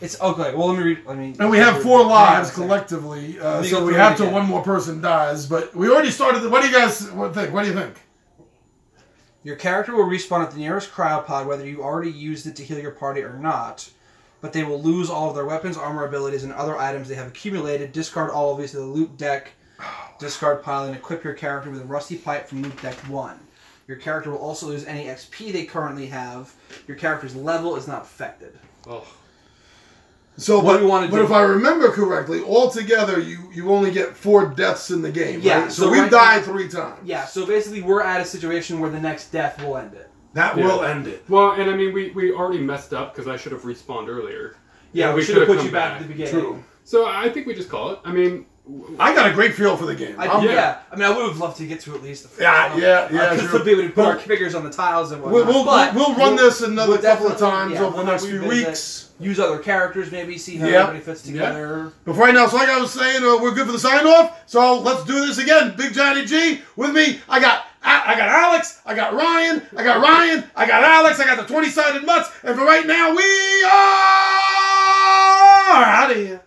It's okay. Well, let me read. And we have 4 lives collectively, so we have to one more person dies. But we already started. What do you guys think? What do you think? Your character will respawn at the nearest cryopod, whether you already used it to heal your party or not. But they will lose all of their weapons, armor abilities, and other items they have accumulated. Discard all of these to the loot deck. Discard pile and equip your character with a rusty pipe from loot deck 1. Your character will also lose any XP they currently have. Your character's level is not affected. Oh. So, what do you want to do? But if I remember correctly, altogether you only get 4 deaths in the game, yeah, right? So we've died 3 times. Yeah, so basically we're at a situation where the next death will end it. That will end it. Well, and I mean, we already messed up because I should have respawned earlier. Yeah, we should have put you back at the beginning. True. So I think we just call it. I mean... I got a great feel for the game. I mean, I would have loved to get to at least the first one. Just to be able to put our figures on the tiles and whatnot. We'll run this another couple of times over the next few weeks. Use other characters, maybe, see how everybody fits together. But right now, so like I was saying, we're good for the sign-off. So let's do this again. Big Johnny G. With me, I got Alex, I got Ryan, I got Alex, I got the 20-sided mutts. And for right now, we are out of here.